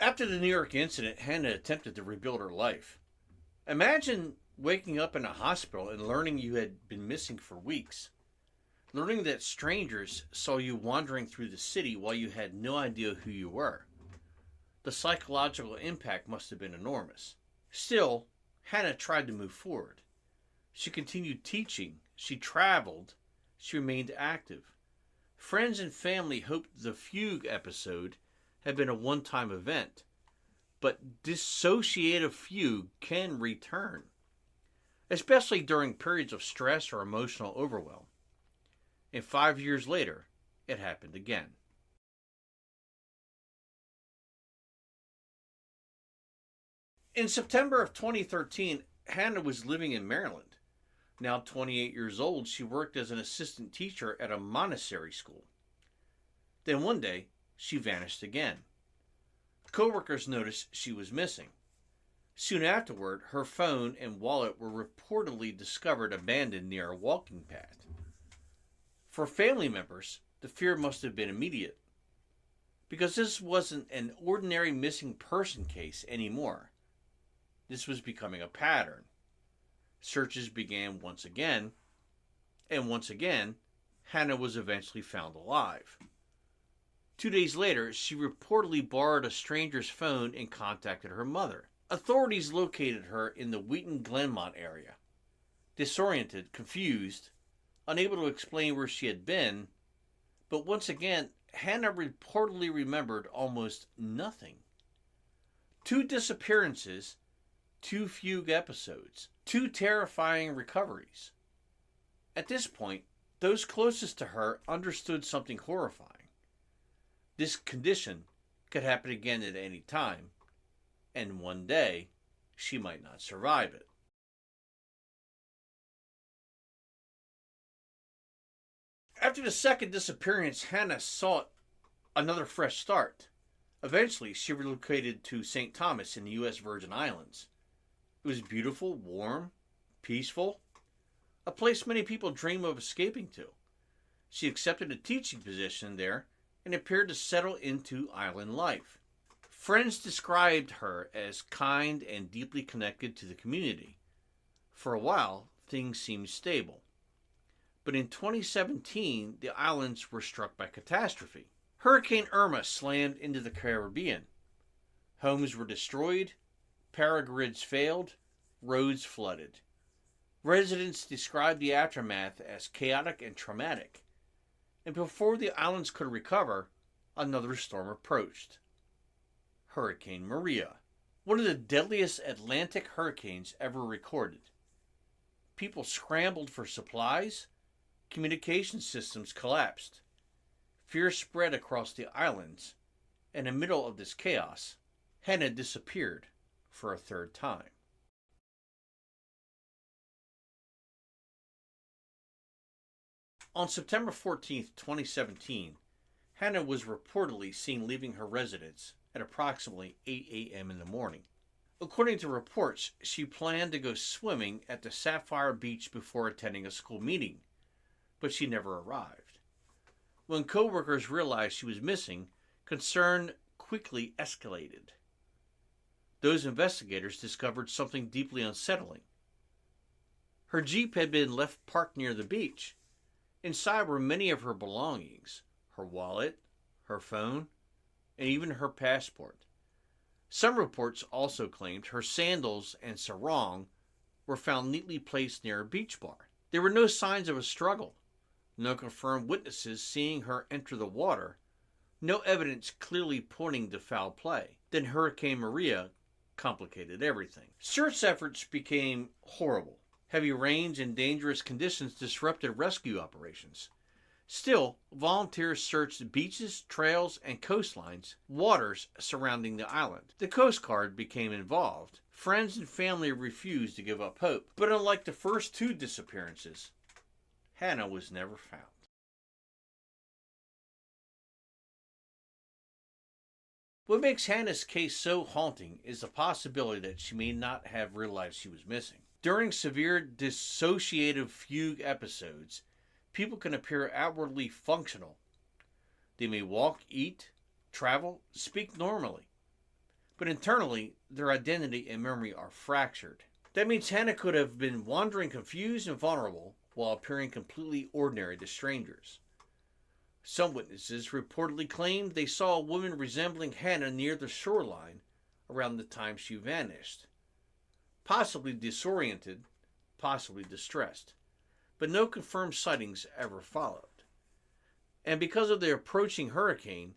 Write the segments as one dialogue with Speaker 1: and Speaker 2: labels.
Speaker 1: After the New York incident, Hannah attempted to rebuild her life. Imagine waking up in a hospital and learning you had been missing for weeks. Learning that strangers saw you wandering through the city while you had no idea who you were. The psychological impact must have been enormous. Still, Hannah tried to move forward. She continued teaching, she traveled, she remained active. Friends and family hoped the fugue episode had been a one-time event, but dissociative fugue can return, especially during periods of stress or emotional overwhelm. And 5 years later, it happened again. In September of 2013, Hannah was living in Maryland. Now 28 years old, she worked as an assistant teacher at a monastery school. Then one day, she vanished again. Coworkers noticed she was missing. Soon afterward, her phone and wallet were reportedly discovered abandoned near a walking path. For family members, the fear must have been immediate, because this wasn't an ordinary missing person case anymore. This was becoming a pattern. Searches began once again, and once again, Hannah was eventually found alive. 2 days later, she reportedly borrowed a stranger's phone and contacted her mother. Authorities located her in the Wheaton-Glenmont area. Disoriented, confused, unable to explain where she had been, but once again, Hannah reportedly remembered almost nothing. 2 disappearances, 2 fugue episodes, 2 terrifying recoveries. At this point, those closest to her understood something horrifying. This condition could happen again at any time, and one day she might not survive it. After the second disappearance, Hannah sought another fresh start. Eventually, she relocated to St. Thomas in the U.S. Virgin Islands. It was beautiful, warm, peaceful, a place many people dream of escaping to. She accepted a teaching position there and appeared to settle into island life. Friends described her as kind and deeply connected to the community. For a while, things seemed stable. But in 2017, the islands were struck by catastrophe. Hurricane Irma slammed into the Caribbean. Homes were destroyed, power grids failed, roads flooded. Residents described the aftermath as chaotic and traumatic. And before the islands could recover, another storm approached. Hurricane Maria, one of the deadliest Atlantic hurricanes ever recorded. People scrambled for supplies, communication systems collapsed. Fear spread across the islands, and in the middle of this chaos, Hannah disappeared for a third time. On September 14, 2017, Hannah was reportedly seen leaving her residence at approximately 8 a.m. in the morning. According to reports, she planned to go swimming at the Sapphire Beach before attending a school meeting, but she never arrived. When coworkers realized she was missing, concern quickly escalated. Those investigators discovered something deeply unsettling. Her Jeep had been left parked near the beach. Inside were many of her belongings, her wallet, her phone, and even her passport. Some reports also claimed her sandals and sarong were found neatly placed near a beach bar. There were no signs of a struggle, no confirmed witnesses seeing her enter the water, no evidence clearly pointing to foul play. Then Hurricane Maria complicated everything. Search efforts became horrible. Heavy rains and dangerous conditions disrupted rescue operations. Still, volunteers searched beaches, trails, and coastlines, waters surrounding the island. The Coast Guard became involved. Friends and family refused to give up hope. But unlike the first 2 disappearances, Hannah was never found. What makes Hannah's case so haunting is the possibility that she may not have realized she was missing. During severe dissociative fugue episodes, people can appear outwardly functional. They may walk, eat, travel, speak normally. but internally, their identity and memory are fractured. That means Hannah could have been wandering confused and vulnerable while appearing completely ordinary to strangers. Some witnesses reportedly claimed they saw a woman resembling Hannah near the shoreline around the time she vanished. Possibly disoriented, possibly distressed, but no confirmed sightings ever followed. And because of the approaching hurricane,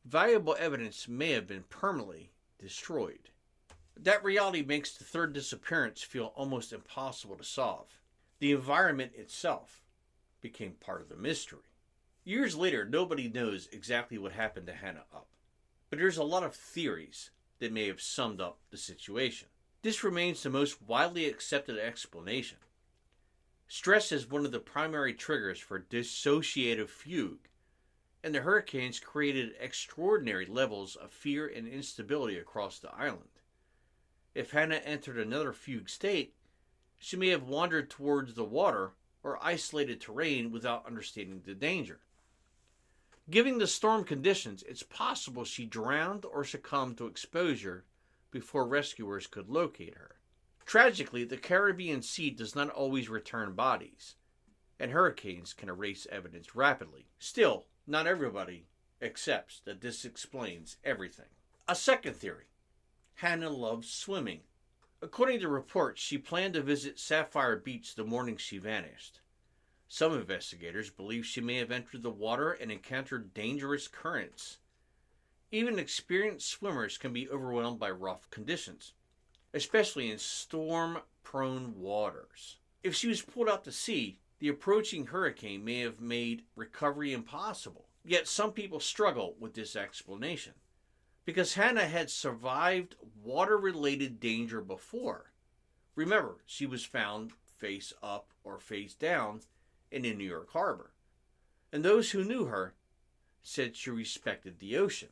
Speaker 1: valuable evidence may have been permanently destroyed. That reality makes the third disappearance feel almost impossible to solve. The environment itself became part of the mystery. Years later, nobody knows exactly what happened to Hannah Up, but there's a lot of theories that may have summed up the situation. This remains the most widely accepted explanation. Stress is one of the primary triggers for dissociative fugue, and the hurricanes created extraordinary levels of fear and instability across the island. If Hannah entered another fugue state, she may have wandered towards the water or isolated terrain without understanding the danger. Given the storm conditions, it's possible she drowned or succumbed to exposure before rescuers could locate her. Tragically, the Caribbean Sea does not always return bodies, and hurricanes can erase evidence rapidly. Still, not everybody accepts that this explains everything. A second theory: Hannah loves swimming. According to reports, she planned to visit Sapphire Beach the morning she vanished. Some investigators believe she may have entered the water and encountered dangerous currents. Even experienced swimmers can be overwhelmed by rough conditions, especially in storm-prone waters. If she was pulled out to sea, the approaching hurricane may have made recovery impossible. Yet some people struggle with this explanation, because Hannah had survived water-related danger before. Remember, she was found face up or face down in the New York Harbor, and those who knew her said she respected the ocean.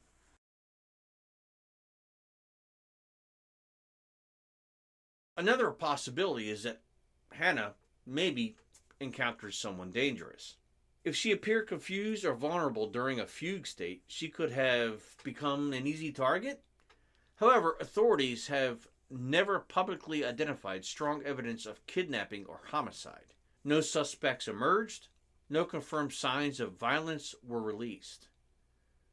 Speaker 1: Another possibility is that Hannah maybe encountered someone dangerous. If she appeared confused or vulnerable during a fugue state, she could have become an easy target. However, authorities have never publicly identified strong evidence of kidnapping or homicide. No suspects emerged. No confirmed signs of violence were released.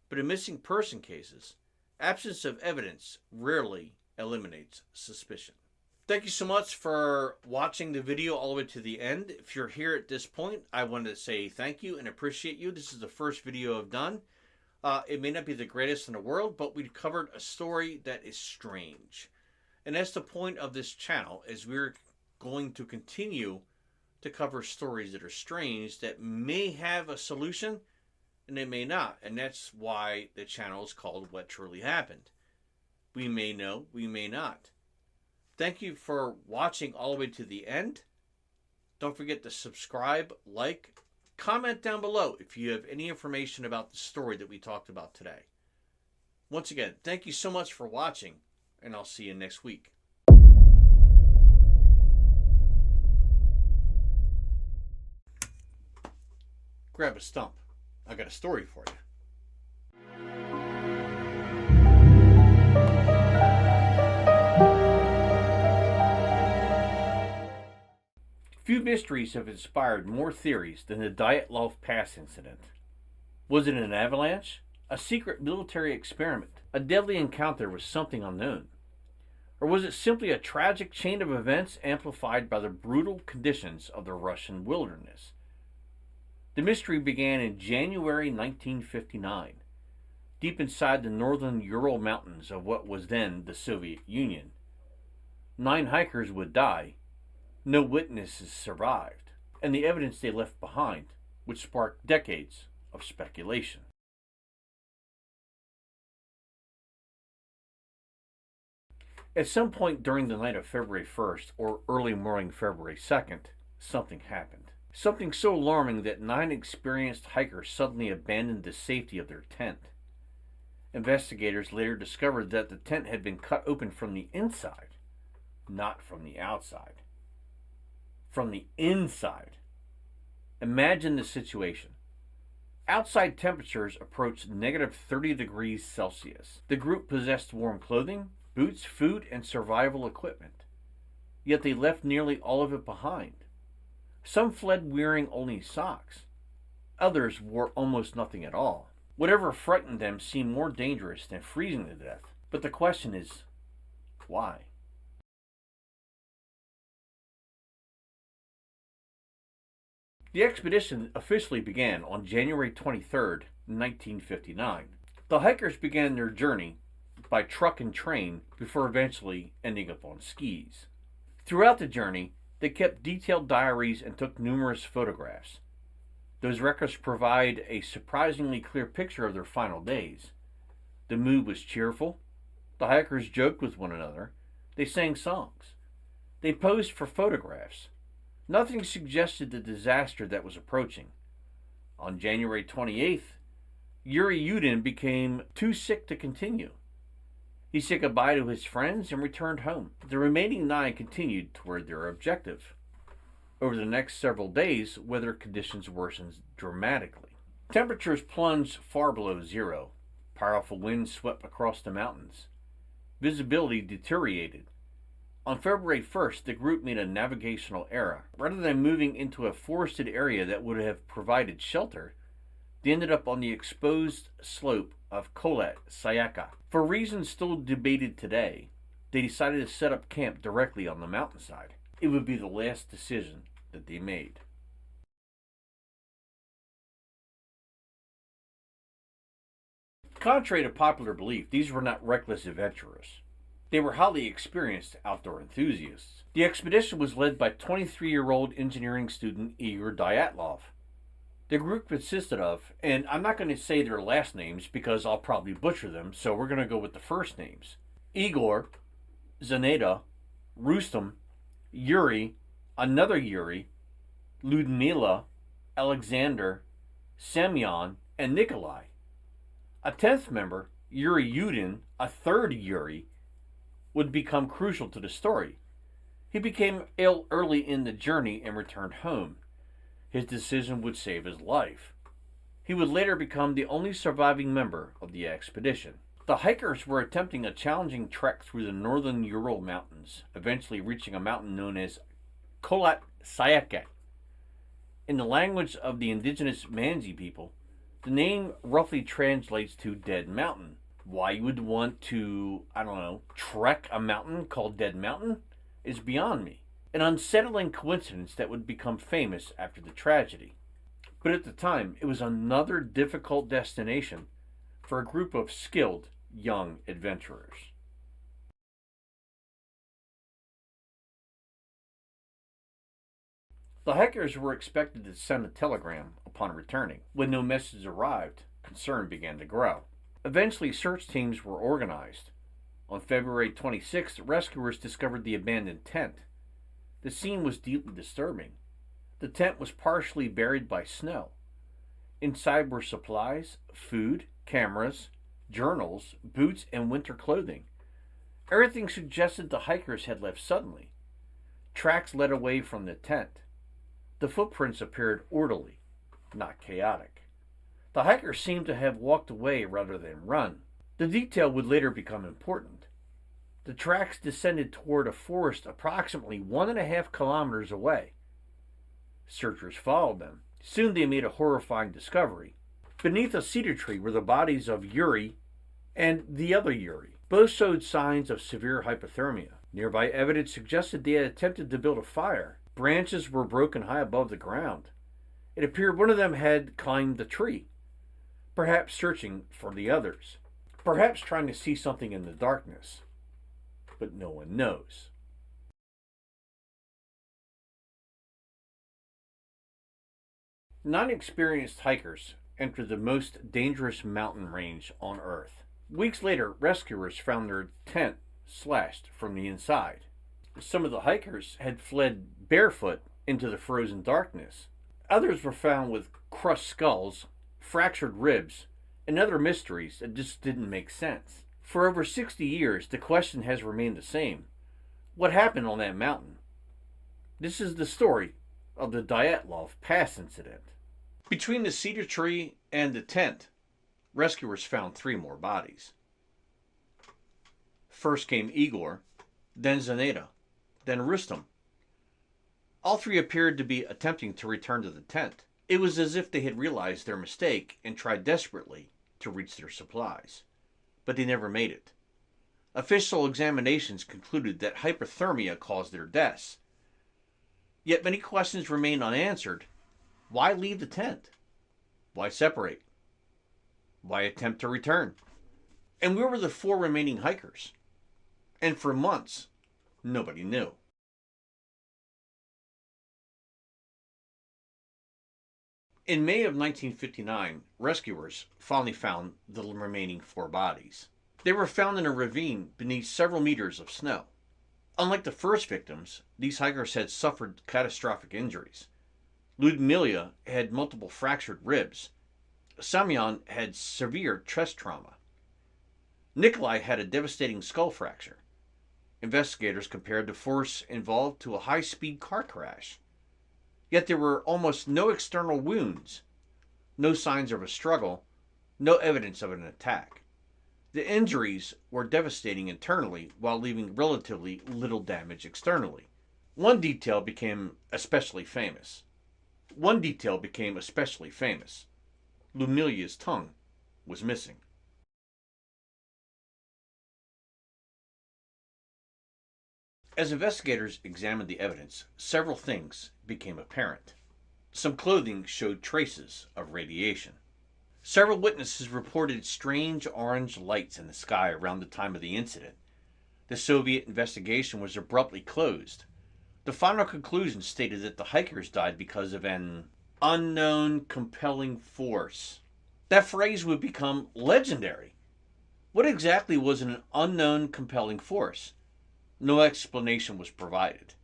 Speaker 1: But in missing person cases, absence of evidence rarely eliminates suspicion. Thank you so much for watching the video all the way to the end. If you're here at this point, I wanted to say thank you and appreciate you. This is the first video I've done. It may not be the greatest in the world, but we've covered a story that is strange. And that's the point of this channel, is we're going to continue to cover stories that are strange, that may have a solution, and they may not. And that's why the channel is called What Truly Happened. We may know, we may not. Thank you for watching all the way to the end. Don't forget to subscribe, like, comment down below if you have any information about the story that we talked about today. Once again, thank you so much for watching, and I'll see you next week. Grab a stump. I got a story for you. Few mysteries have inspired more theories than the Dyatlov Pass incident. Was it an avalanche? A secret military experiment? A deadly encounter with something unknown? Or was it simply a tragic chain of events amplified by the brutal conditions of the Russian wilderness? The mystery began in January 1959, deep inside the northern Ural Mountains of what was then the Soviet Union. 9 hikers would die. No witnesses survived, and the evidence they left behind would spark decades of speculation. At some point during the night of February 1st or early morning February 2nd, something happened. Something so alarming that 9 experienced hikers suddenly abandoned the safety of their tent. Investigators later discovered that the tent had been cut open from the inside, not from the outside. From the inside. Imagine the situation. Outside temperatures approached negative 30 degrees Celsius. The group possessed warm clothing, boots, food, and survival equipment. Yet they left nearly all of it behind. Some fled wearing only socks. Others wore almost nothing at all. Whatever frightened them seemed more dangerous than freezing to death. But the question is, why? The expedition officially began on January 23rd, 1959. The hikers began their journey by truck and train before eventually ending up on skis. Throughout the journey, they kept detailed diaries and took numerous photographs. Those records provide a surprisingly clear picture of their final days. The mood was cheerful. The hikers joked with one another. They sang songs. They posed for photographs. Nothing suggested the disaster that was approaching. On January 28th, Yuri Yudin became too sick to continue. He said goodbye to his friends and returned home. The remaining 9 continued toward their objective. Over the next several days, weather conditions worsened dramatically. Temperatures plunged far below zero. Powerful winds swept across the mountains. Visibility deteriorated. On February 1st, the group made a navigational error. Rather than moving into a forested area that would have provided shelter, they ended up on the exposed slope of Kholat Sayaka. For reasons still debated today, they decided to set up camp directly on the mountainside. It would be the last decision that they made. Contrary to popular belief, these were not reckless adventurers. They were highly experienced outdoor enthusiasts. The expedition was led by 23-year-old engineering student Igor Dyatlov. The group consisted of, and I'm not going to say their last names because I'll probably butcher them, so we're going to go with the first names. Igor, Zaneta, Rustam, Yuri, another Yuri, Ludmila, Alexander, Semyon, and Nikolai. A 10th member, Yuri Yudin, a third Yuri, would become crucial to the story. He became ill early in the journey and returned home. His decision would save his life. He would later become the only surviving member of the expedition. The hikers were attempting a challenging trek through the northern Ural Mountains, eventually reaching a mountain known as Kholat Sayaka. In the language of the indigenous Mansi people, the name roughly translates to Dead Mountain. Why you would want to, trek a mountain called Dead Mountain is beyond me. An unsettling coincidence that would become famous after the tragedy. But at the time, it was another difficult destination for a group of skilled young adventurers. The hikers were expected to send a telegram upon returning. When no message arrived, concern began to grow. Eventually, search teams were organized. On February 26th, rescuers discovered the abandoned tent. The scene was deeply disturbing. The tent was partially buried by snow. Inside were supplies, food, cameras, journals, boots, and winter clothing. Everything suggested the hikers had left suddenly. Tracks led away from the tent. The footprints appeared orderly, not chaotic. The hikers seemed to have walked away rather than run. The detail would later become important. The tracks descended toward a forest approximately 1.5 kilometers away. Searchers followed them. Soon they made a horrifying discovery. Beneath a cedar tree were the bodies of Yuri and the other Yuri. Both showed signs of severe hypothermia. Nearby evidence suggested they had attempted to build a fire. Branches were broken high above the ground. It appeared one of them had climbed the tree, perhaps searching for the others, perhaps trying to see something in the darkness. But no one knows. Non-experienced hikers entered the most dangerous mountain range on Earth. Weeks later, rescuers found their tent slashed from the inside. Some of the hikers had fled barefoot into the frozen darkness. Others were found with crushed skulls, fractured ribs, and other mysteries that just didn't make sense. For over 60 years, the question has remained the same. What happened on that mountain? This is the story of the Dyatlov Pass incident. Between the cedar tree and the tent, rescuers found 3 more bodies. First came Igor, then Zaneta, then Rustam. All 3 appeared to be attempting to return to the tent. It was as if they had realized their mistake and tried desperately to reach their supplies. But they never made it. Official examinations concluded that hypothermia caused their deaths. Yet many questions remain unanswered. Why leave the tent? Why separate? Why attempt to return? And where were the 4 remaining hikers? And for months, nobody knew. In May of 1959, rescuers finally found the remaining 4 bodies. They were found in a ravine beneath several meters of snow. Unlike the first victims, these hikers had suffered catastrophic injuries. Ludmila had multiple fractured ribs. Semyon had severe chest trauma. Nikolai had a devastating skull fracture. Investigators compared the force involved to a high-speed car crash. Yet there were almost no external wounds, no signs of a struggle, no evidence of an attack. The injuries were devastating internally while leaving relatively little damage externally. One detail became especially famous. Ludmila's tongue was missing. As investigators examined the evidence, several things became apparent. Some clothing showed traces of radiation. Several witnesses reported strange orange lights in the sky around the time of the incident. The Soviet investigation was abruptly closed. The final conclusion stated that the hikers died because of an unknown compelling force. That phrase would become legendary. What exactly was an unknown compelling force? No explanation was provided.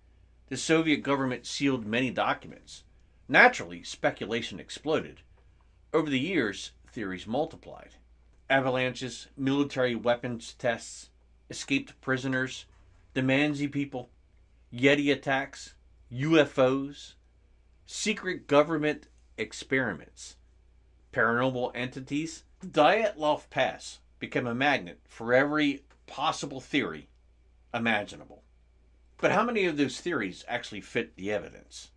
Speaker 1: The Soviet government sealed many documents. Naturally, speculation exploded. Over the years, theories multiplied. Avalanches, military weapons tests, escaped prisoners, the Manzi people, Yeti attacks, UFOs, secret government experiments, paranormal entities. The Dyatlov Pass became a magnet for every possible theory imaginable. But how many of those theories actually fit the evidence?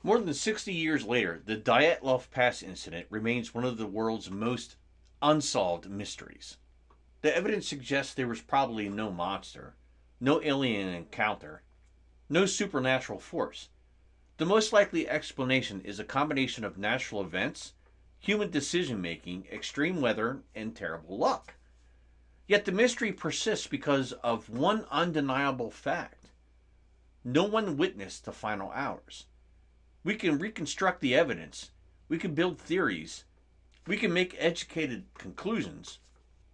Speaker 1: More than 60 years later, the Dyatlov Pass incident remains one of the world's most unsolved mysteries. The evidence suggests there was probably no monster, no alien encounter, no supernatural force. The most likely explanation is a combination of natural events, human decision-making, extreme weather, and terrible luck. Yet the mystery persists because of one undeniable fact. No one witnessed the final hours. We can reconstruct the evidence, we can build theories, we can make educated conclusions,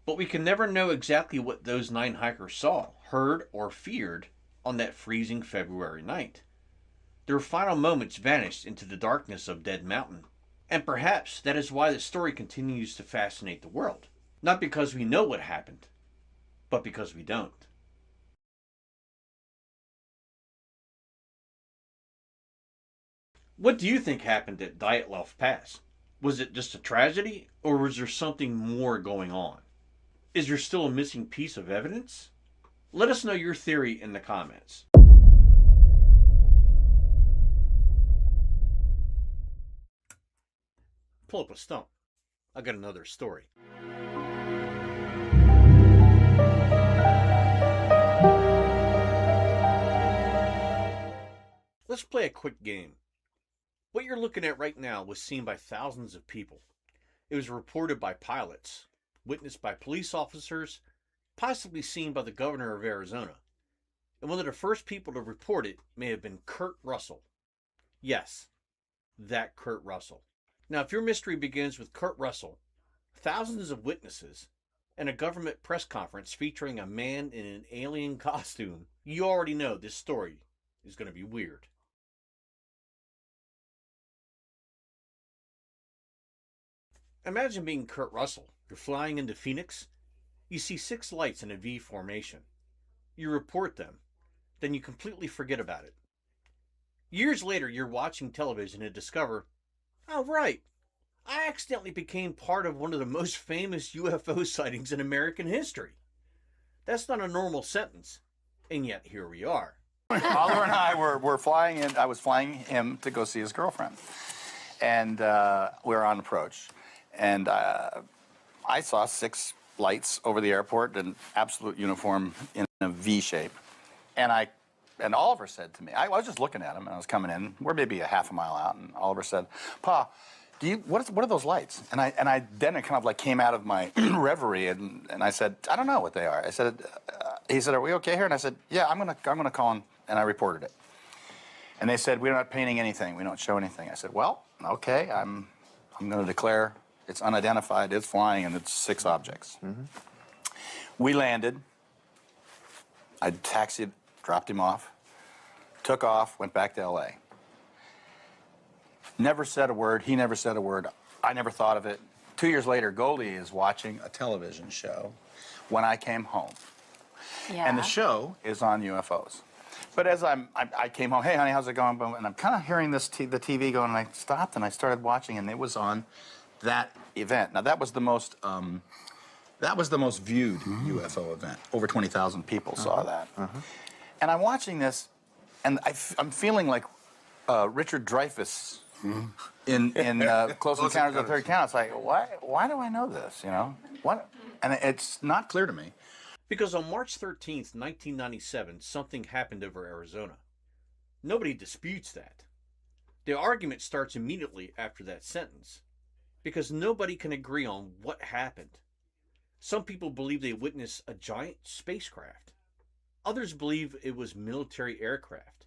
Speaker 1: but we can never know exactly what those 9 hikers saw, heard, or feared on that freezing February night. Their final moments vanished into the darkness of Dead Mountain. And perhaps that is why the story continues to fascinate the world. Not because we know what happened, but because we don't. What do you think happened at Dyatlov Pass? Was it just a tragedy, or was there something more going on? Is there still a missing piece of evidence? Let us know your theory in the comments. Pull up a stump. I got another story. Let's play a quick game. What you're looking at right now was seen by thousands of people. It was reported by pilots, witnessed by police officers, possibly seen by the governor of Arizona. And one of the first people to report it may have been Kurt Russell. Yes, that Kurt Russell. Now, if your mystery begins with Kurt Russell, thousands of witnesses, and a government press conference featuring a man in an alien costume, you already know this story is going to be weird. Imagine being Kurt Russell. You're flying into Phoenix. You see 6 lights in a V formation. You report them. Then you completely forget about it. Years later, you're watching television and discover, oh, right, I accidentally became part of one of the most famous UFO sightings in American history. That's not a normal sentence, and yet here we are.
Speaker 2: Oliver and I were flying in. I was flying him to go see his girlfriend, and we were on approach, and I saw 6 lights over the airport in absolute uniform in a V shape, and Oliver said to me, I was just looking at him, and I was coming in. We're maybe a half a mile out, and Oliver said, "Pa, what are those lights?" And I then it kind of like came out of my reverie, and I said, "I don't know what they are." I said, he said, "Are we okay here?" And I said, "Yeah, I'm gonna call him," and I reported it. And they said, "We're not painting anything. We don't show anything." I said, "Well, okay, I'm gonna declare it's unidentified, it's flying, and it's 6 objects." Mm-hmm. We landed. I taxied, dropped him off, took off, went back to L.A. Never said a word. He never said a word. I never thought of it. 2 years later, Goldie is watching a television show when I came home. Yeah. And the show is on UFOs. But as I came home, "Hey, honey, how's it going?" And I'm kind of hearing the TV going, and I stopped and I started watching, and it was on that event. Now, that was the most viewed UFO event. Over 20,000 people saw that. And I'm watching this, and I'm feeling like Richard Dreyfuss in Close Encounters of the Third Kind. It's like, why do I know this? You know what? And it's not clear to me.
Speaker 1: Because on March 13th, 1997, something happened over Arizona. Nobody disputes that. The argument starts immediately after that sentence, because nobody can agree on what happened. Some people believe they witnessed a giant spacecraft. Others believe it was military aircraft.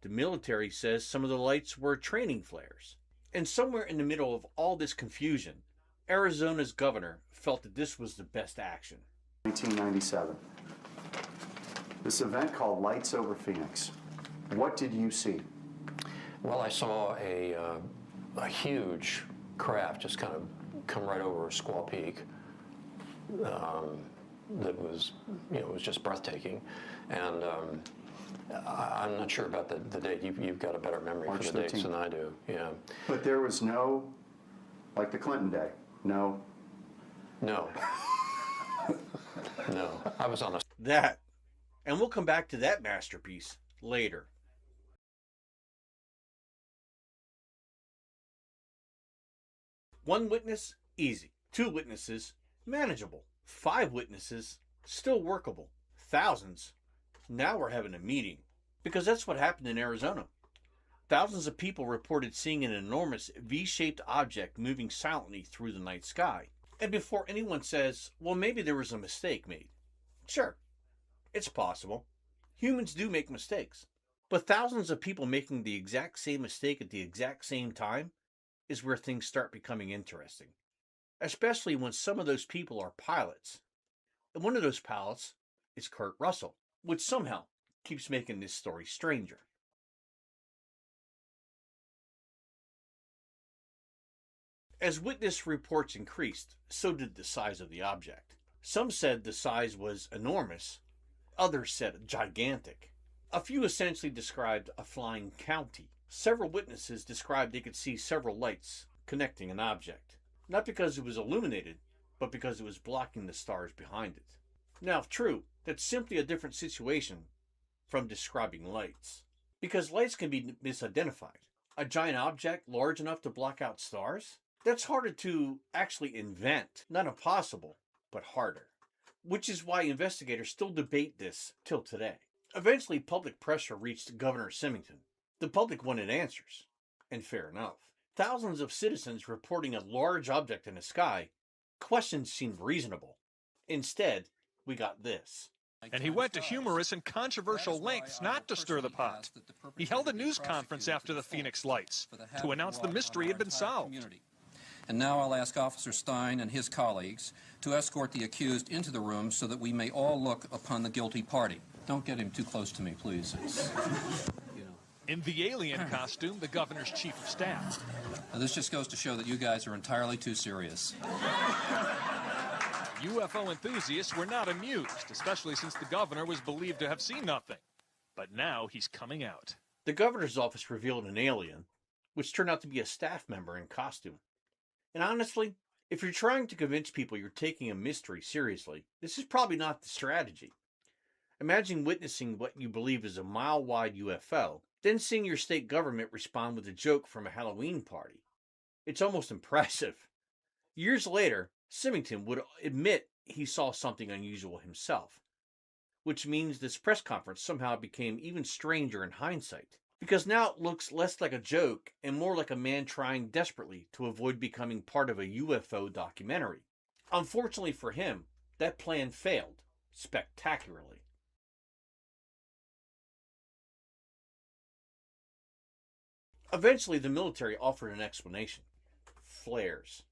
Speaker 1: The military says some of the lights were training flares. And somewhere in the middle of all this confusion, Arizona's governor felt that this was the best action.
Speaker 3: 1997. This event called Lights Over Phoenix. What did you see?
Speaker 4: Well, I saw a huge craft just kind of come right over Squaw Peak. That was, it was just breathtaking. And I'm not sure about the date. You've got a better memory
Speaker 3: March
Speaker 4: for the
Speaker 3: 13th.
Speaker 4: dates than I do. Yeah.
Speaker 3: But there was no, like the Clinton day, no.
Speaker 4: No. No. I was on a...
Speaker 1: That. And we'll come back to that masterpiece later. One witness, easy. 2 witnesses, manageable. 5 witnesses, still workable. Thousands, now we're having a meeting. Because that's what happened in Arizona. Thousands of people reported seeing an enormous V-shaped object moving silently through the night sky. And before anyone says, well, maybe there was a mistake made. Sure, it's possible. Humans do make mistakes. But thousands of people making the exact same mistake at the exact same time is where things start becoming interesting. Especially when some of those people are pilots. And one of those pilots is Kurt Russell, which somehow keeps making this story stranger. As witness reports increased, so did the size of the object. Some said the size was enormous, others said gigantic. A few essentially described a flying county. Several witnesses described they could see several lights connecting an object, not because it was illuminated, but because it was blocking the stars behind it. Now, if true, that's simply a different situation from describing lights, because lights can be misidentified. A giant object large enough to block out stars? That's harder to actually invent. Not impossible, but harder. Which is why investigators still debate this till today. Eventually, public pressure reached Governor Symington. The public wanted answers, and fair enough. Thousands of citizens reporting a large object in the sky, questions seemed reasonable. Instead, we got this.
Speaker 5: And he went to humorous and controversial lengths not to stir the pot. He held a news conference after the Phoenix lights to announce the mystery had been solved.
Speaker 6: And now I'll ask Officer Stein and his colleagues to escort the accused into the room so that we may all look upon the guilty party. Don't get him too close to me, please.
Speaker 5: In the alien costume, the governor's chief of staff.
Speaker 6: Now, this just goes to show that you guys are entirely too serious.
Speaker 5: UFO enthusiasts were not amused, especially since the governor was believed to have seen nothing. But now he's coming out.
Speaker 1: The governor's office revealed an alien, which turned out to be a staff member in costume. And honestly, if you're trying to convince people you're taking a mystery seriously, this is probably not the strategy. Imagine witnessing what you believe is a mile-wide UFO, then seeing your state government respond with a joke from a Halloween party. It's almost impressive. Years later, Symington would admit he saw something unusual himself, which means this press conference somehow became even stranger in hindsight, because now it looks less like a joke and more like a man trying desperately to avoid becoming part of a UFO documentary. Unfortunately for him, that plan failed spectacularly. Eventually, the military offered an explanation. Flares.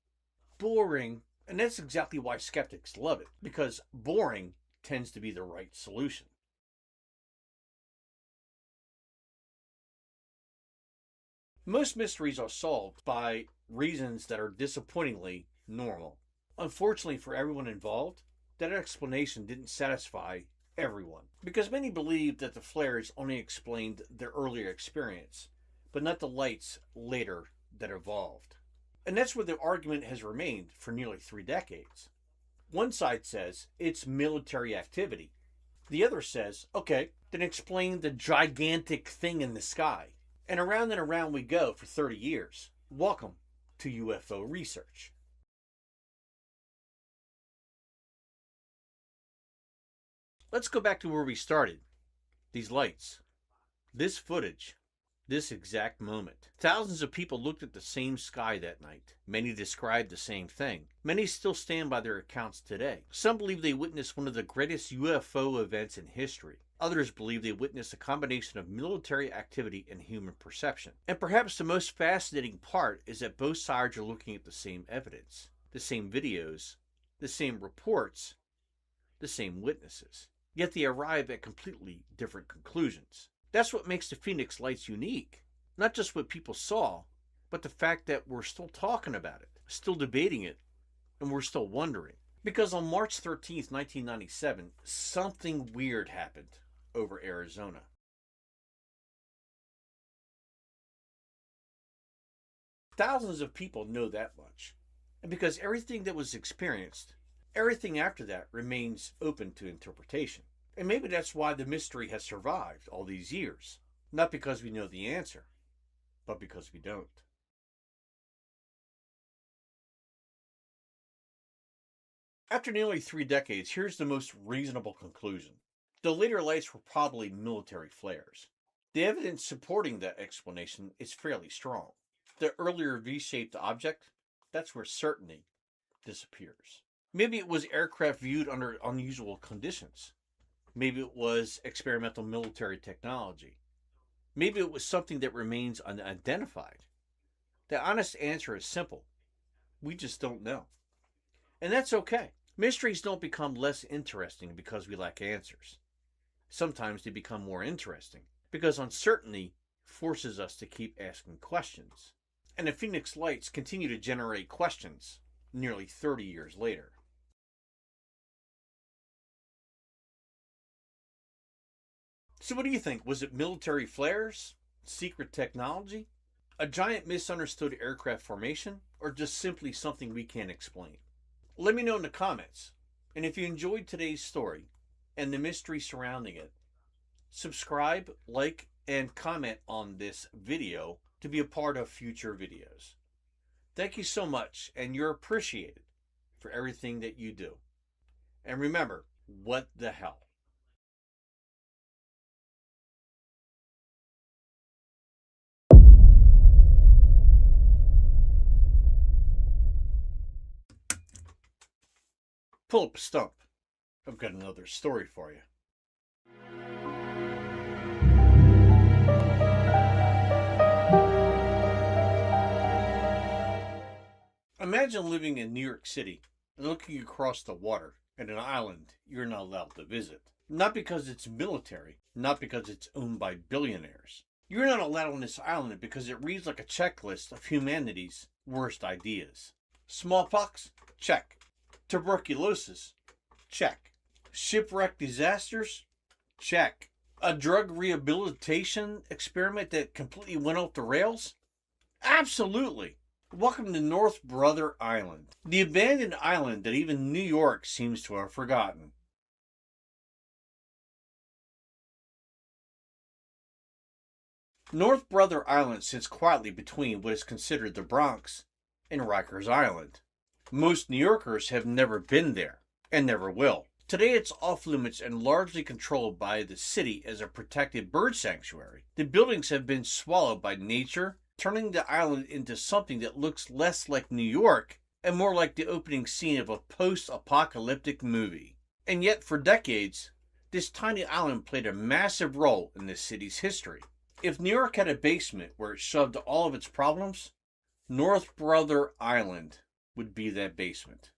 Speaker 1: Boring, and that's exactly why skeptics love it, because boring tends to be the right solution. Most mysteries are solved by reasons that are disappointingly normal. Unfortunately for everyone involved, that explanation didn't satisfy everyone, because many believed that the flares only explained their earlier experience, but not the lights later that evolved. And that's where the argument has remained for nearly 3 decades. One side says it's military activity. The other says, okay, then explain the gigantic thing in the sky. And around we go for 30 years. Welcome to UFO research. Let's go back to where we started. These lights. This footage. This exact moment. Thousands of people looked at the same sky that night. Many described the same thing. Many still stand by their accounts today. Some believe they witnessed one of the greatest UFO events in history. Others believe they witnessed a combination of military activity and human perception. And perhaps the most fascinating part is that both sides are looking at the same evidence, the same videos, the same reports, the same witnesses. Yet they arrive at completely different conclusions. That's what makes the Phoenix Lights unique. Not just what people saw, but the fact that we're still talking about it, still debating it, and we're still wondering. Because on March 13th, 1997, something weird happened over Arizona. Thousands of people know that much. And because everything that was experienced, everything after that remains open to interpretation. And maybe that's why the mystery has survived all these years. Not because we know the answer, but because we don't. After nearly 3 decades, here's the most reasonable conclusion. The later lights were probably military flares. The evidence supporting that explanation is fairly strong. The earlier V-shaped object, that's where certainty disappears. Maybe it was aircraft viewed under unusual conditions. Maybe it was experimental military technology. Maybe it was something that remains unidentified. The honest answer is simple. We just don't know. And that's okay. Mysteries don't become less interesting because we lack answers. Sometimes they become more interesting because uncertainty forces us to keep asking questions. And the Phoenix Lights continue to generate questions nearly 30 years later. So what do you think? Was it military flares? Secret technology? A giant misunderstood aircraft formation? Or just simply something we can't explain? Let me know in the comments. And if you enjoyed today's story and the mystery surrounding it, subscribe, like, and comment on this video to be a part of future videos. Thank you so much, and you're appreciated for everything that you do. And remember, what the hell? Pull up a stump. I've got another story for you. Imagine living in New York City and looking across the water at an island you're not allowed to visit. Not because it's military, not because it's owned by billionaires. You're not allowed on this island because it reads like a checklist of humanity's worst ideas. Smallpox? Check. Tuberculosis? Check. Shipwreck disasters? Check. A drug rehabilitation experiment that completely went off the rails? Absolutely. Welcome to North Brother Island, the abandoned island that even New York seems to have forgotten. North Brother Island sits quietly between what is considered the Bronx and Rikers Island. Most New Yorkers have never been there, and never will. Today it's off limits and largely controlled by the city as a protected bird sanctuary. The buildings have been swallowed by nature, turning the island into something that looks less like New York and more like the opening scene of a post-apocalyptic movie. And yet for decades, this tiny island played a massive role in the city's history. If New York had a basement where it shoved all of its problems, North Brother Island would be that basement.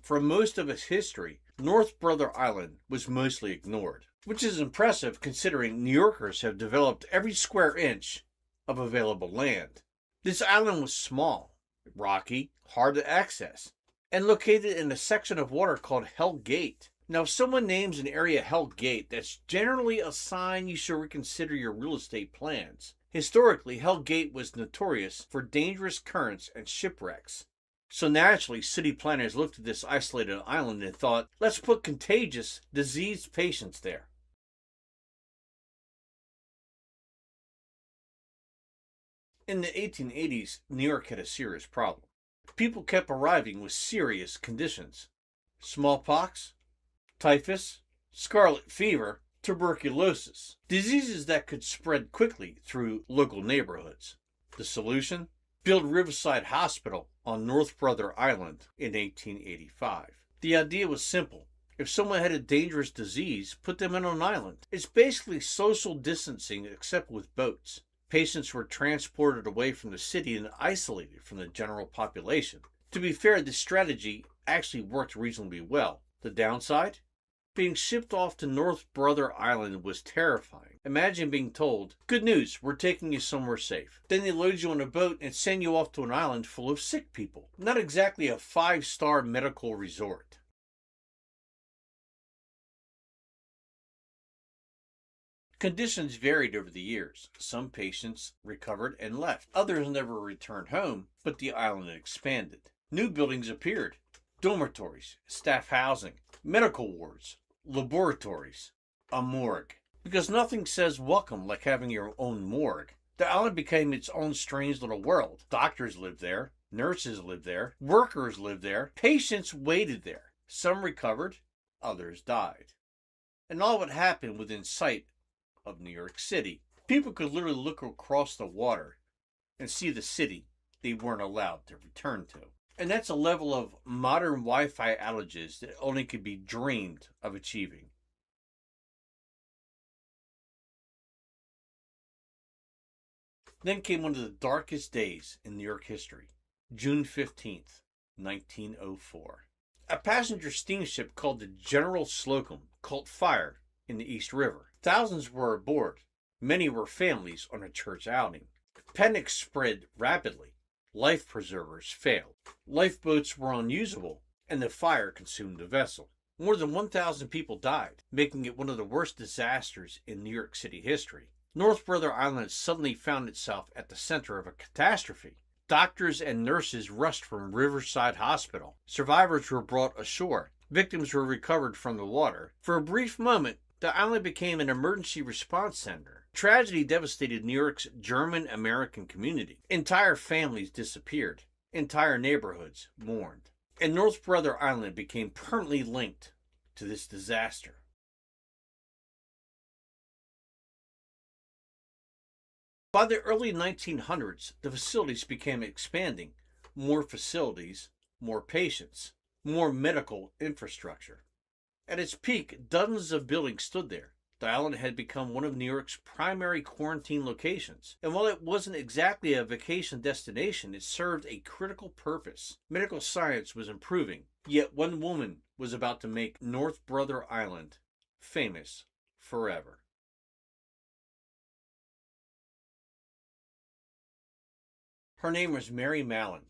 Speaker 1: For most of its history, North Brother Island was mostly ignored, which is impressive considering New Yorkers have developed every square inch of available land. This island was small, rocky, hard to access, and located in a section of water called Hell Gate. Now, if someone names an area Hell Gate, that's generally a sign you should reconsider your real estate plans. Historically, Hell Gate was notorious for dangerous currents and shipwrecks. So naturally, city planners looked at this isolated island and thought, let's put contagious, diseased patients there. In the 1880s, New York had a serious problem. People kept arriving with serious conditions. Smallpox, typhus, scarlet fever, tuberculosis. Diseases that could spread quickly through local neighborhoods. The solution? Build Riverside Hospital on North Brother Island in 1885. The idea was simple. If someone had a dangerous disease, put them in an island. It's basically social distancing except with boats. Patients were transported away from the city and isolated from the general population. To be fair, this strategy actually worked reasonably well. The downside? Being shipped off to North Brother Island was terrifying. Imagine being told, good news, we're taking you somewhere safe. Then they load you on a boat and send you off to an island full of sick people. Not exactly a 5-star medical resort. Conditions varied over the years. Some patients recovered and left. Others never returned home, but the island expanded. New buildings appeared. Dormitories, staff housing, medical wards, laboratories, a morgue. Because nothing says welcome like having your own morgue. The island became its own strange little world. Doctors lived there, nurses lived there, workers lived there, patients waited there. Some recovered, others died. And all of it happened within sight of New York City. People could literally look across the water and see the city they weren't allowed to return to. And that's a level of modern Wi-Fi outages that only could be dreamed of achieving. Then came one of the darkest days in New York history, June 15th, 1904. A passenger steamship called the General Slocum caught fire in the East River. Thousands were aboard. Many were families on a church outing. Panic spread rapidly. Life preservers failed. Lifeboats were unusable, and the fire consumed the vessel. More than 1,000 people died, making it one of the worst disasters in New York City history. North Brother Island suddenly found itself at the center of a catastrophe. Doctors and nurses rushed from Riverside Hospital. Survivors were brought ashore. Victims were recovered from the water. For a brief moment, the island became an emergency response center. Tragedy devastated New York's German-American community. Entire families disappeared. Entire neighborhoods mourned. And North Brother Island became permanently linked to this disaster. By the early 1900s, the facilities began expanding. More facilities, more patients, more medical infrastructure. At its peak, dozens of buildings stood there. The island had become one of New York's primary quarantine locations. And while it wasn't exactly a vacation destination, it served a critical purpose. Medical science was improving, yet one woman was about to make North Brother Island famous forever. Her name was Mary Mallon,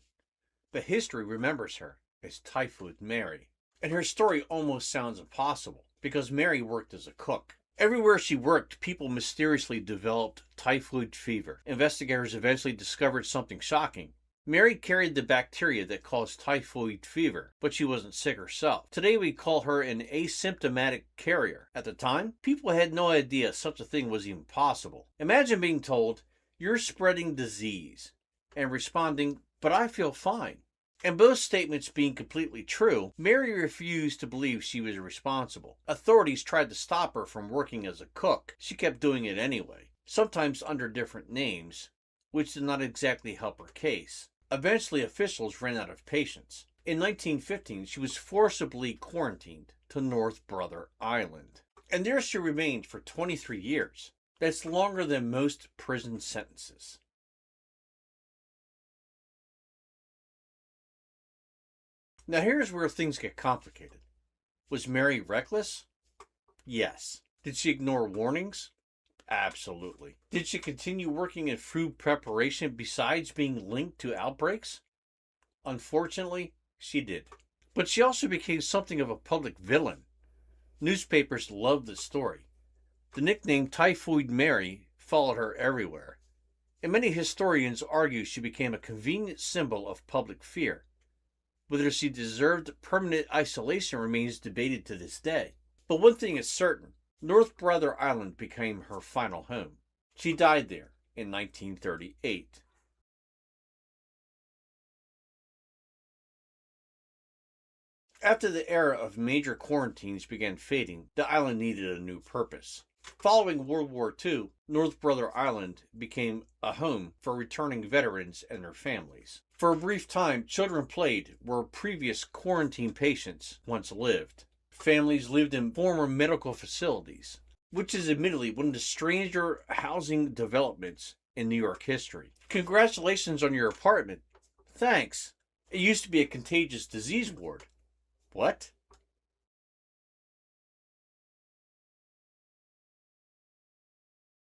Speaker 1: but history remembers her as Typhoid Mary. And her story almost sounds impossible, because Mary worked as a cook. Everywhere she worked, people mysteriously developed typhoid fever. Investigators eventually discovered something shocking. Mary carried the bacteria that caused typhoid fever, but she wasn't sick herself. Today we call her an asymptomatic carrier. At the time, people had no idea such a thing was even possible. Imagine being told, "You're spreading disease," and responding, "But I feel fine." And both statements being completely true, Mary refused to believe she was responsible. Authorities tried to stop her from working as a cook. She kept doing it anyway, sometimes under different names, which did not exactly help her case. Eventually, officials ran out of patience. In 1915, she was forcibly quarantined to North Brother Island. And there she remained for 23 years. That's longer than most prison sentences. Now here's where things get complicated. Was Mary reckless? Yes. Did she ignore warnings? Absolutely. Did she continue working in food preparation besides being linked to outbreaks? Unfortunately, she did. But she also became something of a public villain. Newspapers loved the story. The nickname Typhoid Mary followed her everywhere. And many historians argue she became a convenient symbol of public fear. Whether she deserved permanent isolation remains debated to this day. But one thing is certain, North Brother Island became her final home. She died there in 1938. After the era of major quarantines began fading, the island needed a new purpose. Following World War II, North Brother Island became a home for returning veterans and their families. For a brief time, children played where previous quarantine patients once lived. Families lived in former medical facilities, which is admittedly one of the stranger housing developments in New York history. Congratulations on your apartment. Thanks. It used to be a contagious disease ward. What?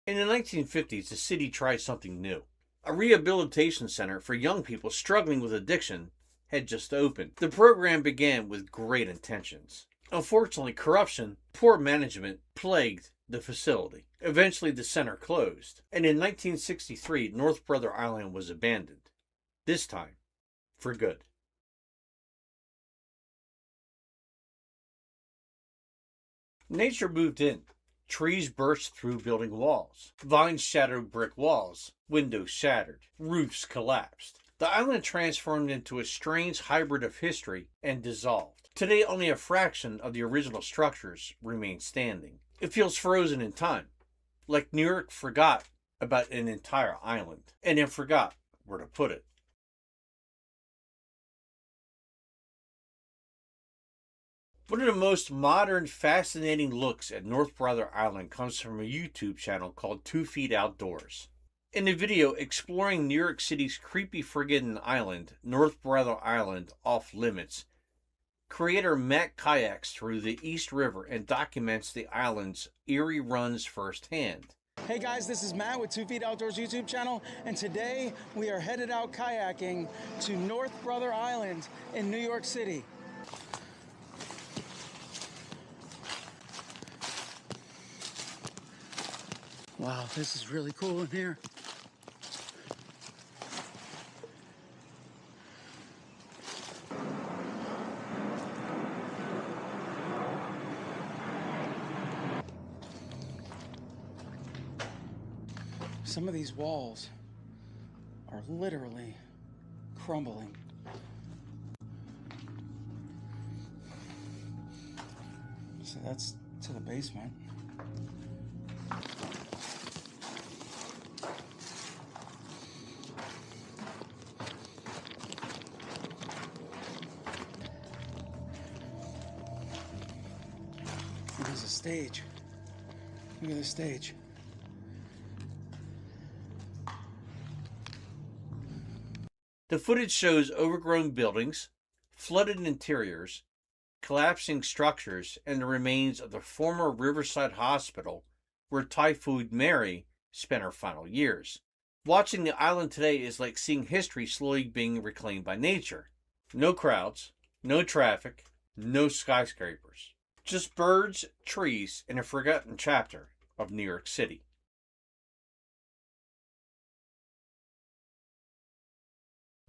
Speaker 1: In the 1950s, the city tried something new. A rehabilitation center for young people struggling with addiction had just opened. The program began with great intentions. Unfortunately, corruption, poor management plagued the facility. Eventually, the center closed, and in 1963, North Brother Island was abandoned. This time, for good. Nature moved in. Trees burst through building walls. Vines shadowed brick walls. Windows shattered. Roofs collapsed. The island transformed into a strange hybrid of history and dissolved. Today, only a fraction of the original structures remain standing. It feels frozen in time, like New York forgot about an entire island, and then forgot where to put it. One of the most modern, fascinating looks at North Brother Island comes from a YouTube channel called 2 Feet Outdoors. In the video exploring New York City's creepy forgotten island, North Brother Island Off Limits, creator Matt kayaks through the East River and documents the island's eerie runs firsthand.
Speaker 7: Hey guys, this is Matt with 2 Feet Outdoors YouTube channel, and today we are headed out kayaking to North Brother Island in New York City. Wow, this is really cool in here. Some of these walls are literally crumbling. So that's to the basement. And there's a stage. Look at this stage.
Speaker 1: The footage shows overgrown buildings, flooded interiors, collapsing structures, and the remains of the former Riverside Hospital where Typhoid Mary spent her final years. Watching the island today is like seeing history slowly being reclaimed by nature. No crowds, no traffic, No skyscrapers. Just birds, trees, and a forgotten chapter of New York City.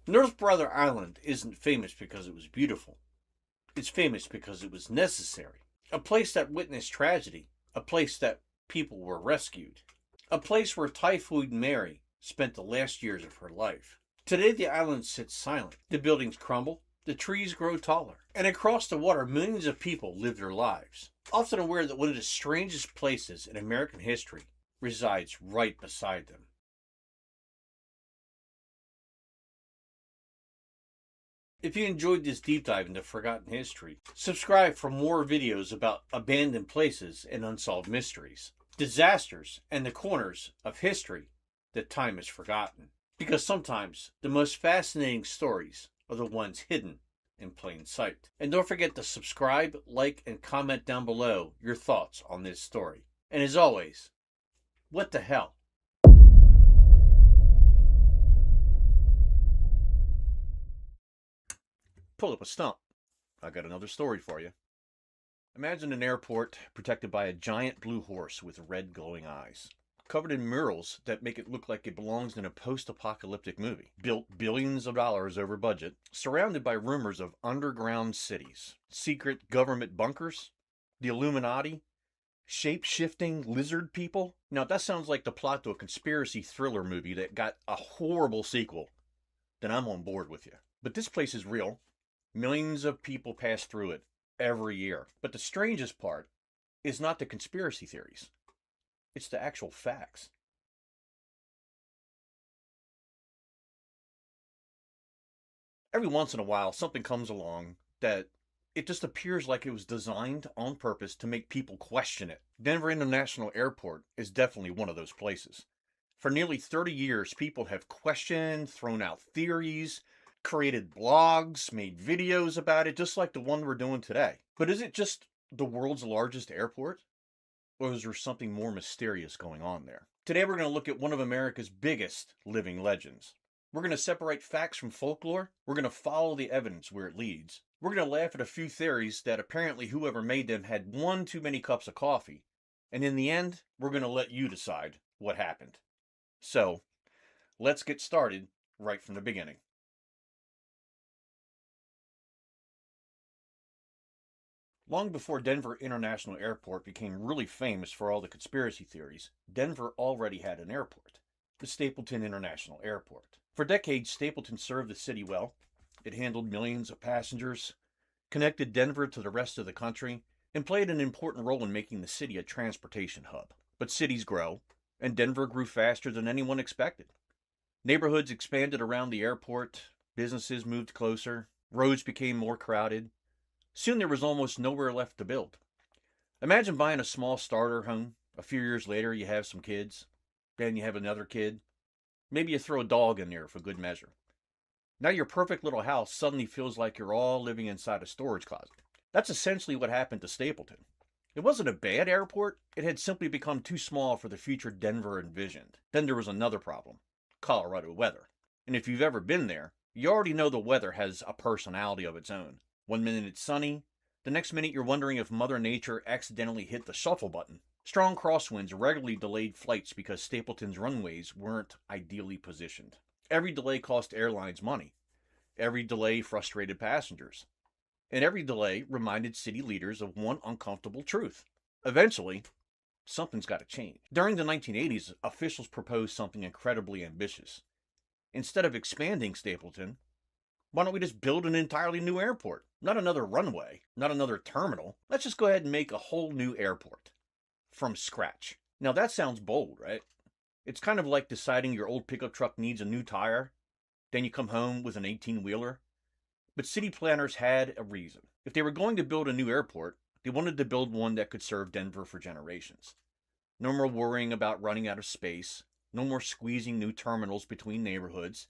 Speaker 1: North Brother Island isn't famous because it was beautiful. It's famous because it was necessary. A place that witnessed tragedy. A place that people were rescued. A place where Typhoid Mary spent the last years of her life. Today the island sits silent. The buildings crumble. The trees grow taller. And across the water, millions of people live their lives, often aware that one of the strangest places in American history resides right beside them. If you enjoyed this deep dive into forgotten history, subscribe for more videos about abandoned places and unsolved mysteries, disasters, and the corners of history that time has forgotten. Because sometimes the most fascinating stories are the ones hidden in plain sight. And don't forget to subscribe, like, and comment down below your thoughts on this story. And as always, what the hell? Pull up a stump. I got another story for you. Imagine an airport protected by a giant blue horse with red glowing eyes, covered in murals that make it look like it belongs in a post-apocalyptic movie, built billions of dollars over budget, surrounded by rumors of underground cities, secret government bunkers, the Illuminati, shape-shifting lizard people. Now, if that sounds like the plot to a conspiracy thriller movie that got a horrible sequel, then I'm on board with you. But this place is real. Millions of people pass through it every year. But the strangest part is not the conspiracy theories. It's the actual facts. Every once in a while, something comes along that it just appears like it was designed on purpose to make people question it. Denver International Airport is definitely one of those places. For nearly 30 years, people have questioned, thrown out theories, created blogs, made videos about it, just like the one we're doing today. But is it just the world's largest airport? Or is there something more mysterious going on there? Today we're going to look at one of America's biggest living legends. We're going to separate facts from folklore. We're going to follow the evidence where it leads. We're going to laugh at a few theories that apparently whoever made them had one too many cups of coffee. And in the end, we're going to let you decide what happened. So, let's get started right from the beginning. Long before Denver International Airport became really famous for all the conspiracy theories, Denver already had an airport, the Stapleton International Airport. For decades, Stapleton served the city well. It handled millions of passengers, connected Denver to the rest of the country, and played an important role in making the city a transportation hub. But cities grow, and Denver grew faster than anyone expected. Neighborhoods expanded around the airport, businesses moved closer, roads became more crowded. Soon there was almost nowhere left to build. Imagine buying a small starter home. A few years later, you have some kids. Then you have another kid. Maybe you throw a dog in there for good measure. Now your perfect little house suddenly feels like you're all living inside a storage closet. That's essentially what happened to Stapleton. It wasn't a bad airport. It had simply become too small for the future Denver envisioned. Then there was another problem: Colorado weather. And if you've ever been there, you already know the weather has a personality of its own. One minute it's sunny, the next minute you're wondering if Mother Nature accidentally hit the shuffle button. Strong crosswinds regularly delayed flights because Stapleton's runways weren't ideally positioned. Every delay cost airlines money. Every delay frustrated passengers. And every delay reminded city leaders of one uncomfortable truth. Eventually, something's got to change. During the 1980s, officials proposed something incredibly ambitious. Instead of expanding Stapleton, why don't we just build an entirely new airport? Not another runway, not another terminal. Let's just go ahead and make a whole new airport from scratch. Now that sounds bold, right? It's kind of like deciding your old pickup truck needs a new tire, then you come home with an 18-wheeler. But city planners had a reason. If they were going to build a new airport, they wanted to build one that could serve Denver for generations. No more worrying about running out of space, no more squeezing new terminals between neighborhoods,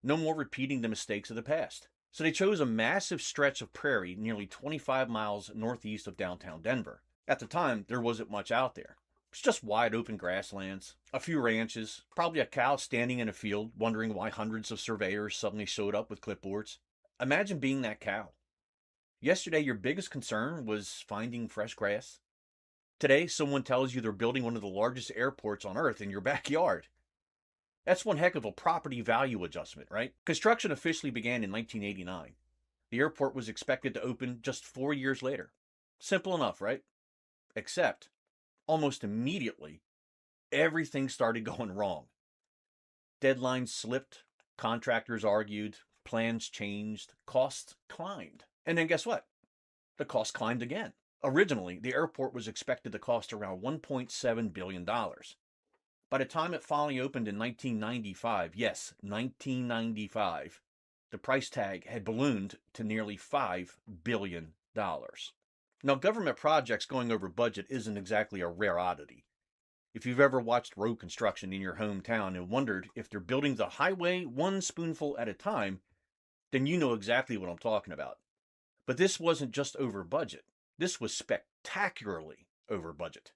Speaker 1: no more repeating the mistakes of the past. So they chose a massive stretch of prairie nearly 25 miles northeast of downtown Denver. At the time, there wasn't much out there. It's just wide open grasslands, a few ranches, probably a cow standing in a field wondering why hundreds of surveyors suddenly showed up with clipboards. Imagine being that cow. Yesterday, your biggest concern was finding fresh grass. Today, someone tells you they're building one of the largest airports on Earth in your backyard. That's one heck of a property value adjustment, right? Construction officially began in 1989. The airport was expected to open just 4 years later. Simple enough, right? Except, almost immediately, everything started going wrong. Deadlines slipped, contractors argued, plans changed, costs climbed. And then guess what? The cost climbed again. Originally, the airport was expected to cost around $1.7 billion. By the time it finally opened in 1995, yes, 1995, the price tag had ballooned to nearly $5 billion. Now, government projects going over budget isn't exactly a rare oddity. If you've ever watched road construction in your hometown and wondered if they're building the highway one spoonful at a time, then you know exactly what I'm talking about. But this wasn't just over budget. This was spectacularly over budget.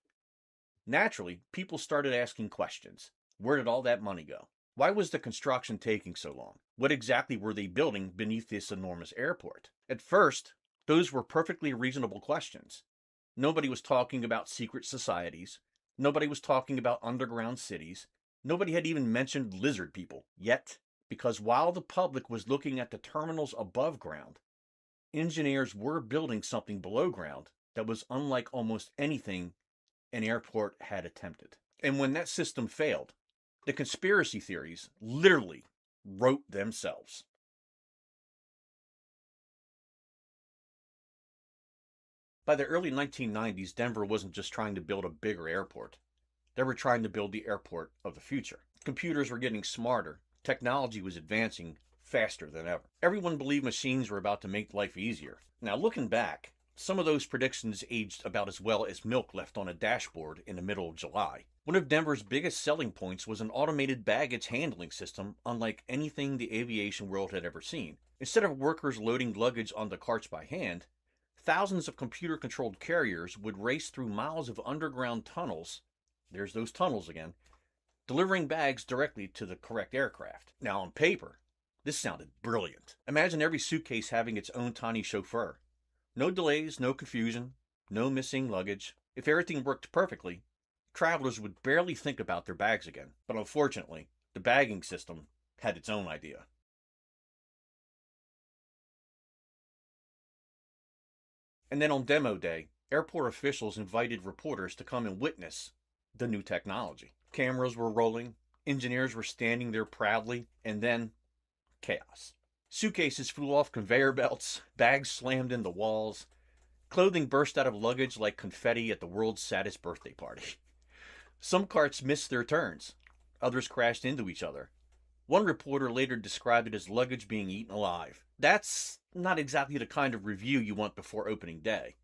Speaker 1: Naturally, people started asking questions. Where did all that money go? Why was the construction taking so long? What exactly were they building beneath this enormous airport? At first, those were perfectly reasonable questions. Nobody was talking about secret societies. Nobody was talking about underground cities. Nobody had even mentioned lizard people yet, because while the public was looking at the terminals above ground, engineers were building something below ground that was unlike almost anything an airport had attempted. And when that system failed, the conspiracy theories literally wrote themselves. By the early 1990s, Denver wasn't just trying to build a bigger airport. They were trying to build the airport of the future. Computers were getting smarter. Technology was advancing faster than ever. Everyone believed machines were about to make life easier. Now, looking back, some of those predictions aged about as well as milk left on a dashboard in the middle of July. One of Denver's biggest selling points was an automated baggage handling system unlike anything the aviation world had ever seen. Instead of workers loading luggage onto carts by hand, thousands of computer-controlled carriers would race through miles of underground tunnels, there's those tunnels again, delivering bags directly to the correct aircraft. Now, on paper, this sounded brilliant. Imagine every suitcase having its own tiny chauffeur. No delays, no confusion, no missing luggage. If everything worked perfectly, travelers would barely think about their bags again. But unfortunately, the bagging system had its own idea. And then on demo day, airport officials invited reporters to come and witness the new technology. Cameras were rolling, engineers were standing there proudly, and then chaos. Suitcases flew off conveyor belts, bags slammed into walls, clothing burst out of luggage like confetti at the world's saddest birthday party. Some carts missed their turns, others crashed into each other. One reporter later described it as luggage being eaten alive. That's not exactly the kind of review you want before opening day.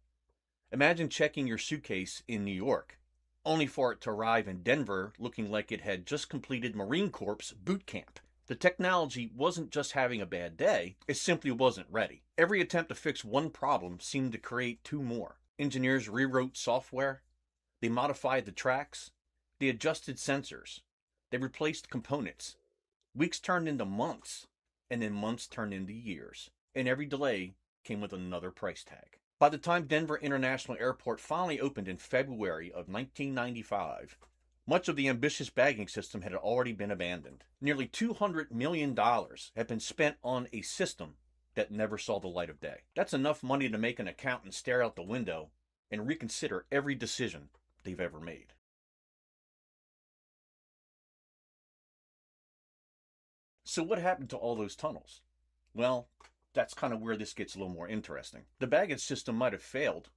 Speaker 1: Imagine checking your suitcase in New York, only for it to arrive in Denver looking like it had just completed Marine Corps boot camp. The technology wasn't just having a bad day, it simply wasn't ready. Every attempt to fix one problem seemed to create two more. Engineers rewrote software, they modified the tracks, they adjusted sensors, they replaced components. Weeks turned into months, and then months turned into years. And every delay came with another price tag. By the time Denver International Airport finally opened in February of 1995, much of the ambitious bagging system had already been abandoned. Nearly $200 million had been spent on a system that never saw the light of day. That's enough money to make an accountant stare out the window and reconsider every decision they've ever made. So what happened to all those tunnels? Well, that's kind of where this gets a little more interesting. The baggage system might have failed,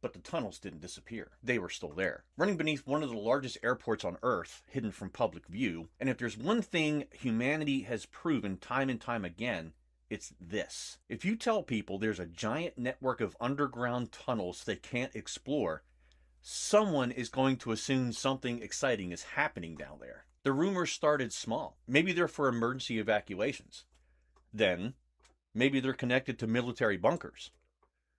Speaker 1: but the tunnels didn't disappear. They were still there, running beneath one of the largest airports on Earth, hidden from public view. And if there's one thing humanity has proven time and time again, it's this. If you tell people there's a giant network of underground tunnels they can't explore, someone is going to assume something exciting is happening down there. The rumors started small. Maybe they're for emergency evacuations. Then, maybe they're connected to military bunkers.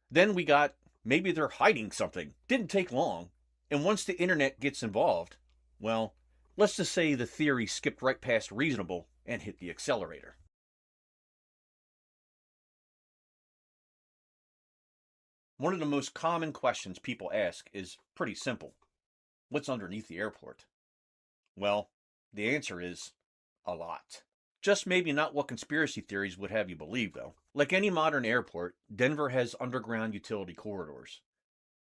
Speaker 1: Then we got, maybe they're hiding something. Didn't take long. And once the internet gets involved, well, let's just say the theory skipped right past reasonable and hit the accelerator. One of the most common questions people ask is pretty simple. What's underneath the airport? Well, the answer is a lot. Just maybe not what conspiracy theories would have you believe, though. Like any modern airport, Denver has underground utility corridors.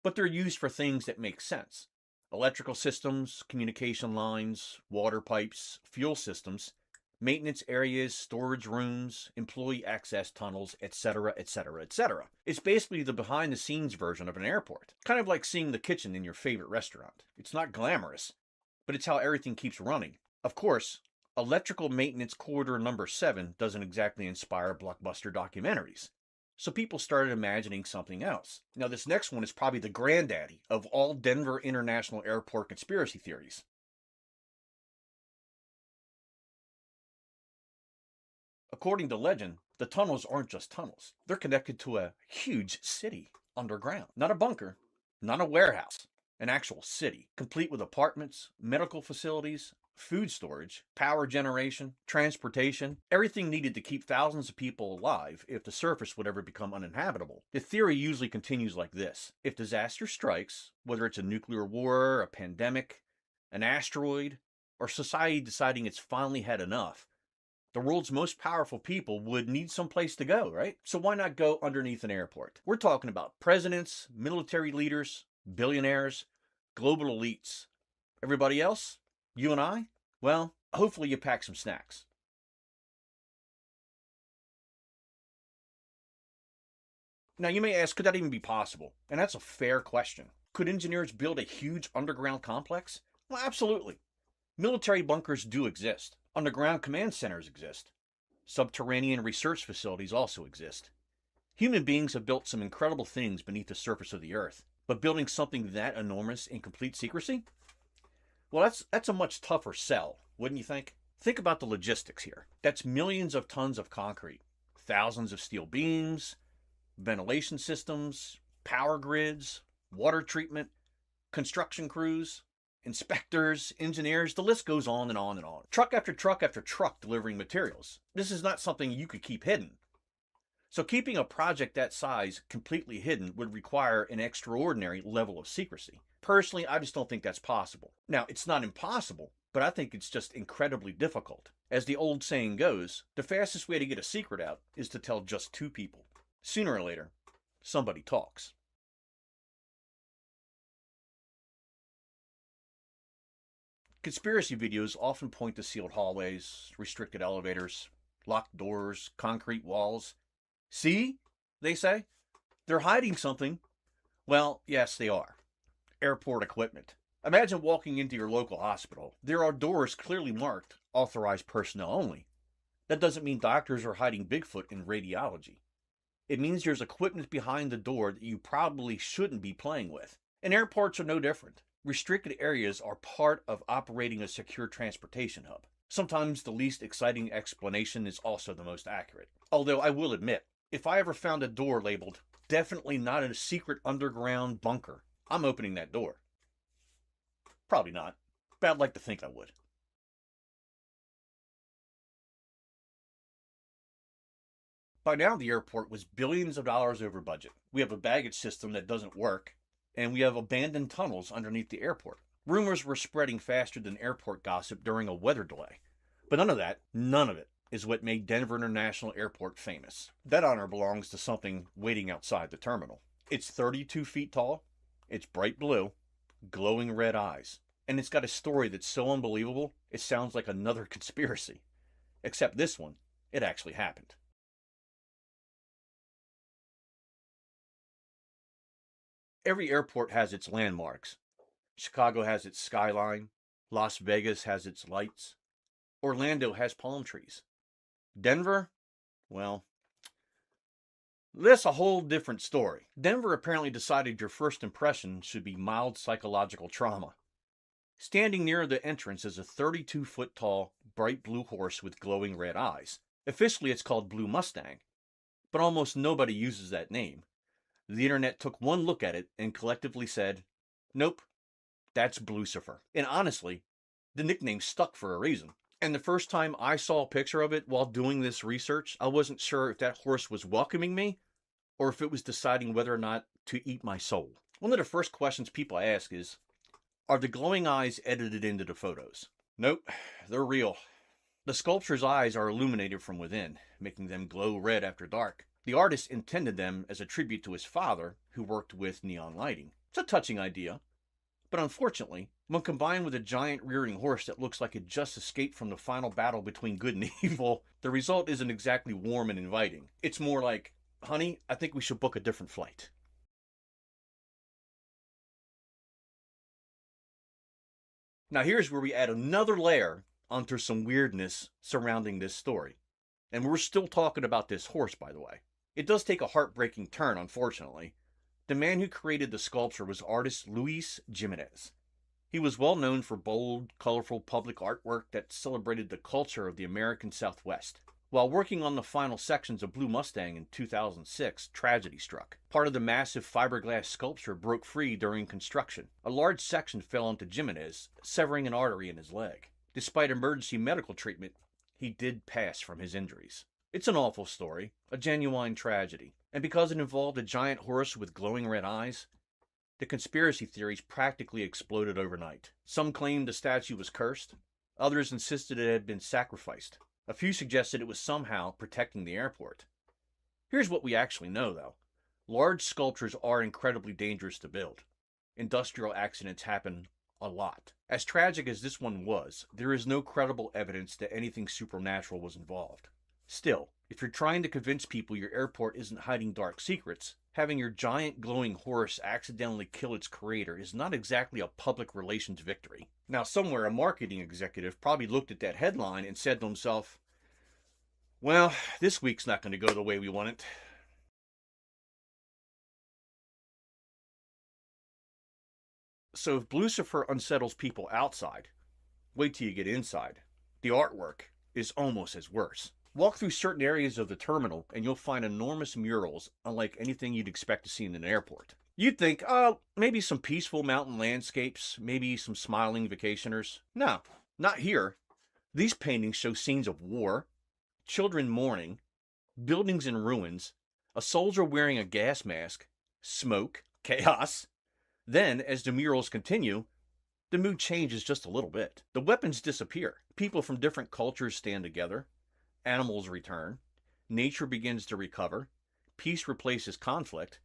Speaker 1: But they're used for things that make sense. Electrical systems, communication lines, water pipes, fuel systems, maintenance areas, storage rooms, employee access tunnels, etc., etc., etc. It's basically the behind-the-scenes version of an airport. Kind of like seeing the kitchen in your favorite restaurant. It's not glamorous, but it's how everything keeps running. Of course, Electrical Maintenance Corridor number 7 doesn't exactly inspire blockbuster documentaries. So people started imagining something else. Now this next one is probably the granddaddy of all Denver International Airport conspiracy theories. According to legend, the tunnels aren't just tunnels. They're connected to a huge city underground. Not a bunker, not a warehouse, an actual city, complete with apartments, medical facilities, food storage, power generation, transportation, everything needed to keep thousands of people alive if the surface would ever become uninhabitable. The theory usually continues like this. If disaster strikes, whether it's a nuclear war, a pandemic, an asteroid, or society deciding it's finally had enough, the world's most powerful people would need some place to go, right? So why not go underneath an airport? We're talking about presidents, military leaders, billionaires, global elites. Everybody else? You and I? Well, hopefully you pack some snacks. Now you may ask, could that even be possible? And that's a fair question. Could engineers build a huge underground complex? Well, absolutely. Military bunkers do exist. Underground command centers exist. Subterranean research facilities also exist. Human beings have built some incredible things beneath the surface of the earth, but building something that enormous in complete secrecy? Well, that's a much tougher sell, wouldn't you think? Think about the logistics here. That's millions of tons of concrete, thousands of steel beams, ventilation systems, power grids, water treatment, construction crews, inspectors, engineers, the list goes on and on and on. Truck after truck after truck delivering materials. This is not something you could keep hidden. So keeping a project that size completely hidden would require an extraordinary level of secrecy. Personally, I just don't think that's possible. Now, it's not impossible, but I think it's just incredibly difficult. As the old saying goes, the fastest way to get a secret out is to tell just 2 people. Sooner or later, somebody talks. Conspiracy videos often point to sealed hallways, restricted elevators, locked doors, concrete walls. See, they say, they're hiding something. Well, yes, they are. Airport equipment. Imagine walking into your local hospital. There are doors clearly marked, authorized personnel only. That doesn't mean doctors are hiding Bigfoot in radiology. It means there's equipment behind the door that you probably shouldn't be playing with. And airports are no different. Restricted areas are part of operating a secure transportation hub. Sometimes the least exciting explanation is also the most accurate. Although I will admit, if I ever found a door labeled, "Definitely not a secret underground bunker," I'm opening that door. Probably not, but I'd like to think I would. By now, the airport was billions of dollars over budget. We have a baggage system that doesn't work, and we have abandoned tunnels underneath the airport. Rumors were spreading faster than airport gossip during a weather delay. But none of it, is what made Denver International Airport famous. That honor belongs to something waiting outside the terminal. It's 32 feet tall, it's bright blue, glowing red eyes, and it's got a story that's so unbelievable, it sounds like another conspiracy. Except this one, it actually happened. Every airport has its landmarks. Chicago has its skyline, Las Vegas has its lights, Orlando has palm trees. Denver? Well, that's a whole different story. Denver apparently decided your first impression should be mild psychological trauma. Standing near the entrance is a 32-foot tall, bright blue horse with glowing red eyes. Officially, it's called Blue Mustang, but almost nobody uses that name. The internet took one look at it and collectively said, nope, that's Blucifer. And honestly, the nickname stuck for a reason. And the first time I saw a picture of it while doing this research, I wasn't sure if that horse was welcoming me or if it was deciding whether or not to eat my soul. One of the first questions people ask is, are the glowing eyes edited into the photos? Nope, they're real. The sculpture's eyes are illuminated from within, making them glow red after dark. The artist intended them as a tribute to his father, who worked with neon lighting. It's a touching idea, but unfortunately, when combined with a giant rearing horse that looks like it just escaped from the final battle between good and evil, the result isn't exactly warm and inviting. It's more like, honey, I think we should book a different flight. Now here's where we add another layer onto some weirdness surrounding this story. And we're still talking about this horse, by the way. It does take a heartbreaking turn, unfortunately. The man who created the sculpture was artist Luis Jimenez. He was well known for bold, colorful public artwork that celebrated the culture of the American Southwest. While working on the final sections of Blue Mustang in 2006, tragedy struck. Part of the massive fiberglass sculpture broke free during construction. A large section fell onto Jimenez, severing an artery in his leg. Despite emergency medical treatment, he did pass from his injuries. It's an awful story, a genuine tragedy. And because it involved a giant horse with glowing red eyes, the conspiracy theories practically exploded overnight. Some claimed the statue was cursed. Others insisted it had been sacrificed. A few suggested it was somehow protecting the airport. Here's what we actually know, though. Large sculptures are incredibly dangerous to build. Industrial accidents happen a lot. As tragic as this one was, there is no credible evidence that anything supernatural was involved. Still, if you're trying to convince people your airport isn't hiding dark secrets, having your giant glowing horse accidentally kill its creator is not exactly a public relations victory. Now, somewhere a marketing executive probably looked at that headline and said to himself, well, this week's not going to go the way we want it. So if Lucifer unsettles people outside, wait till you get inside. The artwork is almost as worse. Walk through certain areas of the terminal and you'll find enormous murals unlike anything you'd expect to see in an airport. You'd think, oh, maybe some peaceful mountain landscapes, maybe some smiling vacationers. No, not here. These paintings show scenes of war, children mourning, buildings in ruins, a soldier wearing a gas mask, smoke, chaos. Then, as the murals continue, the mood changes just a little bit. The weapons disappear. People from different cultures stand together. Animals return. Nature begins to recover. Peace replaces conflict.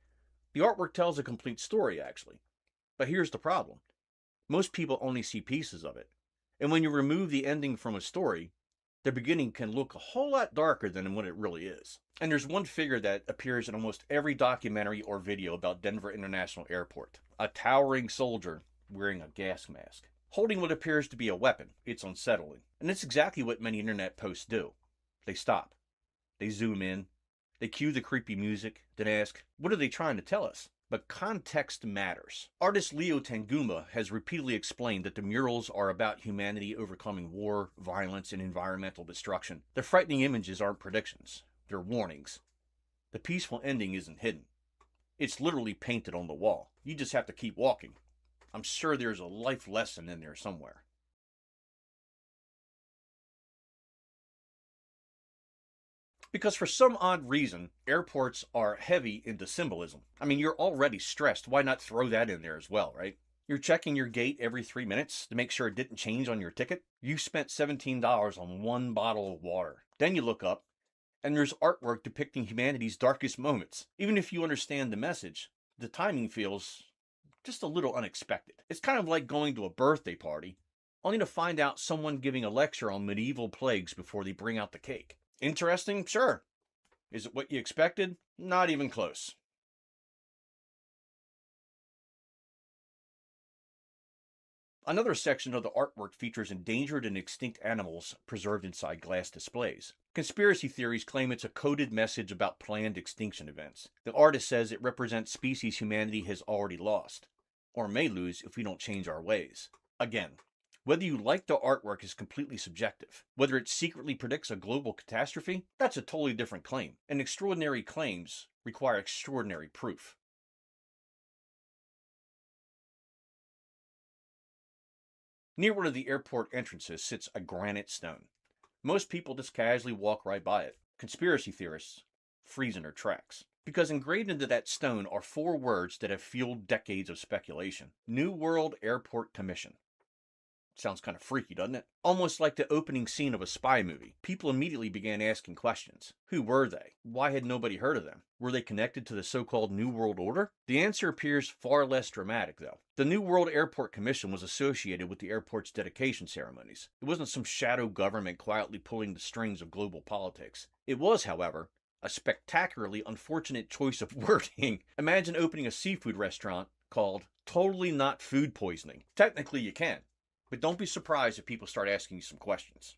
Speaker 1: The artwork tells a complete story, actually. But here's the problem. Most people only see pieces of it. And when you remove the ending from a story, the beginning can look a whole lot darker than what it really is. And there's one figure that appears in almost every documentary or video about Denver International Airport. A towering soldier wearing a gas mask, holding what appears to be a weapon. It's unsettling. And it's exactly what many internet posts do. They stop. They zoom in. They cue the creepy music, then ask, what are they trying to tell us? But context matters. Artist Leo Tanguma has repeatedly explained that the murals are about humanity overcoming war, violence, and environmental destruction. The frightening images aren't predictions. They're warnings. The peaceful ending isn't hidden. It's literally painted on the wall. You just have to keep walking. I'm sure there's a life lesson in there somewhere. Because for some odd reason, airports are heavy into symbolism. I mean, you're already stressed. Why not throw that in there as well, right? You're checking your gate every 3 minutes to make sure it didn't change on your ticket. You spent $17 on one bottle of water. Then you look up, and there's artwork depicting humanity's darkest moments. Even if you understand the message, the timing feels just a little unexpected. It's kind of like going to a birthday party, only to find out someone giving a lecture on medieval plagues before they bring out the cake. Interesting? Sure. Is it what you expected? Not even close. Another section of the artwork features endangered and extinct animals preserved inside glass displays. Conspiracy theories claim it's a coded message about planned extinction events. The artist says it represents species humanity has already lost, or may lose if we don't change our ways. Again, whether you like the artwork is completely subjective. Whether it secretly predicts a global catastrophe, that's a totally different claim. And extraordinary claims require extraordinary proof. Near one of the airport entrances sits a granite stone. Most people just casually walk right by it. Conspiracy theorists freeze in their tracks. Because engraved into that stone are 4 words that have fueled decades of speculation. New World Airport Commission. Sounds kind of freaky, doesn't it? Almost like the opening scene of a spy movie. People immediately began asking questions. Who were they? Why had nobody heard of them? Were they connected to the so-called New World Order? The answer appears far less dramatic, though. The New World Airport Commission was associated with the airport's dedication ceremonies. It wasn't some shadow government quietly pulling the strings of global politics. It was, however, a spectacularly unfortunate choice of wording. Imagine opening a seafood restaurant called Totally Not Food Poisoning. Technically, you can. But don't be surprised if people start asking you some questions.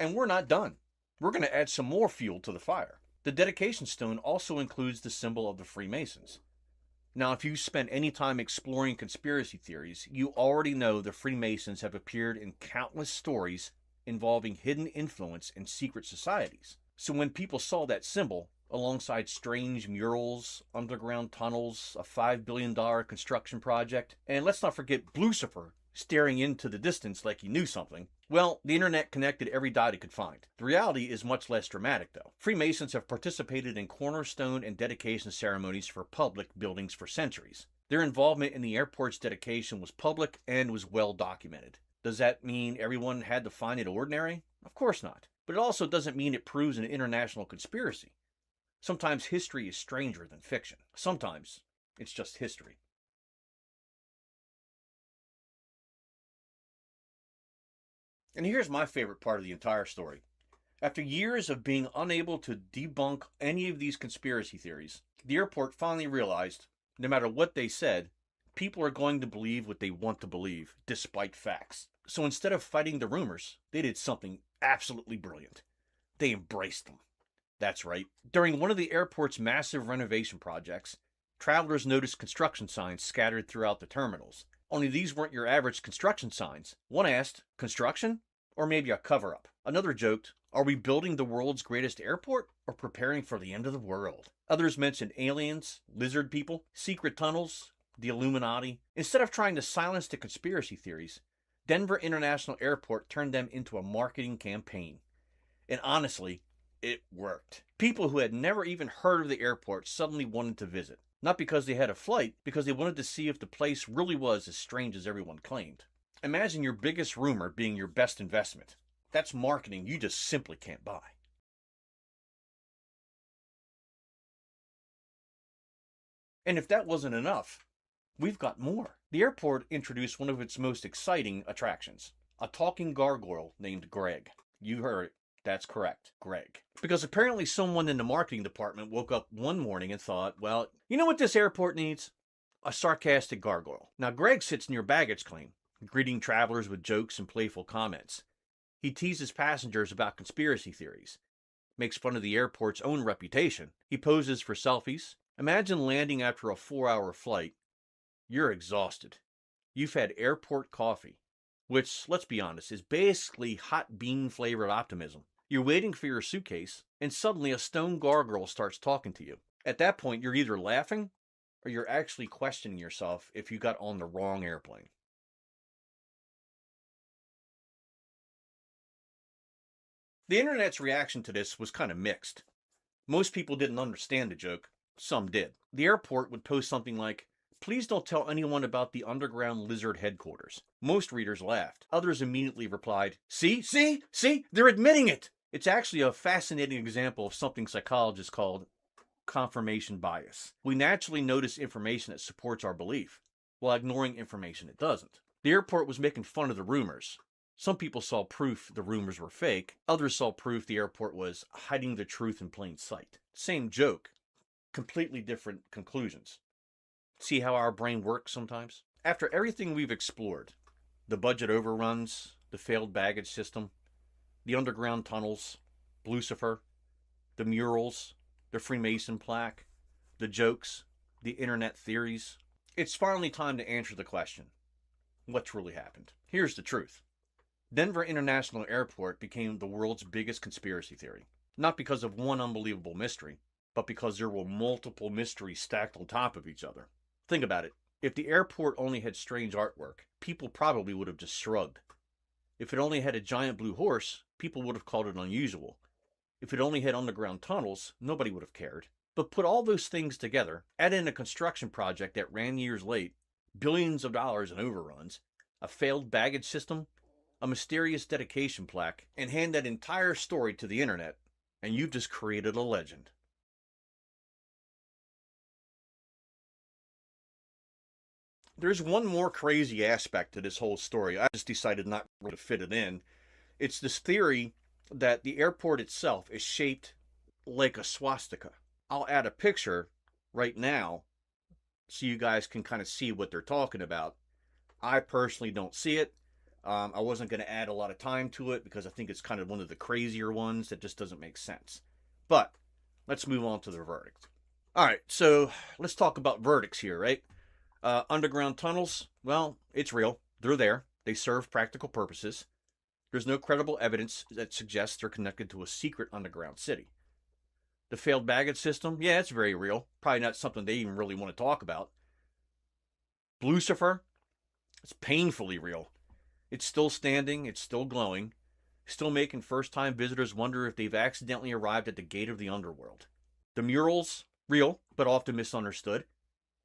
Speaker 1: And we're not done. We're going to add some more fuel to the fire. The dedication stone also includes the symbol of the Freemasons. Now, if you spent any time exploring conspiracy theories, you already know the Freemasons have appeared in countless stories involving hidden influence and secret societies. So when people saw that symbol, alongside strange murals, underground tunnels, a $5 billion construction project, and let's not forget Lucifer staring into the distance like he knew something, well, the internet connected every dot it could find. The reality is much less dramatic, though. Freemasons have participated in cornerstone and dedication ceremonies for public buildings for centuries. Their involvement in the airport's dedication was public and was well documented. Does that mean everyone had to find it ordinary? Of course not. But it also doesn't mean it proves an international conspiracy. Sometimes history is stranger than fiction. Sometimes it's just history. And here's my favorite part of the entire story. After years of being unable to debunk any of these conspiracy theories, the airport finally realized, no matter what they said, people are going to believe what they want to believe, despite facts. So instead of fighting the rumors, they did something absolutely brilliant. They embraced them. That's right. During one of the airport's massive renovation projects, travelers noticed construction signs scattered throughout the terminals. Only these weren't your average construction signs. One asked, construction? Or maybe a cover-up. Another joked, are we building the world's greatest airport or preparing for the end of the world? Others mentioned aliens, lizard people, secret tunnels, the Illuminati. Instead of trying to silence the conspiracy theories, Denver International Airport turned them into a marketing campaign. And honestly, it worked. People who had never even heard of the airport suddenly wanted to visit. Not because they had a flight, because they wanted to see if the place really was as strange as everyone claimed. Imagine your biggest rumor being your best investment. That's marketing you just simply can't buy. And if that wasn't enough, we've got more. The airport introduced one of its most exciting attractions, a talking gargoyle named Greg. You heard it. That's correct, Greg. Because apparently someone in the marketing department woke up one morning and thought, well, you know what this airport needs? A sarcastic gargoyle. Now, Greg sits near baggage claim, greeting travelers with jokes and playful comments. He teases passengers about conspiracy theories, makes fun of the airport's own reputation. He poses for selfies. Imagine landing after a 4-hour flight. You're exhausted. You've had airport coffee, which, let's be honest, is basically hot bean-flavored optimism. You're waiting for your suitcase, and suddenly a stone gargoyle starts talking to you. At that point, you're either laughing, or you're actually questioning yourself if you got on the wrong airplane. The internet's reaction to this was kind of mixed. Most people didn't understand the joke. Some did. The airport would post something like, please don't tell anyone about the underground lizard headquarters. Most readers laughed. Others immediately replied, see, they're admitting it. It's actually a fascinating example of something psychologists called confirmation bias. We naturally notice information that supports our belief, while ignoring information it doesn't. The airport was making fun of the rumors. Some people saw proof the rumors were fake. Others saw proof the airport was hiding the truth in plain sight. Same joke, completely different conclusions. See how our brain works sometimes? After everything we've explored, the budget overruns, the failed baggage system, the underground tunnels, Lucifer, the murals, the Freemason plaque, the jokes, the internet theories, it's finally time to answer the question, what's really happened? Here's the truth. Denver International Airport became the world's biggest conspiracy theory. Not because of one unbelievable mystery, but because there were multiple mysteries stacked on top of each other. Think about it. If the airport only had strange artwork, people probably would have just shrugged. If it only had a giant blue horse, people would have called it unusual. If it only had underground tunnels, nobody would have cared. But put all those things together, add in a construction project that ran years late, billions of dollars in overruns, a failed baggage system, a mysterious dedication plaque, and hand that entire story to the internet, and you've just created a legend. There's one more crazy aspect to this whole story. I just decided not to fit it in. It's this theory that the airport itself is shaped like a swastika. I'll add a picture right now so you guys can kind of see what they're talking about. I personally don't see it. I wasn't going to add a lot of time to it because I think it's kind of one of the crazier ones that just doesn't make sense. But let's move on to the verdict. All right, so let's talk about verdicts here, right? Underground tunnels, well, it's real. They're there. They serve practical purposes. There's no credible evidence that suggests they're connected to a secret underground city. The failed baggage system, yeah, it's very real. Probably not something they even really want to talk about. Lucifer, it's painfully real. It's still standing, it's still glowing, still making first-time visitors wonder if they've accidentally arrived at the gate of the underworld. The murals, real, but often misunderstood.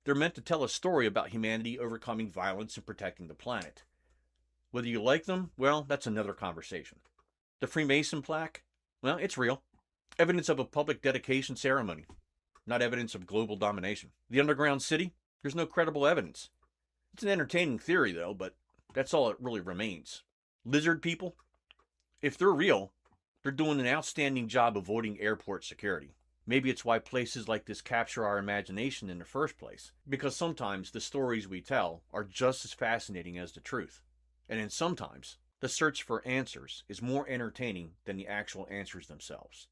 Speaker 1: They're meant to tell a story about humanity overcoming violence and protecting the planet. Whether you like them, well, that's another conversation. The Freemason plaque, well, it's real. Evidence of a public dedication ceremony, not evidence of global domination. The underground city, there's no credible evidence. It's an entertaining theory, though, but that's all it really remains. Lizard people, if they're real, they're doing an outstanding job avoiding airport security. Maybe it's why places like this capture our imagination in the first place, because sometimes the stories we tell are just as fascinating as the truth. And then sometimes, the search for answers is more entertaining than the actual answers themselves.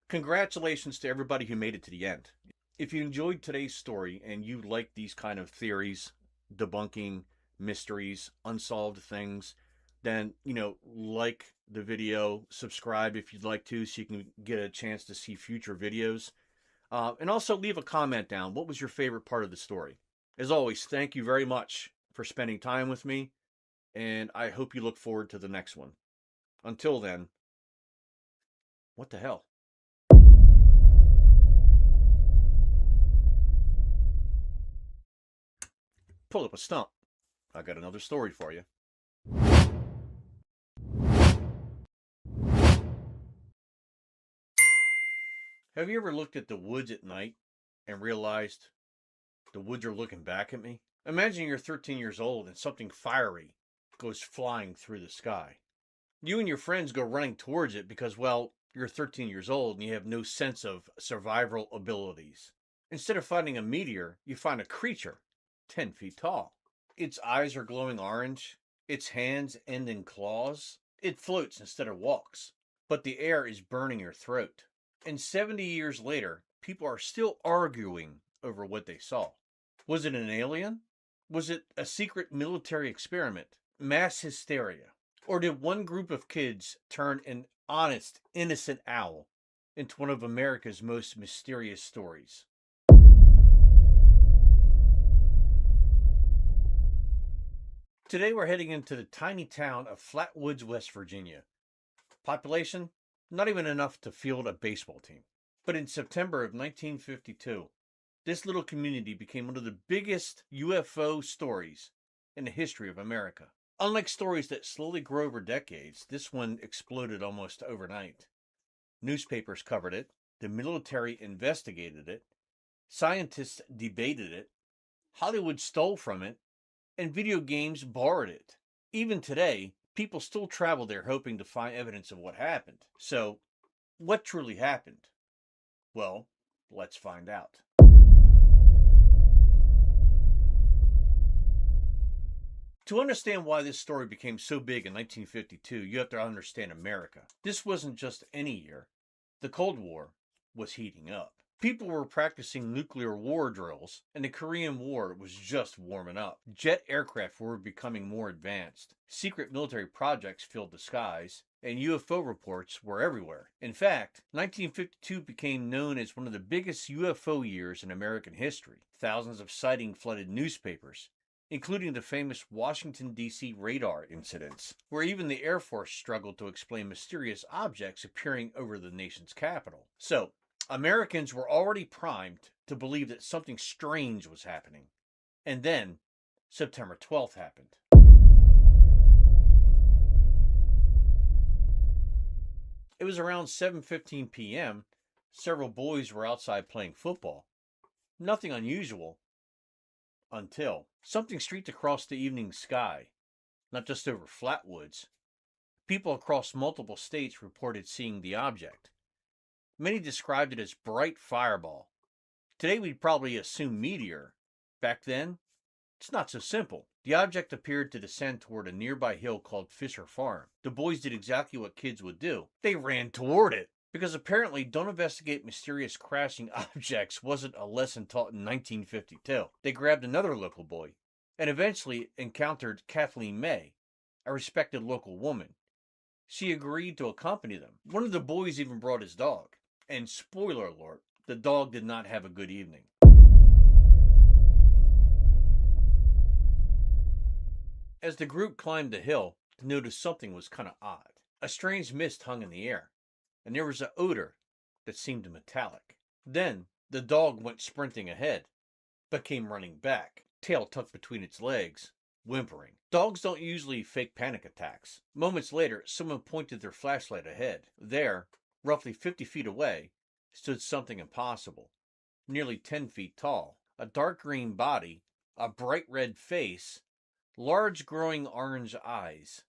Speaker 1: Congratulations to everybody who made it to the end. If you enjoyed today's story and you like these kind of theories, debunking mysteries, unsolved things, then, like the video, subscribe if you'd like to so you can get a chance to see future videos. And also leave a comment down. What was your favorite part of the story? As always, thank you very much for spending time with me, and I hope you look forward to the next one. Until then, what the hell? Pull up a stump. I got another story for you. Have you ever looked at the woods at night and realized the woods are looking back at me? Imagine you're 13 years old and something fiery goes flying through the sky. You and your friends go running towards it because, well, you're 13 years old and you have no sense of survival abilities. Instead of finding a meteor, you find a creature 10 feet tall. Its eyes are glowing orange. Its hands end in claws. It floats instead of walks. But the air is burning your throat. And 70 years later, people are still arguing over what they saw. Was it an alien? Was it a secret military experiment? Mass hysteria? Or did one group of kids turn an honest, innocent owl into one of America's most mysterious stories? Today we're heading into the tiny town of Flatwoods, West Virginia. Population? Not even enough to field a baseball team. But in September of 1952, this little community became one of the biggest UFO stories in the history of America. Unlike stories that slowly grow over decades, this one exploded almost overnight. Newspapers covered it, the military investigated it, scientists debated it, Hollywood stole from it, and video games borrowed it. Even today, people still travel there hoping to find evidence of what happened. So, what truly happened? Well, let's find out. To understand why this story became so big in 1952, you have to understand America. This wasn't just any year. The Cold War was heating up. People were practicing nuclear war drills, and the Korean War was just warming up. Jet aircraft were becoming more advanced. Secret military projects filled the skies, and UFO reports were everywhere. In fact, 1952 became known as one of the biggest UFO years in American history. Thousands of sightings flooded newspapers, including the famous Washington, D.C. radar incidents, where even the Air Force struggled to explain mysterious objects appearing over the nation's capital. So, Americans were already primed to believe that something strange was happening. And then, September 12th happened. It was around 7:15 p.m. Several boys were outside playing football. Nothing unusual until something streaked across the evening sky, not just over Flatwoods. People across multiple states reported seeing the object. Many described it as bright fireball. Today we'd probably assume meteor. Back then, it's not so simple. The object appeared to descend toward a nearby hill called Fisher Farm. The boys did exactly what kids would do. They ran toward it. Because apparently, don't investigate mysterious crashing objects wasn't a lesson taught in 1952. They grabbed another local boy and eventually encountered Kathleen May, a respected local woman. She agreed to accompany them. One of the boys even brought his dog. And spoiler alert, the dog did not have a good evening. As the group climbed the hill, they noticed something was kind of odd. A strange mist hung in the air, and there was an odor that seemed metallic. Then the dog went sprinting ahead, but came running back, tail tucked between its legs, whimpering. Dogs don't usually fake panic attacks. Moments later, someone pointed their flashlight ahead. There, roughly 50 feet away, stood something impossible, nearly 10 feet tall. A dark green body, a bright red face, large growing orange eyes,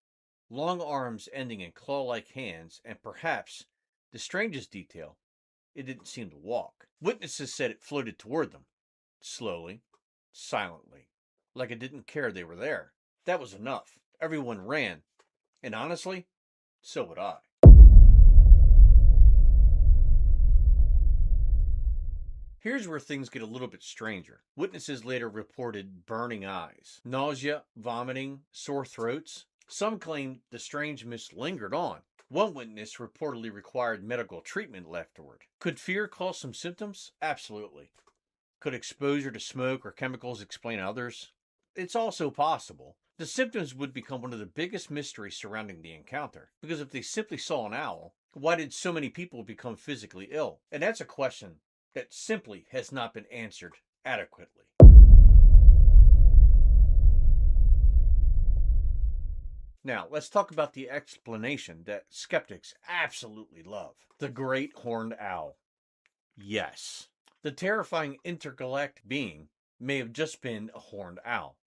Speaker 1: long arms ending in claw-like hands, and perhaps the strangest detail, it didn't seem to walk. Witnesses said it floated toward them, slowly, silently, like it didn't care they were there. That was enough. Everyone ran, and honestly, so would I. Here's where things get a little bit stranger. Witnesses later reported burning eyes, nausea, vomiting, sore throats. Some claimed the strange mist lingered on. One witness reportedly required medical treatment afterward. Could fear cause some symptoms? Absolutely. Could exposure to smoke or chemicals explain others? It's also possible. The symptoms would become one of the biggest mysteries surrounding the encounter. Because if they simply saw an owl, why did so many people become physically ill? And that's a question that simply has not been answered adequately. Now, let's talk about the explanation that skeptics absolutely love. The Great Horned Owl. Yes, the terrifying intergalactic being may have just been a horned owl.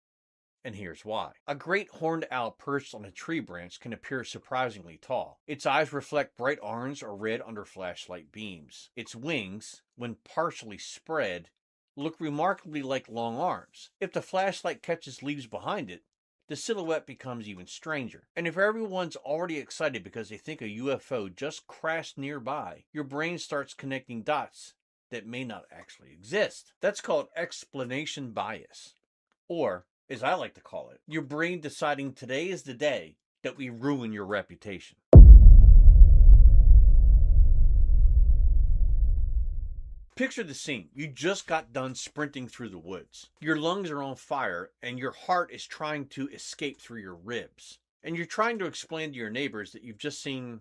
Speaker 1: And here's why. A great horned owl perched on a tree branch can appear surprisingly tall. Its eyes reflect bright orange or red under flashlight beams. Its wings, when partially spread, look remarkably like long arms. If the flashlight catches leaves behind it, the silhouette becomes even stranger. And if everyone's already excited because they think a UFO just crashed nearby, your brain starts connecting dots that may not actually exist. That's called explanation bias. Or, as I like to call it, your brain deciding today is the day that we ruin your reputation. Picture the scene. You just got done sprinting through the woods. Your lungs are on fire and your heart is trying to escape through your ribs. And you're trying to explain to your neighbors that you've just seen,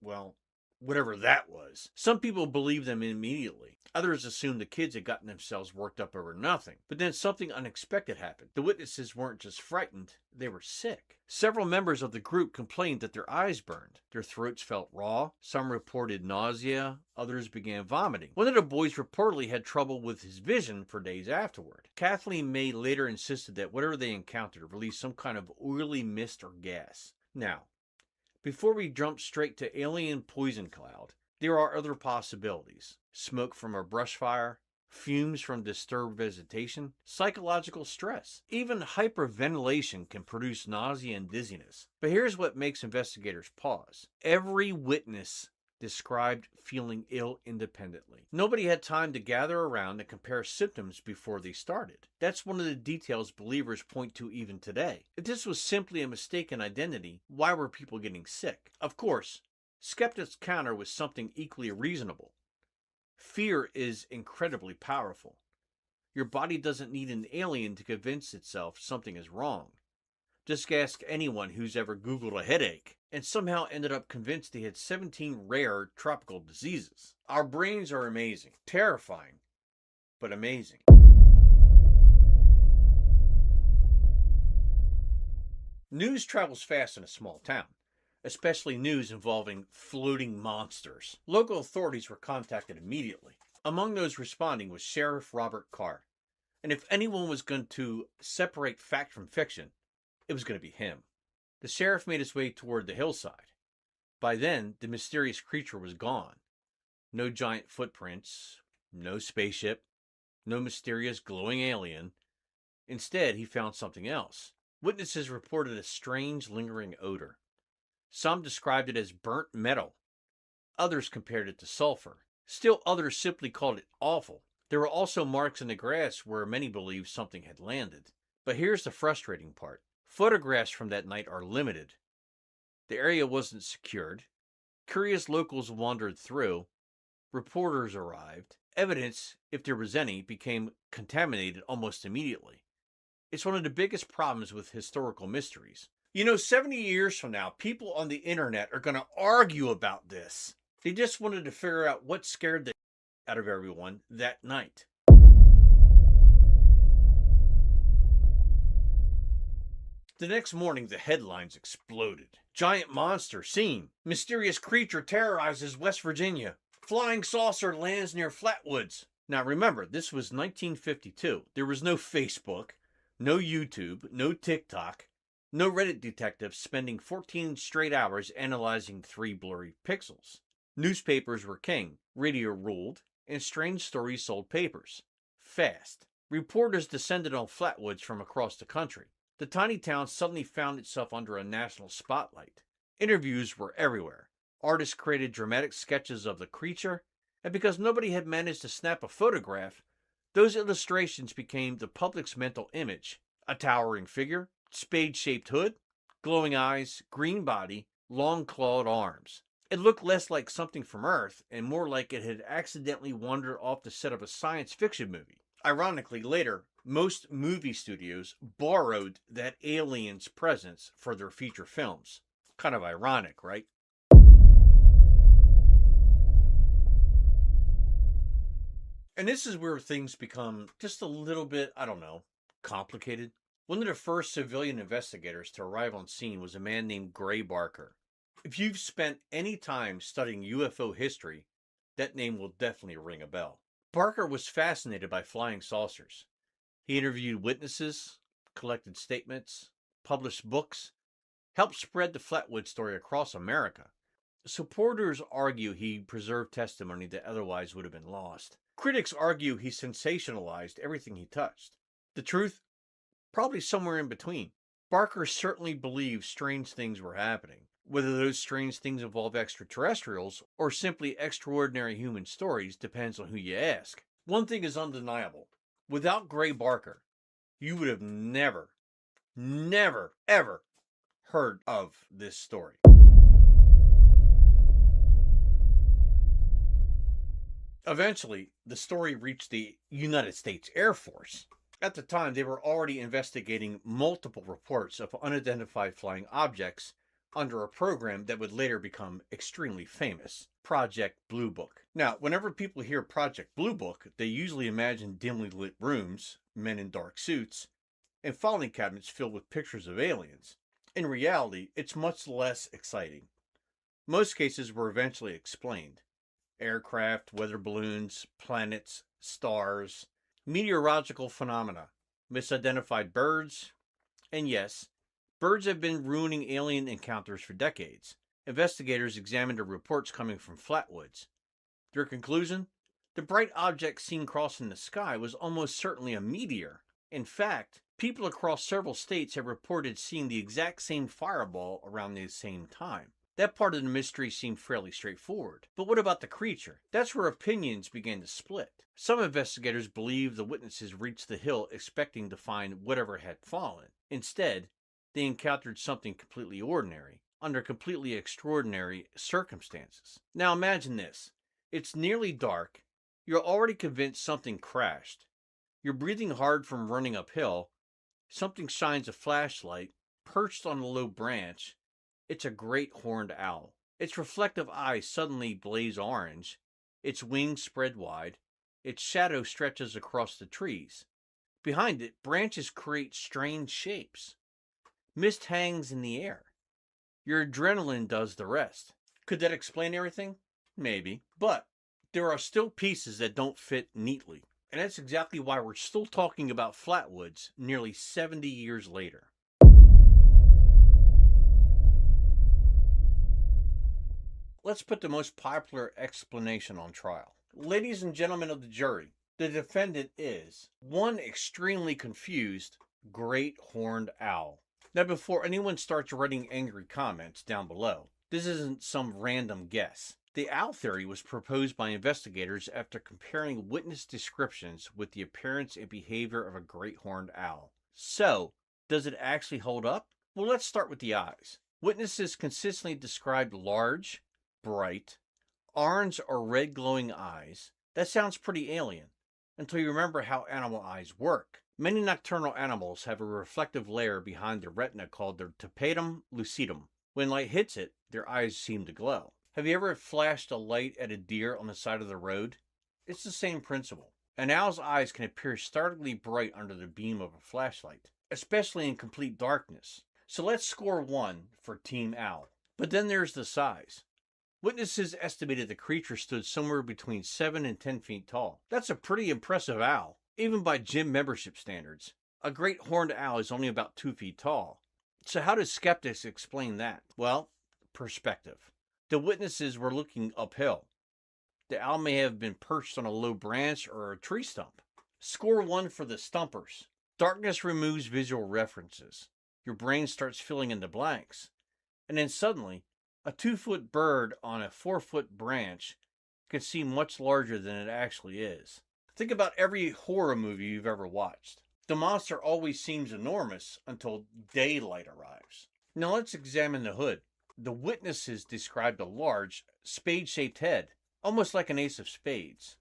Speaker 1: well, whatever that was. Some people believe them immediately. Others assume the kids had gotten themselves worked up over nothing. But then something unexpected happened. The witnesses weren't just frightened, they were sick. Several members of the group complained that their eyes burned. Their throats felt raw. Some reported nausea. Others began vomiting. One of the boys reportedly had trouble with his vision for days afterward. Kathleen May later insisted that whatever they encountered released some kind of oily mist or gas. Now, before we jump straight to alien poison cloud, there are other possibilities. Smoke from a brush fire, fumes from disturbed vegetation, psychological stress. Even hyperventilation can produce nausea and dizziness. But here's what makes investigators pause. Every witness described feeling ill independently. Nobody had time to gather around and compare symptoms before they started. That's one of the details believers point to even today. If this was simply a mistaken identity, why were people getting sick? Of course, skeptics counter with something equally reasonable. Fear is incredibly powerful. Your body doesn't need an alien to convince itself something is wrong. Just ask anyone who's ever Googled a headache and somehow ended up convinced they had 17 rare tropical diseases. Our brains are amazing, terrifying, but amazing. News travels fast in a small town, especially news involving floating monsters. Local authorities were contacted immediately. Among those responding was Sheriff Robert Carr. And if anyone was going to separate fact from fiction, it was going to be him. The sheriff made his way toward the hillside. By then, the mysterious creature was gone. No giant footprints, no spaceship, no mysterious glowing alien. Instead, he found something else. Witnesses reported a strange, lingering odor. Some described it as burnt metal. Others compared it to sulfur. Still others simply called it awful. There were also marks in the grass where many believed something had landed. But here's the frustrating part. Photographs from that night are limited. The area wasn't secured. Curious locals wandered through. Reporters arrived. Evidence, if there was any, became contaminated almost immediately. It's one of the biggest problems with historical mysteries. 70 years from now, people on the internet are going to argue about this. They just wanted to figure out what scared the out of everyone that night. The next morning, the headlines exploded. Giant monster seen. Mysterious creature terrorizes West Virginia. Flying saucer lands near Flatwoods. Now remember, this was 1952. There was no Facebook, no YouTube, no TikTok, no Reddit detectives spending 14 straight hours analyzing 3 blurry pixels. Newspapers were king. Radio ruled, and strange stories sold papers. Fast. Reporters descended on Flatwoods from across the country. The tiny town suddenly found itself under a national spotlight. Interviews were everywhere. Artists created dramatic sketches of the creature, and because nobody had managed to snap a photograph, those illustrations became the public's mental image. A towering figure, spade-shaped hood, glowing eyes, green body, long clawed arms. It looked less like something from Earth and more like it had accidentally wandered off the set of a science fiction movie. Ironically, later, most movie studios borrowed that alien's presence for their feature films. Kind of ironic, right? And this is where things become just a little bit, complicated. One of the first civilian investigators to arrive on scene was a man named Gray Barker. If you've spent any time studying UFO history, that name will definitely ring a bell. Barker was fascinated by flying saucers. He interviewed witnesses, collected statements, published books, helped spread the Flatwoods story across America. Supporters argue he preserved testimony that otherwise would have been lost. Critics argue he sensationalized everything he touched. The truth? Probably somewhere in between. Barker certainly believed strange things were happening. Whether those strange things involve extraterrestrials or simply extraordinary human stories depends on who you ask. One thing is undeniable. Without Gray Barker, you would have never, ever heard of this story. Eventually, the story reached the United States Air Force. At the time, they were already investigating multiple reports of unidentified flying objects under a program that would later become extremely famous, Project Blue Book. Now, whenever people hear Project Blue Book, they usually imagine dimly lit rooms, men in dark suits, and filing cabinets filled with pictures of aliens. In reality, it's much less exciting. Most cases were eventually explained. Aircraft, weather balloons, planets, stars, meteorological phenomena, misidentified birds, and yes, birds have been ruining alien encounters for decades. Investigators examined the reports coming from Flatwoods. Their conclusion? The bright object seen crossing the sky was almost certainly a meteor. In fact, people across several states have reported seeing the exact same fireball around the same time. That part of the mystery seemed fairly straightforward. But what about the creature? That's where opinions began to split. Some investigators believe the witnesses reached the hill expecting to find whatever had fallen. Instead, they encountered something completely ordinary, under completely extraordinary circumstances. Now imagine this. It's nearly dark. You're already convinced something crashed. You're breathing hard from running uphill. Something shines a flashlight, perched on a low branch. It's a great horned owl. Its reflective eyes suddenly blaze orange. Its wings spread wide. Its shadow stretches across the trees. Behind it, branches create strange shapes. Mist hangs in the air. Your adrenaline does the rest. Could that explain everything? Maybe. But there are still pieces that don't fit neatly. And that's exactly why we're still talking about Flatwoods nearly 70 years later. Let's put the most popular explanation on trial. Ladies and gentlemen of the jury, the defendant is one extremely confused great horned owl. Now, before anyone starts writing angry comments down below, this isn't some random guess. The owl theory was proposed by investigators after comparing witness descriptions with the appearance and behavior of a great horned owl. So, does it actually hold up? Well, let's start with the eyes. Witnesses consistently described large, bright, orange or red glowing eyes. That sounds pretty alien, until you remember how animal eyes work. Many nocturnal animals have a reflective layer behind their retina called their tapetum lucidum. When light hits it, their eyes seem to glow. Have you ever flashed a light at a deer on the side of the road? It's the same principle. An owl's eyes can appear startlingly bright under the beam of a flashlight, especially in complete darkness. So let's score 1 for Team Owl. But then there's the size. Witnesses estimated the creature stood somewhere between 7 and 10 feet tall. That's a pretty impressive owl, even by gym membership standards. A great horned owl is only about 2 feet tall. So how do skeptics explain that? Well, perspective. The witnesses were looking uphill. The owl may have been perched on a low branch or a tree stump. Score 1 for the stumpers. Darkness removes visual references. Your brain starts filling in the blanks. And then suddenly, a 2-foot bird on a 4-foot branch can seem much larger than it actually is. Think about every horror movie you've ever watched. The monster always seems enormous until daylight arrives. Now let's examine the hood. The witnesses described a large, spade-shaped head, almost like an ace of spades.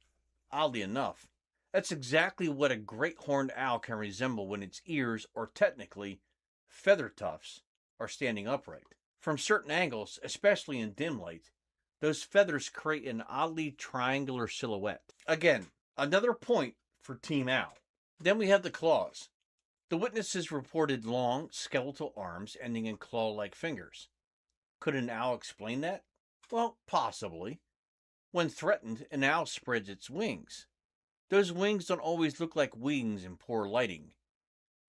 Speaker 1: Oddly enough, that's exactly what a great horned owl can resemble when its ears, or technically, feather tufts, are standing upright. From certain angles, especially in dim light, those feathers create an oddly triangular silhouette. Again, another point for Team Owl. Then we have the claws. The witnesses reported long, skeletal arms ending in claw-like fingers. Could an owl explain that? Well, possibly. When threatened, an owl spreads its wings. Those wings don't always look like wings in poor lighting.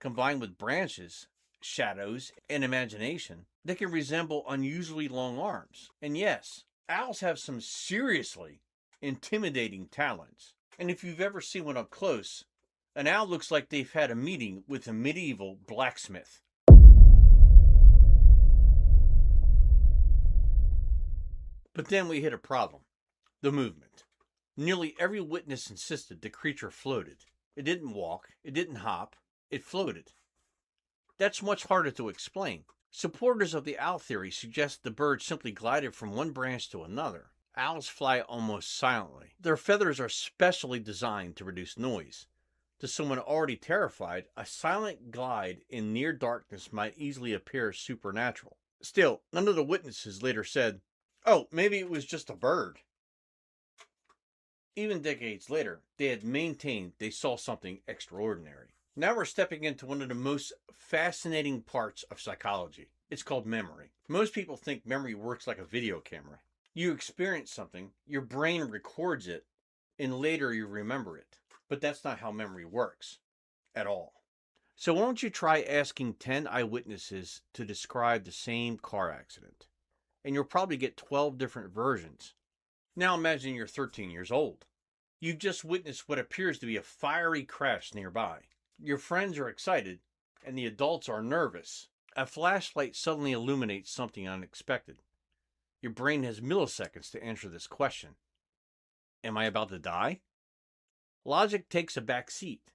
Speaker 1: Combined with branches, shadows, and imagination, they can resemble unusually long arms. And yes, owls have some seriously intimidating talons. And if you've ever seen one up close, an owl looks like they've had a meeting with a medieval blacksmith. But then we hit a problem. The movement. Nearly every witness insisted the creature floated. It didn't walk, it didn't hop, it floated. That's much harder to explain. Supporters of the owl theory suggest the bird simply glided from one branch to another. Owls fly almost silently. Their feathers are specially designed to reduce noise. To someone already terrified, a silent glide in near darkness might easily appear supernatural. Still, none of the witnesses later said, "Oh, maybe it was just a bird." Even decades later, they had maintained they saw something extraordinary. Now we're stepping into one of the most fascinating parts of psychology. It's called memory. Most people think memory works like a video camera. You experience something, your brain records it, and later you remember it. But that's not how memory works at all. So why don't you try asking 10 eyewitnesses to describe the same car accident? And you'll probably get 12 different versions. Now imagine you're 13 years old. You've just witnessed what appears to be a fiery crash nearby. Your friends are excited, and the adults are nervous. A flashlight suddenly illuminates something unexpected. Your brain has milliseconds to answer this question. Am I about to die? Logic takes a back seat.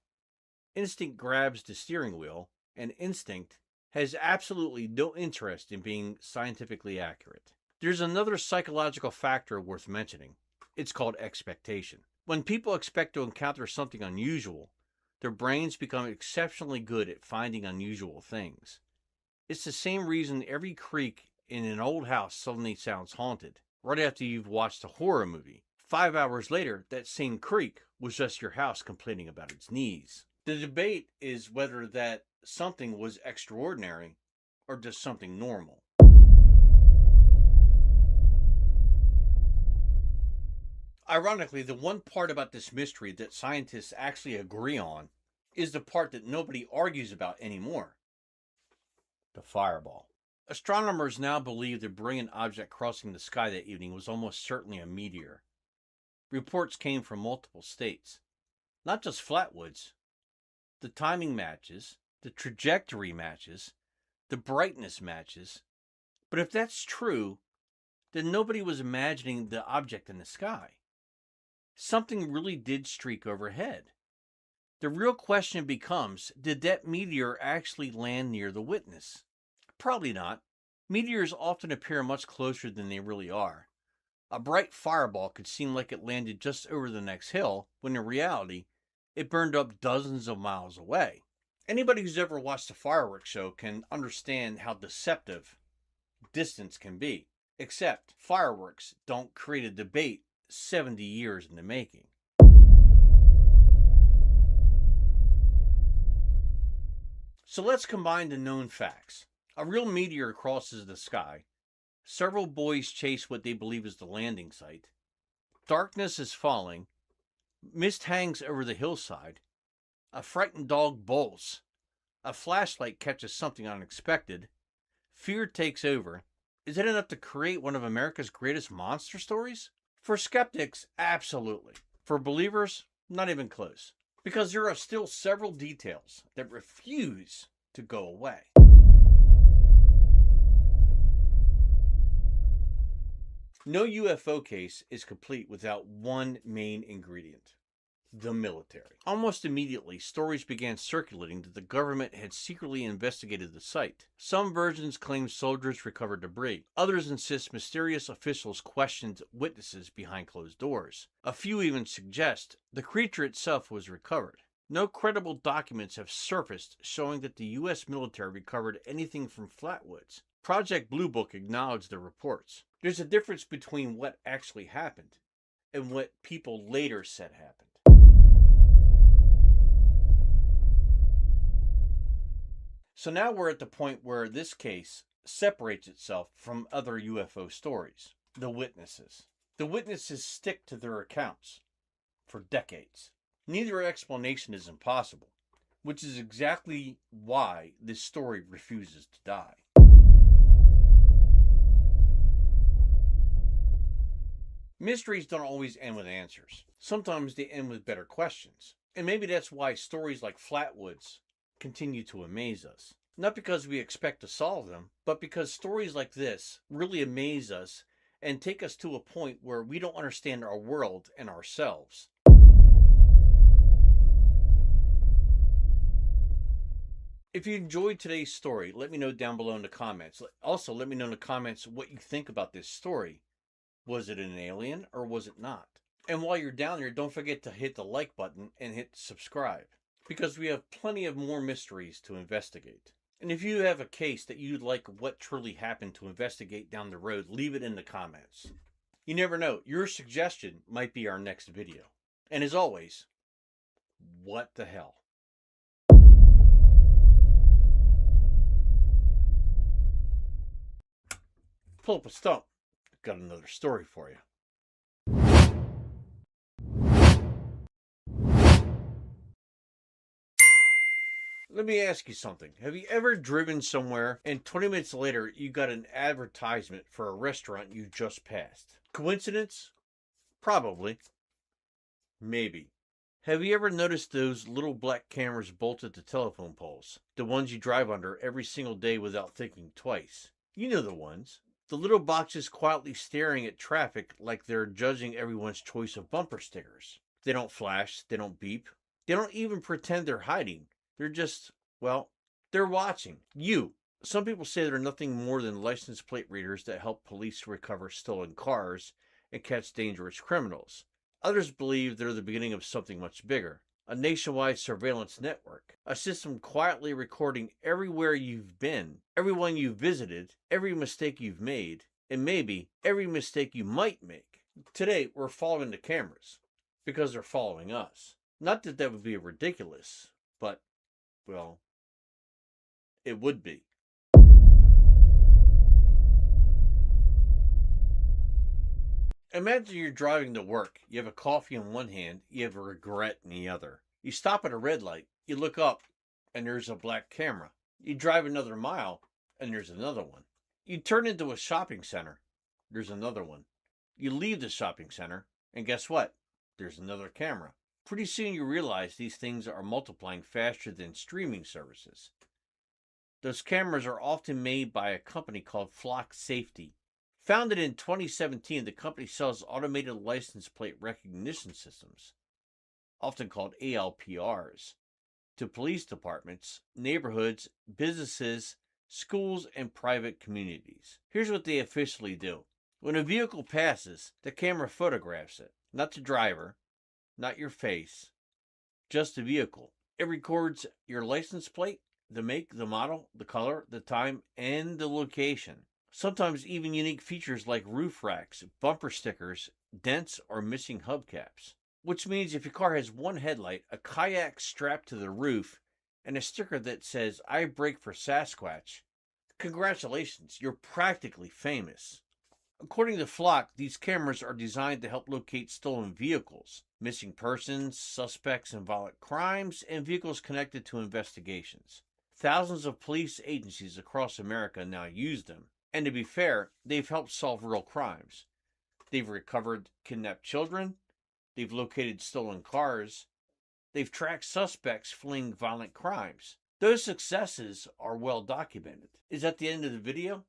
Speaker 1: Instinct grabs the steering wheel, and instinct has absolutely no interest in being scientifically accurate. There's another psychological factor worth mentioning. It's called expectation. When people expect to encounter something unusual, their brains become exceptionally good at finding unusual things. It's the same reason every creak in an old house suddenly sounds haunted, right after you've watched a horror movie. 5 hours later, that same creak was just your house complaining about its knees. The debate is whether that something was extraordinary or just something normal. Ironically, the one part about this mystery that scientists actually agree on is the part that nobody argues about anymore: the fireball. Astronomers now believe the brilliant object crossing the sky that evening was almost certainly a meteor. Reports came from multiple states, not just Flatwoods. The timing matches, the trajectory matches, the brightness matches. But if that's true, then nobody was imagining the object in the sky. Something really did streak overhead. The real question becomes, did that meteor actually land near the witness? Probably not. Meteors often appear much closer than they really are. A bright fireball could seem like it landed just over the next hill, when in reality, it burned up dozens of miles away. Anybody who's ever watched a fireworks show can understand how deceptive distance can be. Except fireworks don't create a debate 70 years in the making. So let's combine the known facts. A real meteor crosses the sky. Several boys chase what they believe is the landing site. Darkness is falling. Mist hangs over the hillside. A frightened dog bolts. A flashlight catches something unexpected. Fear takes over. Is it enough to create one of America's greatest monster stories? For skeptics, absolutely. For believers, not even close. Because there are still several details that refuse to go away. No UFO case is complete without one main ingredient: the military. Almost immediately, stories began circulating that the government had secretly investigated the site. Some versions claim soldiers recovered debris. Others insist mysterious officials questioned witnesses behind closed doors. A few even suggest the creature itself was recovered. No credible documents have surfaced showing that the U.S. military recovered anything from Flatwoods. Project Blue Book acknowledged the reports. There's a difference between what actually happened and what people later said happened. So now we're at the point where this case separates itself from other UFO stories. The witnesses. The witnesses stick to their accounts for decades. Neither explanation is impossible, which is exactly why this story refuses to die. Mysteries don't always end with answers. Sometimes they end with better questions. And maybe that's why stories like Flatwoods continue to amaze us. Not because we expect to solve them, but because stories like this really amaze us and take us to a point where we don't understand our world and ourselves. If you enjoyed today's story, let me know down below in the comments. Also, let me know in the comments what you think about this story. Was it an alien or was it not? And while you're down there, don't forget to hit the like button and hit subscribe, because we have plenty of more mysteries to investigate. And if you have a case that you'd like What Truly Happened to investigate down the road, leave it in the comments. You never know, your suggestion might be our next video. And as always, what the hell? Pull up a stump. Got another story for you. Let me ask you something. Have you ever driven somewhere and 20 minutes later you got an advertisement for a restaurant you just passed? Coincidence? Probably. Maybe. Have you ever noticed those little black cameras bolted to telephone poles? The ones you drive under every single day without thinking twice. You know the ones. The little boxes quietly staring at traffic like they're judging everyone's choice of bumper stickers. They don't flash, they don't beep, they don't even pretend they're hiding. They're just, well, they're watching. You. Some people say they're nothing more than license plate readers that help police recover stolen cars and catch dangerous criminals. Others believe they're the beginning of something much bigger, a nationwide surveillance network, a system quietly recording everywhere you've been, everyone you've visited, every mistake you've made, and maybe every mistake you might make. Today, we're following the cameras because they're following us. Not that that would be ridiculous, but, well, it would be. Imagine you're driving to work. You have a coffee in one hand, you have a regret in the other. You stop at a red light, you look up, and there's a black camera. You drive another mile, and there's another one. You turn into a shopping center, there's another one. You leave the shopping center, and guess what? There's another camera. Pretty soon you realize these things are multiplying faster than streaming services. Those cameras are often made by a company called Flock Safety. Founded in 2017, the company sells automated license plate recognition systems, often called ALPRs, to police departments, neighborhoods, businesses, schools, and private communities. Here's what they officially do. When a vehicle passes, the camera photographs it, not the driver, not your face, just the vehicle. It records your license plate, the make, the model, the color, the time, and the location. Sometimes even unique features like roof racks, bumper stickers, dents, or missing hubcaps. Which means if your car has one headlight, a kayak strapped to the roof, and a sticker that says, "I brake for Sasquatch," congratulations, you're practically famous. According to Flock, these cameras are designed to help locate stolen vehicles, missing persons, suspects in violent crimes, and vehicles connected to investigations. Thousands of police agencies across America now use them. And to be fair, they've helped solve real crimes. They've recovered kidnapped children. They've located stolen cars. They've tracked suspects fleeing violent crimes. Those successes are well documented. Is that the end of the video?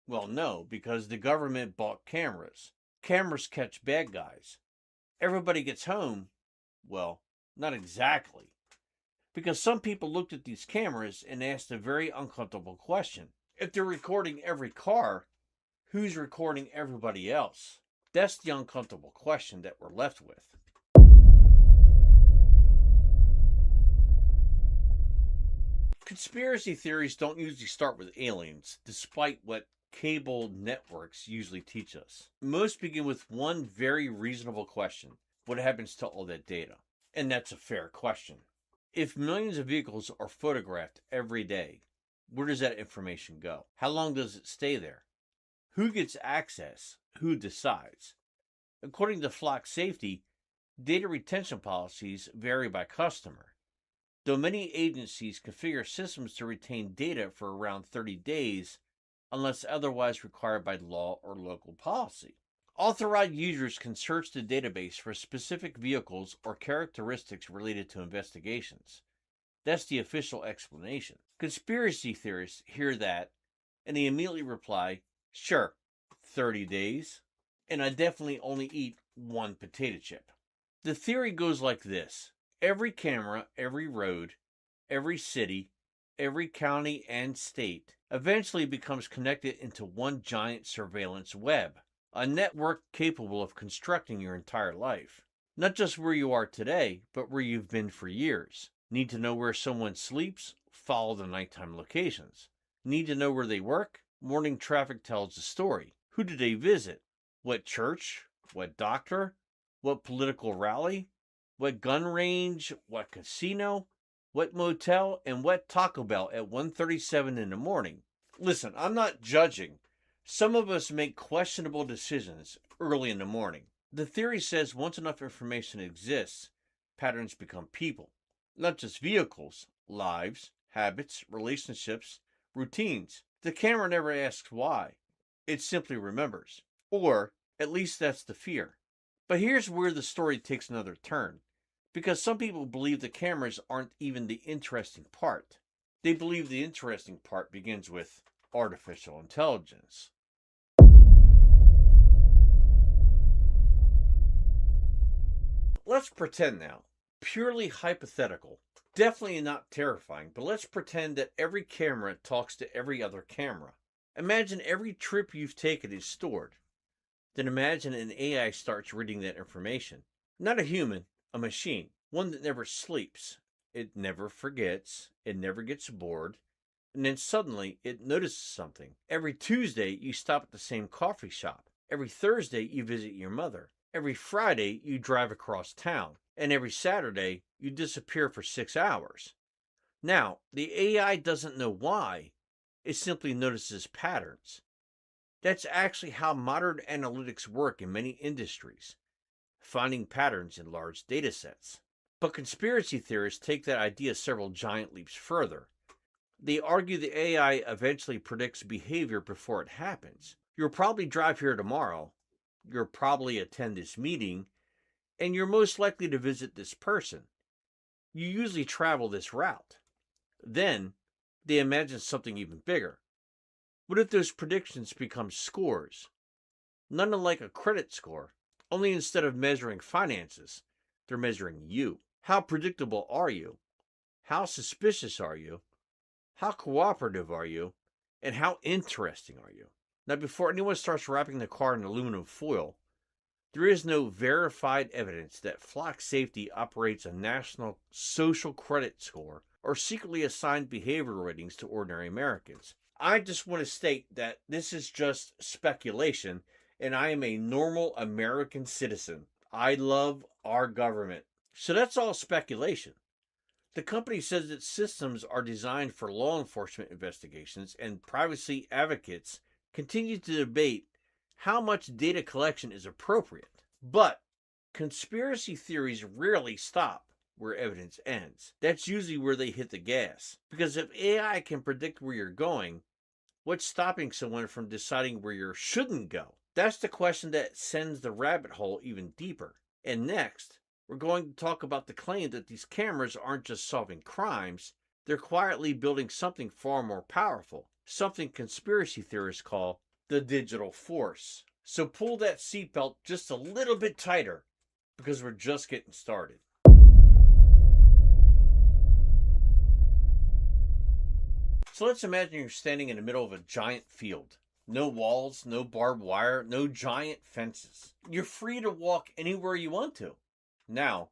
Speaker 1: Well, no, because the government bought cameras. Cameras catch bad guys. Everybody gets home? Well, not exactly. Because some people looked at these cameras and asked a very uncomfortable question. If they're recording every car, who's recording everybody else? That's the uncomfortable question that we're left with. Conspiracy theories don't usually start with aliens, despite what cable networks usually teach us. Most begin with one very reasonable question. What happens to all that data? And that's a fair question. If millions of vehicles are photographed every day, where does that information go? How long does it stay there? Who gets access? Who decides? According to Flock Safety, data retention policies vary by customer, though many agencies configure systems to retain data for around 30 days unless otherwise required by law or local policy. Authorized users can search the database for specific vehicles or characteristics related to investigations. That's the official explanation. Conspiracy theorists hear that, and they immediately reply, sure, 30 days, and I definitely only eat one potato chip. The theory goes like this. Every camera, every road, every city, every county and state eventually becomes connected into one giant surveillance web, a network capable of constructing your entire life. Not just where you are today, but where you've been for years. Need to know where someone sleeps? Follow the nighttime locations. Need to know where they work? Morning traffic tells the story. Who did they visit? What church? What doctor? What political rally? What gun range? What casino? What motel? And what Taco Bell at 1:37 in the morning? Listen, I'm not judging. Some of us make questionable decisions early in the morning. The theory says once enough information exists, patterns become people. Not just vehicles, lives, habits, relationships, routines. The camera never asks why. It simply remembers. Or, at least that's the fear. But here's where the story takes another turn. Because some people believe the cameras aren't even the interesting part. They believe the interesting part begins with artificial intelligence. let's pretend now, purely hypothetical, definitely not terrifying, but let's pretend that every camera talks to every other camera. Imagine every trip you've taken is stored. Then imagine an AI starts reading that information. Not a human, a machine, one that never sleeps. It never forgets, it never gets bored, and then suddenly it notices something. Every Tuesday you stop at the same coffee shop. Every Thursday you visit your mother. Every Friday you drive across town. And every Saturday you disappear for 6 hours. Now, the AI doesn't know why, it simply notices patterns. That's actually how modern analytics work in many industries, finding patterns in large data sets. But conspiracy theorists take that idea several giant leaps further. They argue the AI eventually predicts behavior before it happens. You'll probably drive here tomorrow, you'll probably attend this meeting, and you're most likely to visit this person. You usually travel this route. Then, they imagine something even bigger. What if those predictions become scores? None unlike a credit score, only instead of measuring finances, they're measuring you. How predictable are you? How suspicious are you? How cooperative are you? And how interesting are you? Now, before anyone starts wrapping the car in aluminum foil, there is no verified evidence that Flock Safety operates a national social credit score or secretly assigned behavior ratings to ordinary Americans. I just want to state that this is just speculation, and I am a normal American citizen. I love our government. So that's all speculation. The company says its systems are designed for law enforcement investigations, and privacy advocates continue to debate how much data collection is appropriate. But conspiracy theories rarely stop where evidence ends. That's usually where they hit the gas. Because if AI can predict where you're going, what's stopping someone from deciding where you shouldn't go? That's the question that sends the rabbit hole even deeper. And next, we're going to talk about the claim that these cameras aren't just solving crimes, they're quietly building something far more powerful, something conspiracy theorists call the digital force. So pull that seatbelt just a little bit tighter, because we're just getting started. So let's imagine you're standing in the middle of a giant field. No walls, no barbed wire, no giant fences. You're free to walk anywhere you want to. Now,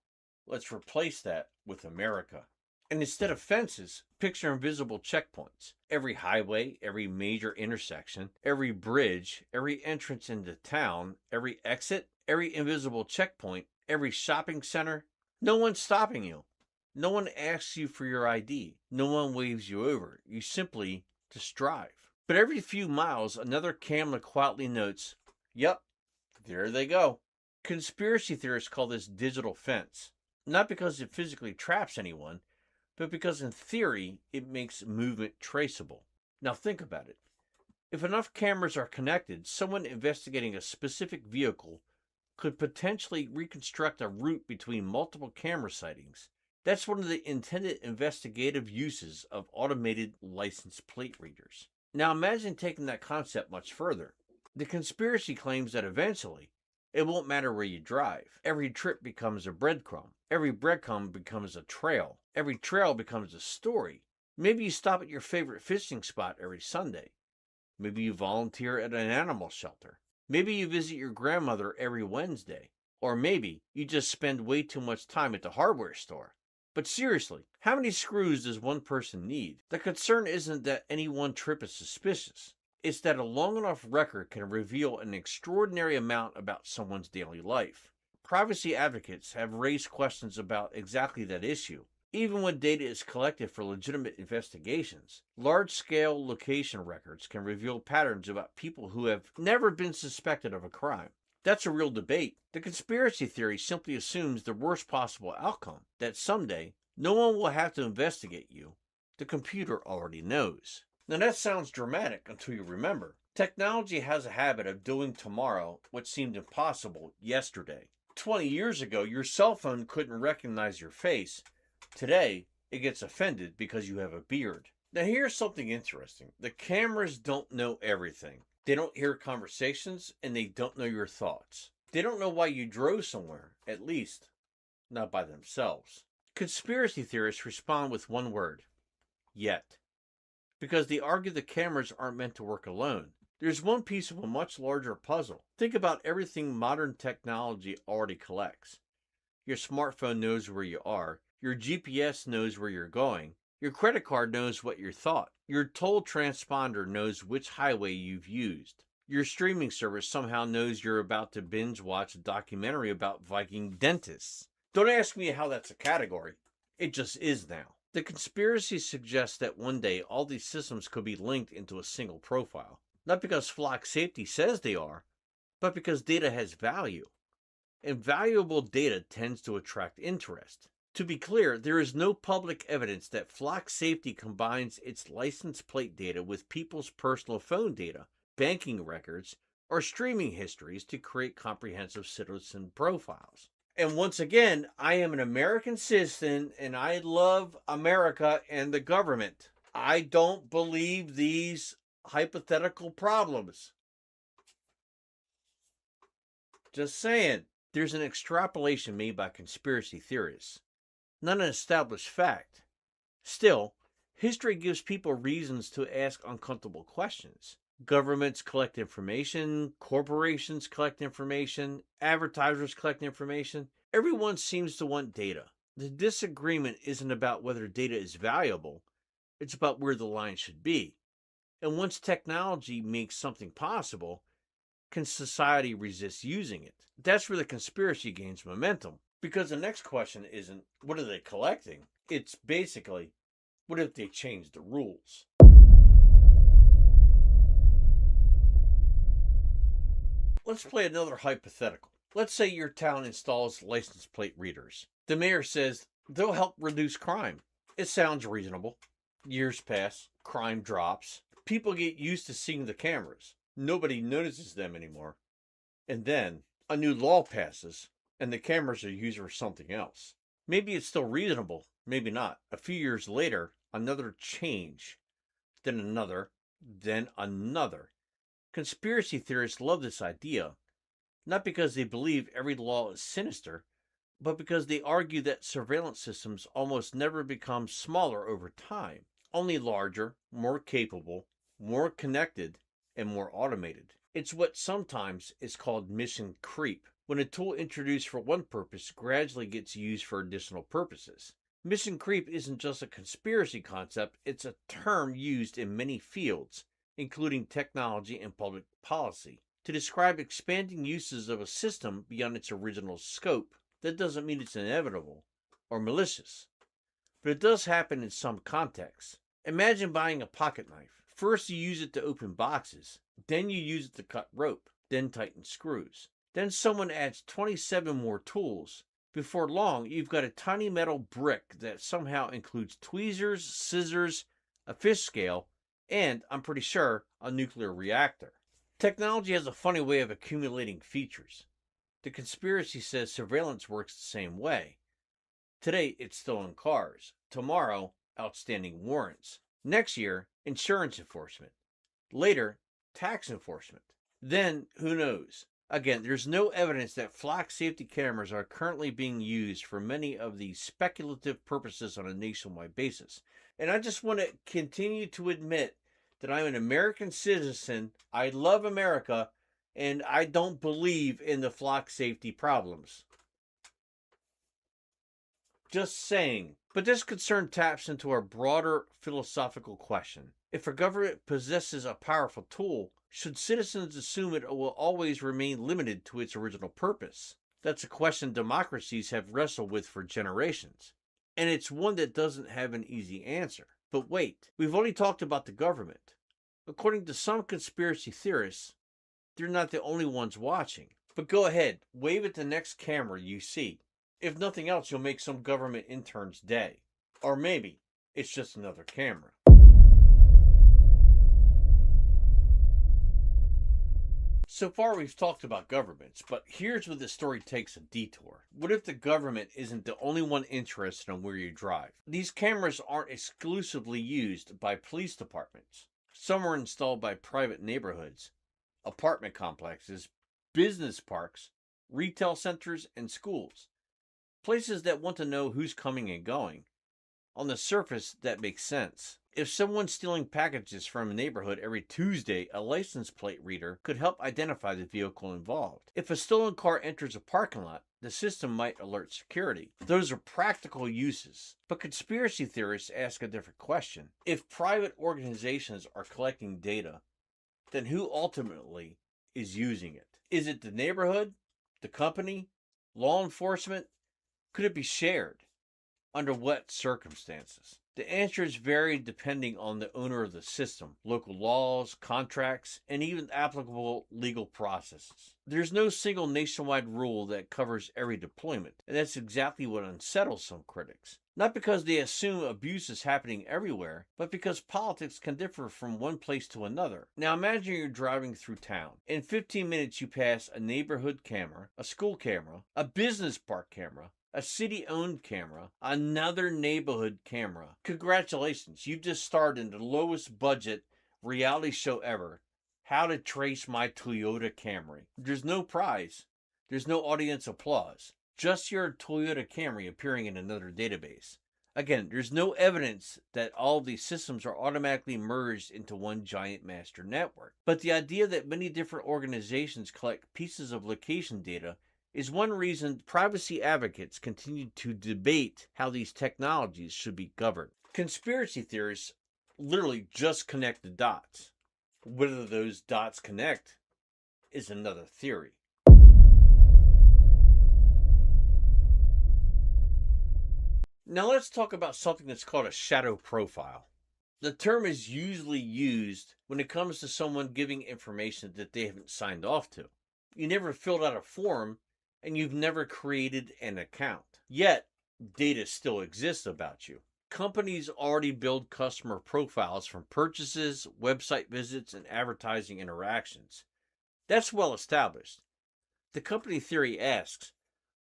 Speaker 1: let's replace that with America. And instead of fences, picture invisible checkpoints. Every highway, every major intersection, every bridge, every entrance into town, every exit, every invisible checkpoint, every shopping center. No one's stopping you. No one asks you for your ID. No one waves you over. You simply just drive. But every few miles, another camera quietly notes, "Yep, there they go." Conspiracy theorists call this digital fence. Not because it physically traps anyone, but because in theory, it makes movement traceable. Now think about it. If enough cameras are connected, someone investigating a specific vehicle could potentially reconstruct a route between multiple camera sightings. That's one of the intended investigative uses of automated license plate readers. Now imagine taking that concept much further. The conspiracy claims that eventually, it won't matter where you drive. Every trip becomes a breadcrumb. Every breadcrumb becomes a trail. Every trail becomes a story. Maybe you stop at your favorite fishing spot every Sunday. Maybe you volunteer at an animal shelter. Maybe you visit your grandmother every Wednesday. Or maybe you just spend way too much time at the hardware store. But seriously, how many screws does one person need? The concern isn't that any one trip is suspicious. It's that a long enough record can reveal an extraordinary amount about someone's daily life. Privacy advocates have raised questions about exactly that issue. Even when data is collected for legitimate investigations, large-scale location records can reveal patterns about people who have never been suspected of a crime. That's a real debate. The conspiracy theory simply assumes the worst possible outcome, that someday no one will have to investigate you. The computer already knows. Now that sounds dramatic until you remember. Technology has a habit of doing tomorrow what seemed impossible yesterday. 20 years ago, your cell phone couldn't recognize your face. Today, it gets offended because you have a beard. Now here's something interesting. The cameras don't know everything. They don't hear conversations, and they don't know your thoughts. They don't know why you drove somewhere, at least not by themselves. Conspiracy theorists respond with one word: yet. Because they argue the cameras aren't meant to work alone. There's one piece of a much larger puzzle. Think about everything modern technology already collects. Your smartphone knows where you are. Your GPS knows where you're going. Your credit card knows what you thought. Your toll transponder knows which highway you've used. Your streaming service somehow knows you're about to binge watch a documentary about Viking dentists. Don't ask me how that's a category. It just is now. The conspiracy suggests that one day all these systems could be linked into a single profile. Not because flock safety says they are, but because data has value. And valuable data tends to attract interest. To be clear, there is no public evidence that flock safety combines its license plate data with people's personal phone data, banking records, or streaming histories to create comprehensive citizen profiles. And once again, I am an American citizen and I love America and the government. I don't believe these hypothetical problems. Just saying. There's an extrapolation made by conspiracy theorists, not an established fact. Still, history gives people reasons to ask uncomfortable questions. Governments collect information, corporations collect information, advertisers collect information. Everyone seems to want data. The disagreement isn't about whether data is valuable, it's about where the line should be. And once technology makes something possible, can society resist using it? That's where the conspiracy gains momentum. Because the next question isn't, what are they collecting? It's basically, what if they change the rules? Let's play another hypothetical. Let's say your town installs license plate readers. The mayor says they'll help reduce crime. It sounds reasonable. Years pass, crime drops. People get used to seeing the cameras. Nobody notices them anymore. And then a new law passes and the cameras are used for something else. Maybe it's still reasonable, maybe not. A few years later, another change, then another, then another. Conspiracy theorists love this idea, not because they believe every law is sinister, but because they argue that surveillance systems almost never become smaller over time, only larger, more capable, more connected, and more automated. It's what sometimes is called mission creep, when a tool introduced for one purpose gradually gets used for additional purposes. Mission creep isn't just a conspiracy concept, it's a term used in many fields, including technology and public policy, to describe expanding uses of a system beyond its original scope. That doesn't mean it's inevitable or malicious, but it does happen in some contexts. Imagine buying a pocket knife. First you use it to open boxes, then you use it to cut rope, then tighten screws. Then someone adds 27 more tools. Before long, you've got a tiny metal brick that somehow includes tweezers, scissors, a fish scale, and, I'm pretty sure, a nuclear reactor. Technology has a funny way of accumulating features. The conspiracy says surveillance works the same way. Today, it's still in cars. Tomorrow, outstanding warrants. Next year, insurance enforcement. Later, tax enforcement. Then, who knows? Again, there's no evidence that flock safety cameras are currently being used for many of these speculative purposes on a nationwide basis. And I just want to continue to admit that I'm an American citizen, I love America, and I don't believe in the flock safety problems. Just saying. But this concern taps into our broader philosophical question. If a government possesses a powerful tool, should citizens assume it will always remain limited to its original purpose? That's a question democracies have wrestled with for generations. And it's one that doesn't have an easy answer. But wait, we've only talked about the government. According to some conspiracy theorists, they're not the only ones watching. But go ahead, wave at the next camera you see. If nothing else, you'll make some government intern's day. Or maybe it's just another camera. So far we've talked about governments, but here's where the story takes a detour. What if the government isn't the only one interested in where you drive? These cameras aren't exclusively used by police departments. Some are installed by private neighborhoods, apartment complexes, business parks, retail centers, and schools. Places that want to know who's coming and going. On the surface, that makes sense. If someone's stealing packages from a neighborhood every Tuesday, a license plate reader could help identify the vehicle involved. If a stolen car enters a parking lot, the system might alert security. Those are practical uses. But conspiracy theorists ask a different question. If private organizations are collecting data, then who ultimately is using it? Is it the neighborhood, the company, law enforcement? Could it be shared? Under what circumstances? The answers vary depending on the owner of the system, local laws, contracts, and even applicable legal processes. There's no single nationwide rule that covers every deployment, and that's exactly what unsettles some critics. Not because they assume abuse is happening everywhere, but because politics can differ from one place to another. Now imagine you're driving through town. In 15 minutes you pass a neighborhood camera, a school camera, a business park camera, a city-owned camera, another neighborhood camera. Congratulations, you just starred in the lowest budget reality show ever, How to Trace My Toyota Camry. There's no prize. There's no audience applause. Just your Toyota Camry appearing in another database. Again, there's no evidence that all of these systems are automatically merged into one giant master network. But the idea that many different organizations collect pieces of location data is one reason privacy advocates continue to debate how these technologies should be governed. Conspiracy theorists literally just connect the dots. Whether those dots connect is another theory. Now let's talk about something that's called a shadow profile. The term is usually used when it comes to someone giving information that they haven't signed off to. You never filled out a form, and you've never created an account. Yet, data still exists about you. Companies already build customer profiles from purchases, website visits, and advertising interactions. That's well established. The company theory asks,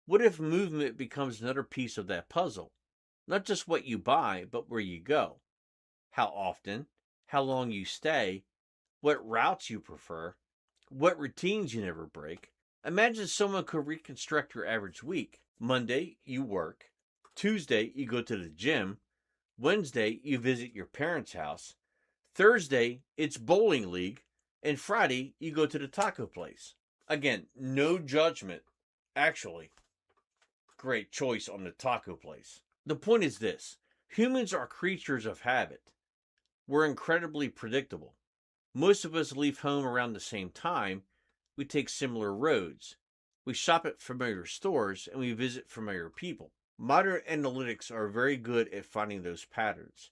Speaker 1: what if movement becomes another piece of that puzzle? Not just what you buy, but where you go. How often, how long you stay, what routes you prefer, what routines you never break. Imagine someone could reconstruct your average week. Monday, you work. Tuesday, you go to the gym. Wednesday, you visit your parents' house. Thursday, it's bowling league. And Friday, you go to the taco place. Again, no judgment. Actually, great choice on the taco place. The point is this. Humans are creatures of habit. We're incredibly predictable. Most of us leave home around the same time. We take similar roads. We shop at familiar stores, and we visit familiar people. Modern analytics are very good at finding those patterns.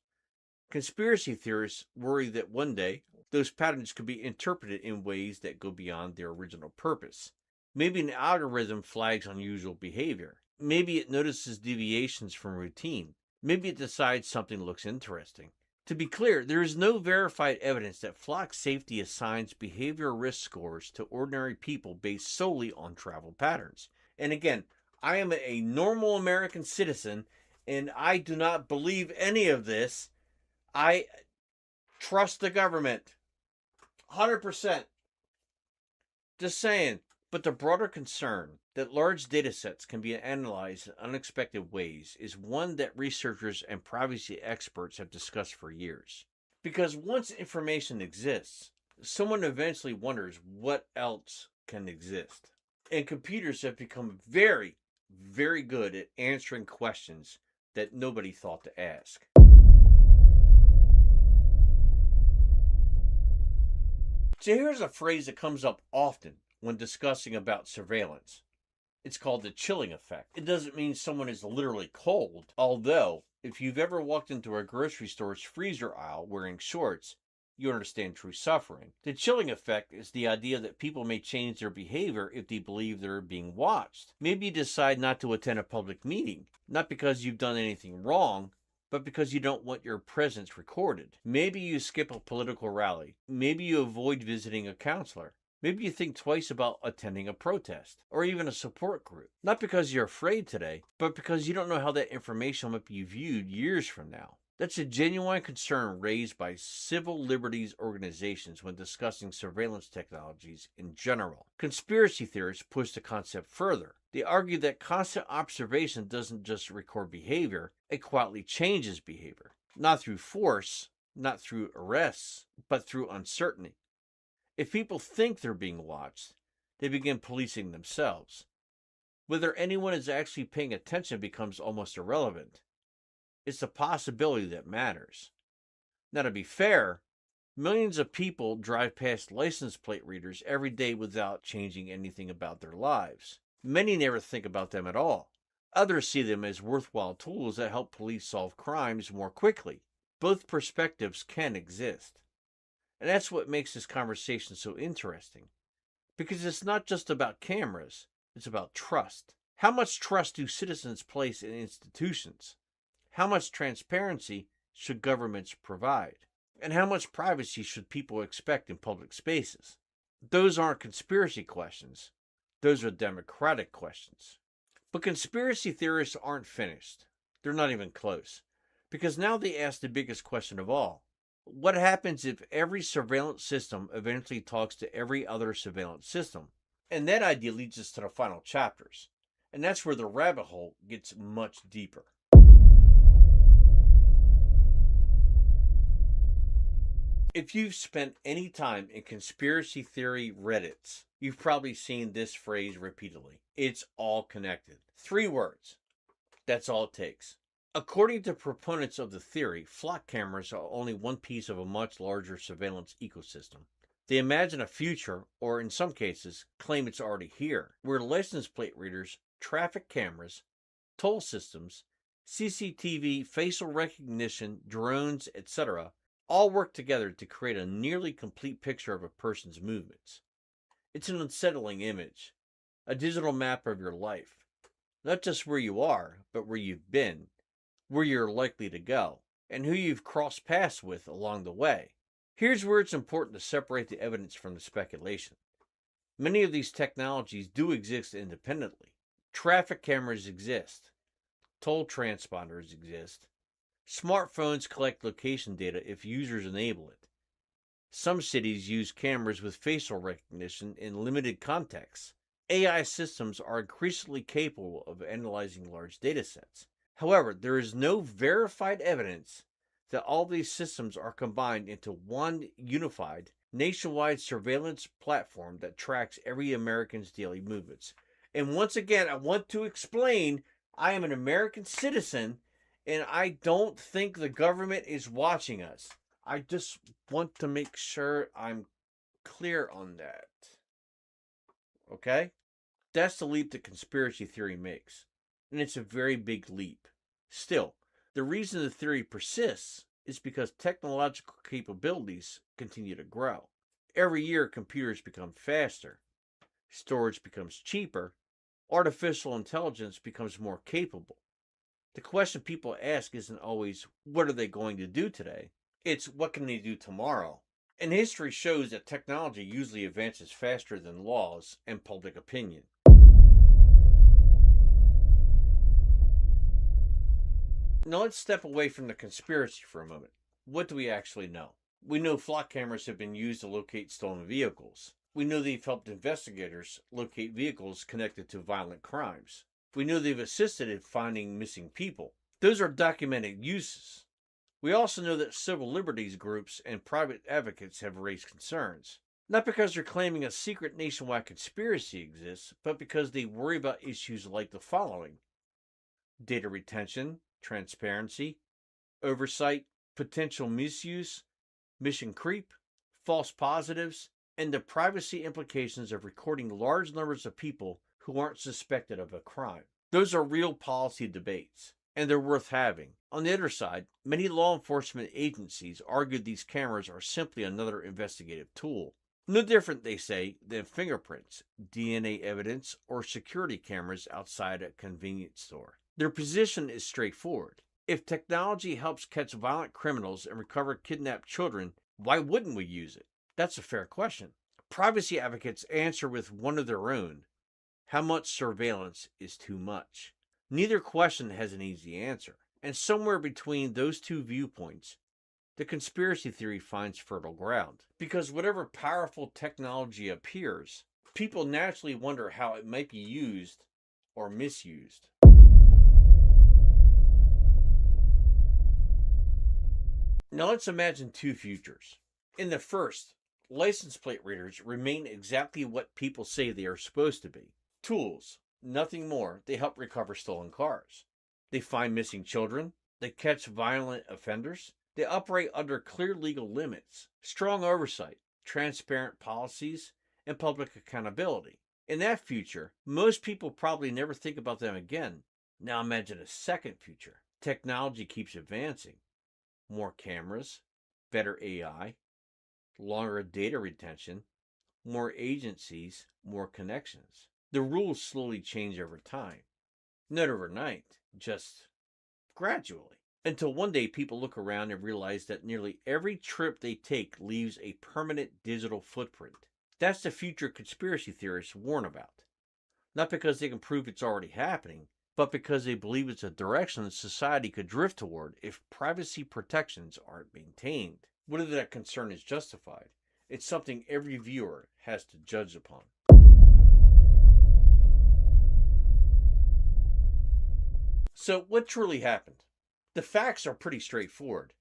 Speaker 1: Conspiracy theorists worry that one day, those patterns could be interpreted in ways that go beyond their original purpose. Maybe an algorithm flags unusual behavior. Maybe it notices deviations from routine. Maybe it decides something looks interesting. To be clear, there is no verified evidence that flock safety assigns behavior risk scores to ordinary people based solely on travel patterns. And again, I am a normal American citizen, and I do not believe any of this. I trust the government. 100%. Just saying. But the broader concern that large data sets can be analyzed in unexpected ways is one that researchers and privacy experts have discussed for years. Because once information exists, someone eventually wonders what else can exist. And computers have become very, very good at answering questions that nobody thought to ask. So here's a phrase that comes up often when discussing about surveillance. It's called the chilling effect. It doesn't mean someone is literally cold, although if you've ever walked into a grocery store's freezer aisle wearing shorts, you understand true suffering. The chilling effect is the idea that people may change their behavior if they believe they're being watched. Maybe you decide not to attend a public meeting, not because you've done anything wrong, but because you don't want your presence recorded. Maybe you skip a political rally. Maybe you avoid visiting a counselor. Maybe you think twice about attending a protest or even a support group. Not because you're afraid today, but because you don't know how that information might be viewed years from now. That's a genuine concern raised by civil liberties organizations when discussing surveillance technologies in general. Conspiracy theorists push the concept further. They argue that constant observation doesn't just record behavior, it quietly changes behavior. Not through force, not through arrests, but through uncertainty. If people think they're being watched, they begin policing themselves. Whether anyone is actually paying attention becomes almost irrelevant. It's the possibility that matters. Now, to be fair, millions of people drive past license plate readers every day without changing anything about their lives. Many never think about them at all. Others see them as worthwhile tools that help police solve crimes more quickly. Both perspectives can exist. And that's what makes this conversation so interesting. Because it's not just about cameras, it's about trust. How much trust do citizens place in institutions? How much transparency should governments provide? And how much privacy should people expect in public spaces? Those aren't conspiracy questions. Those are democratic questions. But conspiracy theorists aren't finished. They're not even close. Because now they ask the biggest question of all. What happens if every surveillance system eventually talks to every other surveillance system? And that idea leads us to the final chapters. And that's where the rabbit hole gets much deeper. If you've spent any time in conspiracy theory Reddits, you've probably seen this phrase repeatedly. It's all connected. 3 words. That's all it takes. According to proponents of the theory, flock cameras are only one piece of a much larger surveillance ecosystem. They imagine a future, or in some cases, claim it's already here, where license plate readers, traffic cameras, toll systems, CCTV, facial recognition, drones, etc., all work together to create a nearly complete picture of a person's movements. It's an unsettling image, a digital map of your life. Not just where you are, but where you've been, where you're likely to go, and who you've crossed paths with along the way. Here's where it's important to separate the evidence from the speculation. Many of these technologies do exist independently. Traffic cameras exist. Toll transponders exist. Smartphones collect location data if users enable it. Some cities use cameras with facial recognition in limited contexts. AI systems are increasingly capable of analyzing large data sets. However, there is no verified evidence that all these systems are combined into one unified, nationwide surveillance platform that tracks every American's daily movements. And once again, I want to explain, I am an American citizen, and I don't think the government is watching us. I just want to make sure I'm clear on that. Okay? That's the leap that conspiracy theory makes. And it's a very big leap. Still, the reason the theory persists is because technological capabilities continue to grow. Every year, computers become faster, storage becomes cheaper, artificial intelligence becomes more capable. The question people ask isn't always, what are they going to do today? It's, what can they do tomorrow? And history shows that technology usually advances faster than laws and public opinion. Now let's step away from the conspiracy for a moment. What do we actually know? We know flock cameras have been used to locate stolen vehicles. We know they've helped investigators locate vehicles connected to violent crimes. We know they've assisted in finding missing people. Those are documented uses. We also know that civil liberties groups and private advocates have raised concerns. Not because they're claiming a secret nationwide conspiracy exists, but because they worry about issues like the following: data retention, transparency, oversight, potential misuse, mission creep, false positives, and the privacy implications of recording large numbers of people who aren't suspected of a crime. Those are real policy debates, and they're worth having. On the other side, many law enforcement agencies argue these cameras are simply another investigative tool. No different, they say, than fingerprints, DNA evidence, or security cameras outside a convenience store. Their position is straightforward. If technology helps catch violent criminals and recover kidnapped children, why wouldn't we use it? That's a fair question. Privacy advocates answer with one of their own: how much surveillance is too much? Neither question has an easy answer. And somewhere between those two viewpoints, the conspiracy theory finds fertile ground. Because whatever powerful technology appears, people naturally wonder how it might be used or misused. Now let's imagine two futures. In the first, license plate readers remain exactly what people say they are supposed to be. Tools, nothing more. They help recover stolen cars. They find missing children. They catch violent offenders. They operate under clear legal limits, strong oversight, transparent policies, and public accountability. In that future, most people probably never think about them again. Now imagine a second future. Technology keeps advancing. More cameras, better AI, longer data retention, more agencies, more connections. The rules slowly change over time. Not overnight, just gradually. Until one day people look around and realize that nearly every trip they take leaves a permanent digital footprint. That's the future conspiracy theorists warn about. Not because they can prove it's already happening, but because they believe it's a direction society could drift toward if privacy protections aren't maintained. Whether that concern is justified, it's something every viewer has to judge upon. So, what truly happened? The facts are pretty straightforward.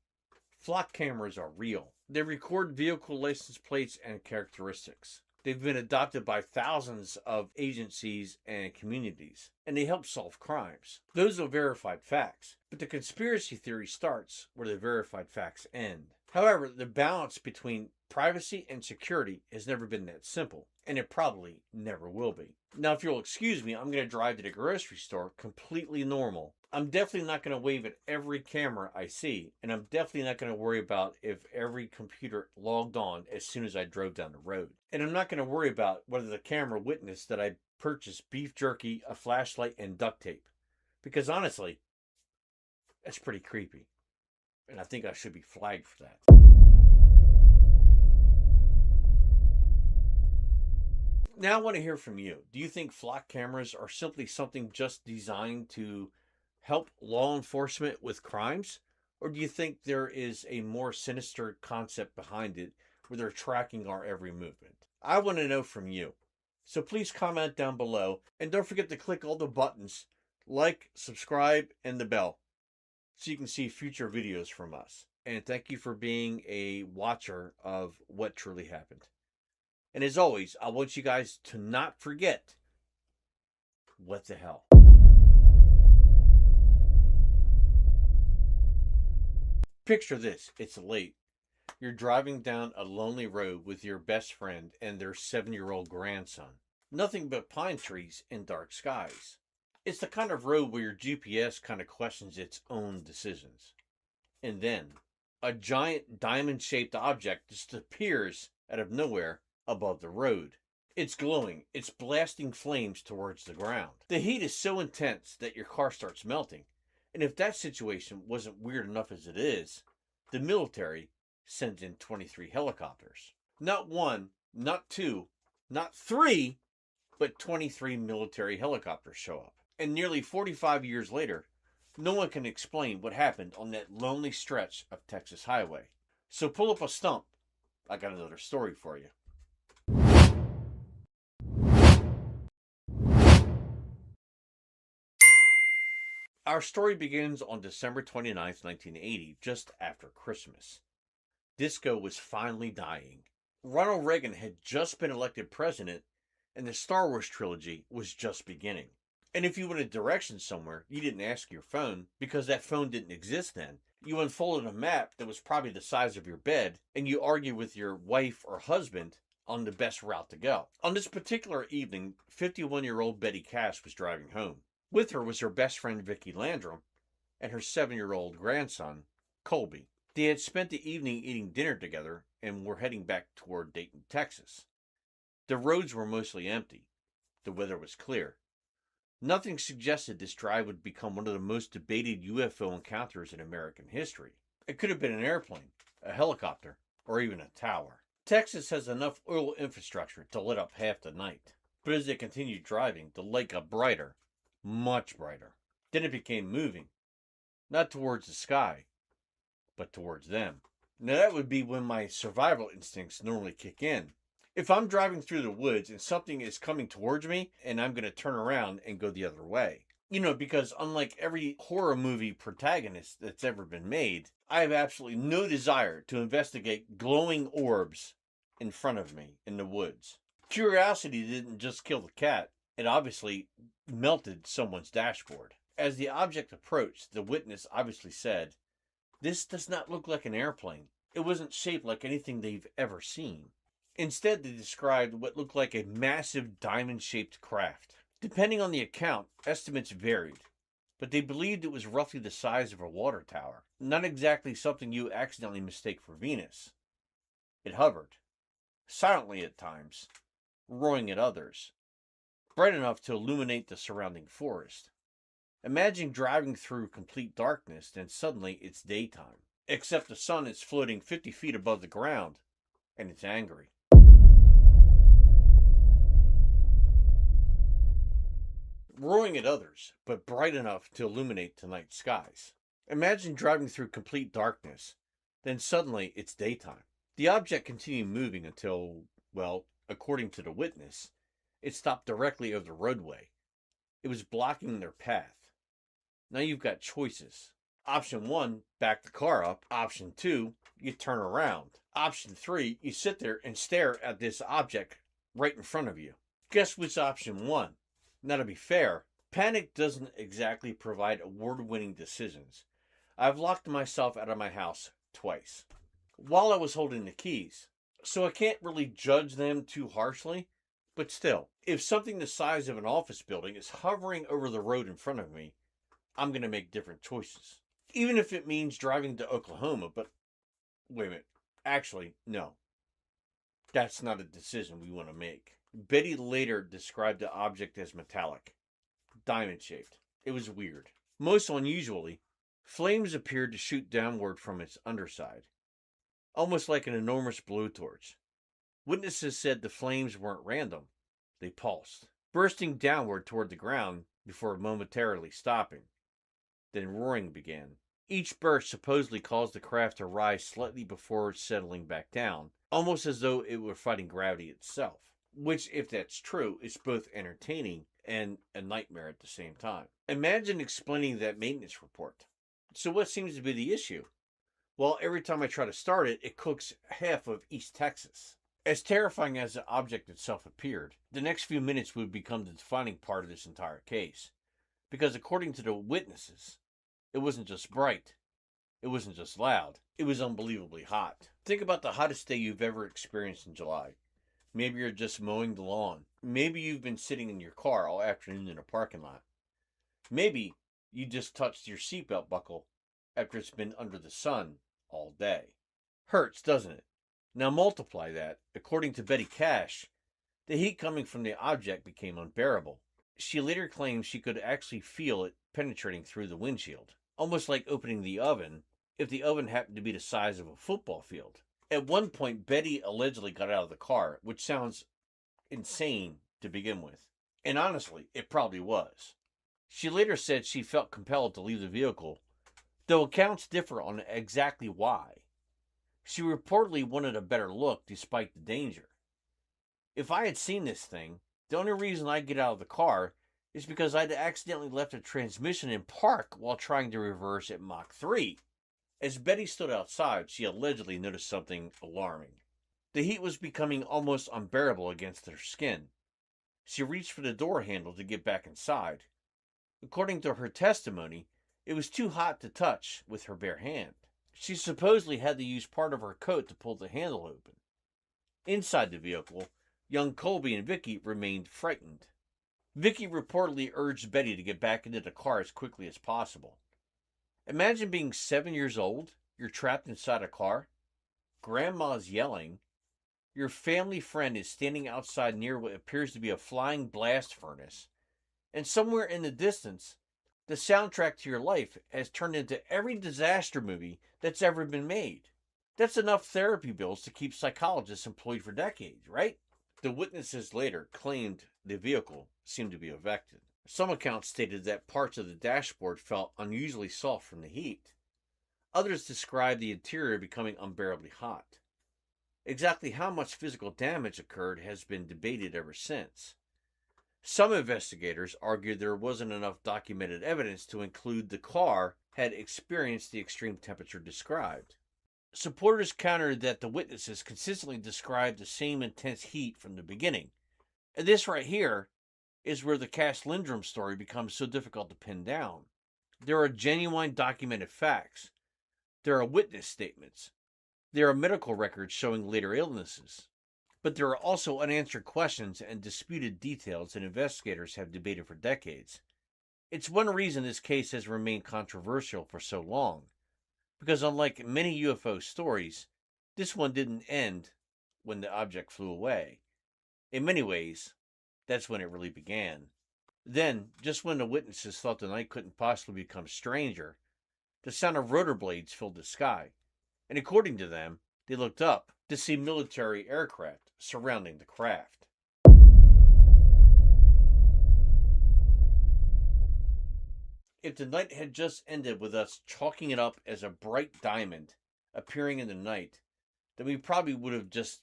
Speaker 1: Flock cameras are real. They record vehicle license plates and characteristics. They've been adopted by thousands of agencies and communities, and they help solve crimes. Those are verified facts, but the conspiracy theory starts where the verified facts end. However, the balance between privacy and security has never been that simple, and it probably never will be. Now, if you'll excuse me, I'm going to drive to the grocery store completely normal. I'm definitely not going to wave at every camera I see, and I'm definitely not going to worry about if every computer logged on as soon as I drove down the road. And I'm not going to worry about whether the camera witnessed that I purchased beef jerky, a flashlight, and duct tape. Because honestly, that's pretty creepy. And I think I should be flagged for that. Now I want to hear from you. Do you think flock cameras are simply something just designed to help law enforcement with crimes? Or do you think there is a more sinister concept behind it where they're tracking our every movement? I want to know from you. So please comment down below, and don't forget to click all the buttons, like, subscribe, and the bell, so you can see future videos from us. And thank you for being a watcher of what truly happened. And as always, I want you guys to not forget, what the hell? Picture this, it's late. You're driving down a lonely road with your best friend and their 7-year-old grandson. Nothing but pine trees and dark skies. It's the kind of road where your GPS kind of questions its own decisions. And then, a giant diamond-shaped object just appears out of nowhere above the road. It's glowing. It's blasting flames towards the ground. The heat is so intense that your car starts melting. And if that situation wasn't weird enough as it is, the military sends in 23 helicopters. Not one, not two, not three, but 23 military helicopters show up. And nearly 45 years later, no one can explain what happened on that lonely stretch of Texas highway. So pull up a stump. I got another story for you. Our story begins on December 29th, 1980, just after Christmas. Disco was finally dying. Ronald Reagan had just been elected president, and the Star Wars trilogy was just beginning. And if you wanted directions somewhere, you didn't ask your phone, because that phone didn't exist then. You unfolded a map that was probably the size of your bed, and you argued with your wife or husband on the best route to go. On this particular evening, 51-year-old Betty Cash was driving home. With her was her best friend Vicki Landrum and her 7-year-old grandson, Colby. They had spent the evening eating dinner together and were heading back toward Dayton, Texas. The roads were mostly empty. The weather was clear. Nothing suggested this drive would become one of the most debated UFO encounters in American history. It could have been an airplane, a helicopter, or even a tower. Texas has enough oil infrastructure to lit up half the night. But as they continued driving, the light got brighter. Much brighter. Then it became moving, not towards the sky, but towards them. Now that would be when my survival instincts normally kick in. If I'm driving through the woods and something is coming towards me and I'm going to turn around and go the other way. Because unlike every horror movie protagonist that's ever been made, I have absolutely no desire to investigate glowing orbs in front of me in the woods. Curiosity didn't just kill the cat, it obviously melted someone's dashboard. As the object approached, the witness obviously said, "This does not look like an airplane. It wasn't shaped like anything they've ever seen." Instead, they described what looked like a massive diamond-shaped craft. Depending on the account, estimates varied, but they believed it was roughly the size of a water tower, not exactly something you accidentally mistake for Venus. It hovered, silently at times, roaring at others, bright enough to illuminate the surrounding forest. Imagine driving through complete darkness, then suddenly it's daytime, except the sun is floating 50 feet above the ground, and it's angry. Roaring at others, but bright enough to illuminate the night skies. Imagine driving through complete darkness, then suddenly it's daytime. The object continued moving until, well, according to the witness, it stopped directly over the roadway. It was blocking their path. Now you've got choices. Option 1, back the car up. Option 2, you turn around. Option 3, you sit there and stare at this object right in front of you. Guess which option won? Now, to be fair, panic doesn't exactly provide award-winning decisions. I've locked myself out of my house twice while I was holding the keys, so I can't really judge them too harshly, but still, if something the size of an office building is hovering over the road in front of me, I'm going to make different choices. Even if it means driving to Oklahoma, but wait a minute, actually, no. That's not a decision we want to make. Betty later described the object as metallic, diamond-shaped. It was weird. Most unusually, flames appeared to shoot downward from its underside, almost like an enormous blowtorch. Witnesses said the flames weren't random. They pulsed, bursting downward toward the ground before momentarily stopping. Then roaring began. Each burst supposedly caused the craft to rise slightly before settling back down, almost as though it were fighting gravity itself. Which, if that's true, is both entertaining and a nightmare at the same time. Imagine explaining that maintenance report. So what seems to be the issue? Well, every time I try to start it, it cooks half of East Texas. As terrifying as the object itself appeared, the next few minutes would become the defining part of this entire case. Because according to the witnesses, it wasn't just bright, it wasn't just loud, it was unbelievably hot. Think about the hottest day you've ever experienced in July. Maybe you're just mowing the lawn. Maybe you've been sitting in your car all afternoon in a parking lot. Maybe you just touched your seatbelt buckle after it's been under the sun all day. Hurts, doesn't it? Now multiply that. According to Betty Cash, the heat coming from the object became unbearable. She later claimed she could actually feel it penetrating through the windshield, almost like opening the oven if the oven happened to be the size of a football field. At one point, Betty allegedly got out of the car, which sounds insane to begin with. And honestly, it probably was. She later said she felt compelled to leave the vehicle, though accounts differ on exactly why. She reportedly wanted a better look despite the danger. If I had seen this thing, the only reason I'd get out of the car is because I'd accidentally left a transmission in park while trying to reverse at Mach 3. As Betty stood outside, she allegedly noticed something alarming. The heat was becoming almost unbearable against her skin. She reached for the door handle to get back inside. According to her testimony, it was too hot to touch with her bare hand. She supposedly had to use part of her coat to pull the handle open. Inside the vehicle, young Colby and Vicky remained frightened. Vicky reportedly urged Betty to get back into the car as quickly as possible. Imagine being 7 years old, you're trapped inside a car, grandma's yelling, your family friend is standing outside near what appears to be a flying blast furnace, and somewhere in the distance, the soundtrack to your life has turned into every disaster movie that's ever been made. That's enough therapy bills to keep psychologists employed for decades, right? The witnesses later claimed the vehicle seemed to be affected. Some accounts stated that parts of the dashboard felt unusually soft from the heat. Others described the interior becoming unbearably hot. Exactly how much physical damage occurred has been debated ever since. Some investigators argued there wasn't enough documented evidence to include the car had experienced the extreme temperature described. Supporters countered that the witnesses consistently described the same intense heat from the beginning. And this right here is where the Cash-Landrum story becomes so difficult to pin down. There are genuine documented facts. There are witness statements. There are medical records showing later illnesses. But there are also unanswered questions and disputed details that investigators have debated for decades. It's one reason this case has remained controversial for so long, because unlike many UFO stories, this one didn't end when the object flew away. In many ways, that's when it really began. Then, just when the witnesses thought the night couldn't possibly become stranger, the sound of rotor blades filled the sky, and according to them, they looked up to see military aircraft surrounding the craft. If the night had just ended with us chalking it up as a bright diamond appearing in the night, then we probably would have just,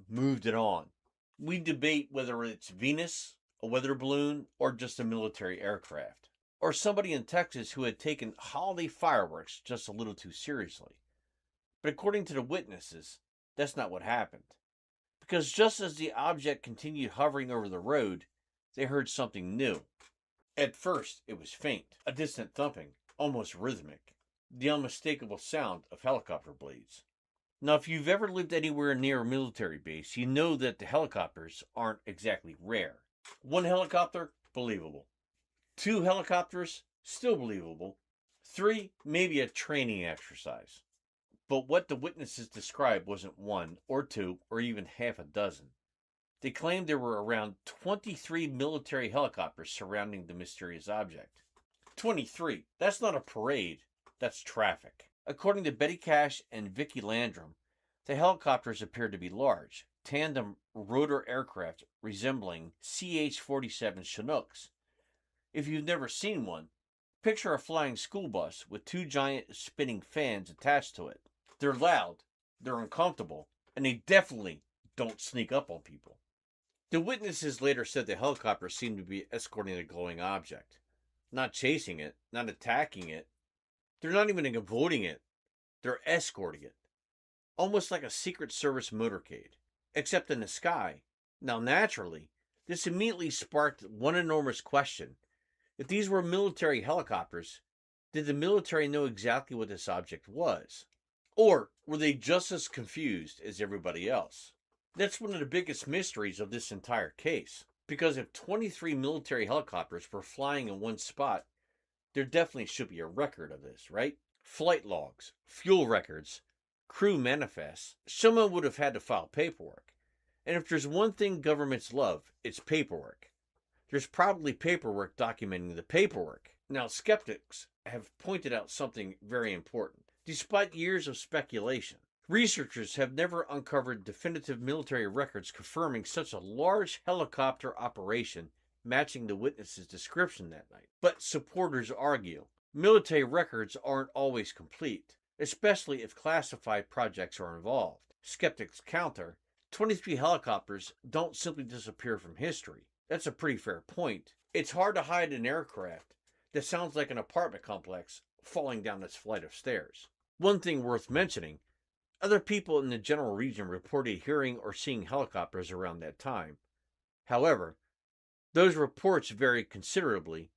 Speaker 1: moved it on. We debate whether it's Venus, a weather balloon, or just a military aircraft. Or somebody in Texas who had taken holiday fireworks just a little too seriously. But according to the witnesses, that's not what happened. Because just as the object continued hovering over the road, they heard something new. At first, it was faint, a distant thumping, almost rhythmic, the unmistakable sound of helicopter blades. Now, if you've ever lived anywhere near a military base, you know that the helicopters aren't exactly rare. One helicopter, believable. Two helicopters, still believable. Three, maybe a training exercise. But what the witnesses described wasn't one, or two, or even half a dozen. They claimed there were around 23 military helicopters surrounding the mysterious object. 23. That's not a parade. That's traffic. According to Betty Cash and Vicki Landrum, the helicopters appeared to be large, tandem rotor aircraft resembling CH-47 Chinooks. If you've never seen one, picture a flying school bus with two giant spinning fans attached to it. They're loud, they're uncomfortable, and they definitely don't sneak up on people. The witnesses later said the helicopter seemed to be escorting the glowing object. Not chasing it, not attacking it. They're not even avoiding it. They're escorting it. Almost like a Secret Service motorcade, except in the sky. Now, naturally, this immediately sparked one enormous question. If these were military helicopters, did the military know exactly what this object was? Or were they just as confused as everybody else? That's one of the biggest mysteries of this entire case. Because if 23 military helicopters were flying in one spot, there definitely should be a record of this, right? Flight logs, fuel records, crew manifests. Someone would have had to file paperwork. And if there's one thing governments love, it's paperwork. There's probably paperwork documenting the paperwork. Now, skeptics have pointed out something very important. Despite years of speculation, researchers have never uncovered definitive military records confirming such a large helicopter operation matching the witness's description that night. But supporters argue military records aren't always complete, especially if classified projects are involved. Skeptics counter, 23 helicopters don't simply disappear from history. That's a pretty fair point. It's hard to hide an aircraft that sounds like an apartment complex falling down its flight of stairs. One thing worth mentioning, other people in the general region reported hearing or seeing helicopters around that time. However, those reports varied considerably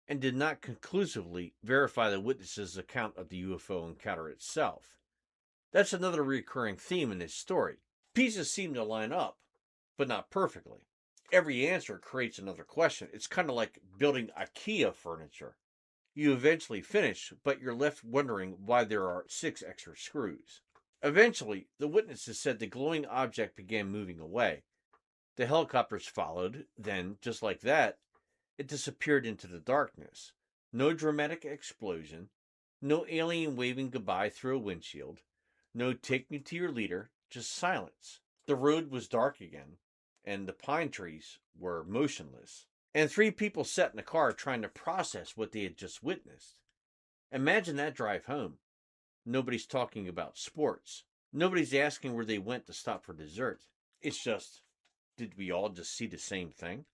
Speaker 1: and did not conclusively verify the witness's account of the UFO encounter itself. That's another recurring theme in this story. Pieces seem to line up, but not perfectly. Every answer creates another question. It's kind of like building IKEA furniture. You eventually finish, but you're left wondering why there are 6 extra screws. Eventually, the witnesses said the glowing object began moving away. The helicopters followed, then, just like that, it disappeared into the darkness. No dramatic explosion, no alien waving goodbye through a windshield, no take me to your leader, just silence. The road was dark again, and the pine trees were motionless. And 3 people sat in the car trying to process what they had just witnessed. Imagine that drive home. Nobody's talking about sports. Nobody's asking where they went to stop for dessert. It's just, did we all just see the same thing?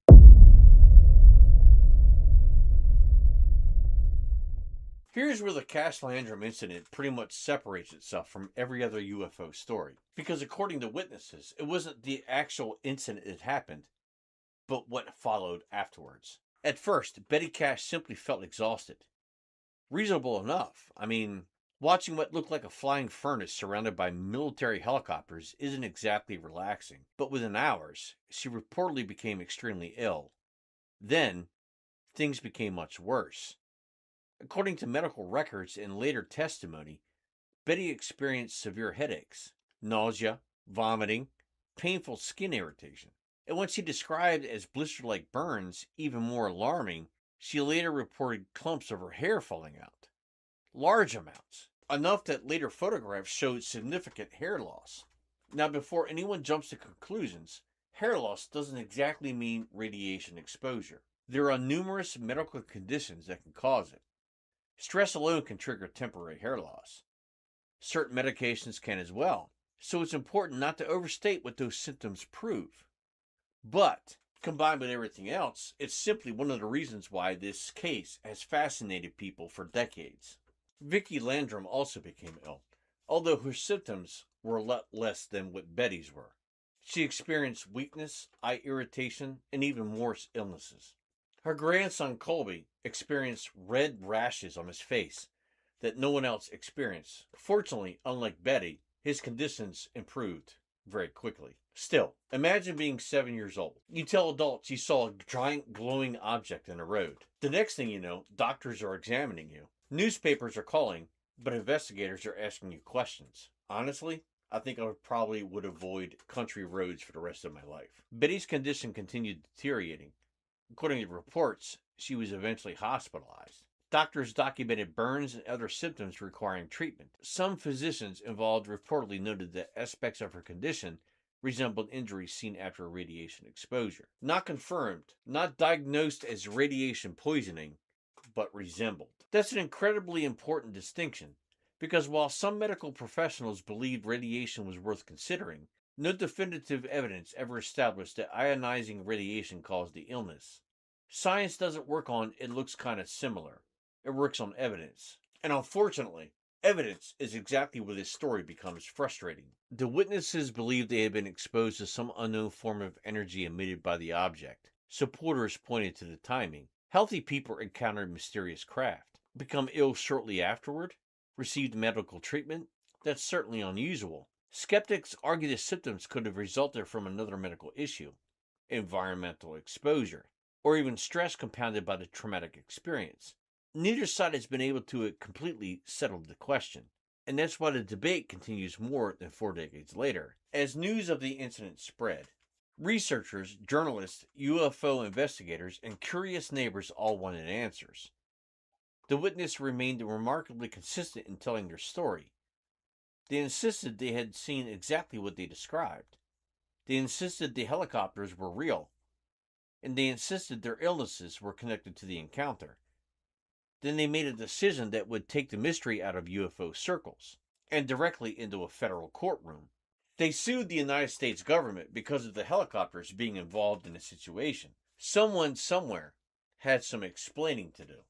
Speaker 1: Here's where the Cash-Landrum incident pretty much separates itself from every other UFO story. Because according to witnesses, it wasn't the actual incident that happened, but what followed afterwards. At first, Betty Cash simply felt exhausted. Reasonable enough. I mean, watching what looked like a flying furnace surrounded by military helicopters isn't exactly relaxing. But within hours, she reportedly became extremely ill. Then, things became much worse. According to medical records and later testimony, Betty experienced severe headaches, nausea, vomiting, painful skin irritation. And what she described as blister-like burns, even more alarming, she later reported clumps of her hair falling out. Large amounts. Enough that later photographs showed significant hair loss. Now, before anyone jumps to conclusions, hair loss doesn't exactly mean radiation exposure. There are numerous medical conditions that can cause it. Stress alone can trigger temporary hair loss. Certain medications can as well, so it's important not to overstate what those symptoms prove. But, combined with everything else, it's simply one of the reasons why this case has fascinated people for decades. Vicky Landrum also became ill, although her symptoms were a lot less than what Betty's were. She experienced weakness, eye irritation, and even worse illnesses. Her grandson Colby experienced red rashes on his face that no one else experienced. Fortunately, unlike Betty, his conditions improved very quickly. Still, imagine being 7 years old. You tell adults you saw a giant glowing object in the road. The next thing you know, doctors are examining you. Newspapers are calling, but investigators are asking you questions. Honestly, I think I probably would avoid country roads for the rest of my life. Betty's condition continued deteriorating. According to reports, she was eventually hospitalized. Doctors documented burns and other symptoms requiring treatment. Some physicians involved reportedly noted that aspects of her condition resembled injuries seen after radiation exposure. Not confirmed, not diagnosed as radiation poisoning, but resembled. That's an incredibly important distinction, because while some medical professionals believed radiation was worth considering, no definitive evidence ever established that ionizing radiation caused the illness. Science doesn't work on "it looks kind of similar." It works on evidence. And unfortunately, evidence is exactly where this story becomes frustrating. The witnesses believed they had been exposed to some unknown form of energy emitted by the object. Supporters pointed to the timing. Healthy people encountered mysterious craft, become ill shortly afterward, received medical treatment. That's certainly unusual. Skeptics argue the symptoms could have resulted from another medical issue, environmental exposure, or even stress compounded by the traumatic experience. Neither side has been able to completely settle the question, and that's why the debate continues more than 4 decades later. As news of the incident spread, researchers, journalists, UFO investigators, and curious neighbors all wanted answers. The witness remained remarkably consistent in telling their story. They insisted they had seen exactly what they described. They insisted the helicopters were real, and they insisted their illnesses were connected to the encounter. Then they made a decision that would take the mystery out of UFO circles and directly into a federal courtroom. They sued the United States government because of the helicopters being involved in the situation. Someone somewhere had some explaining to do.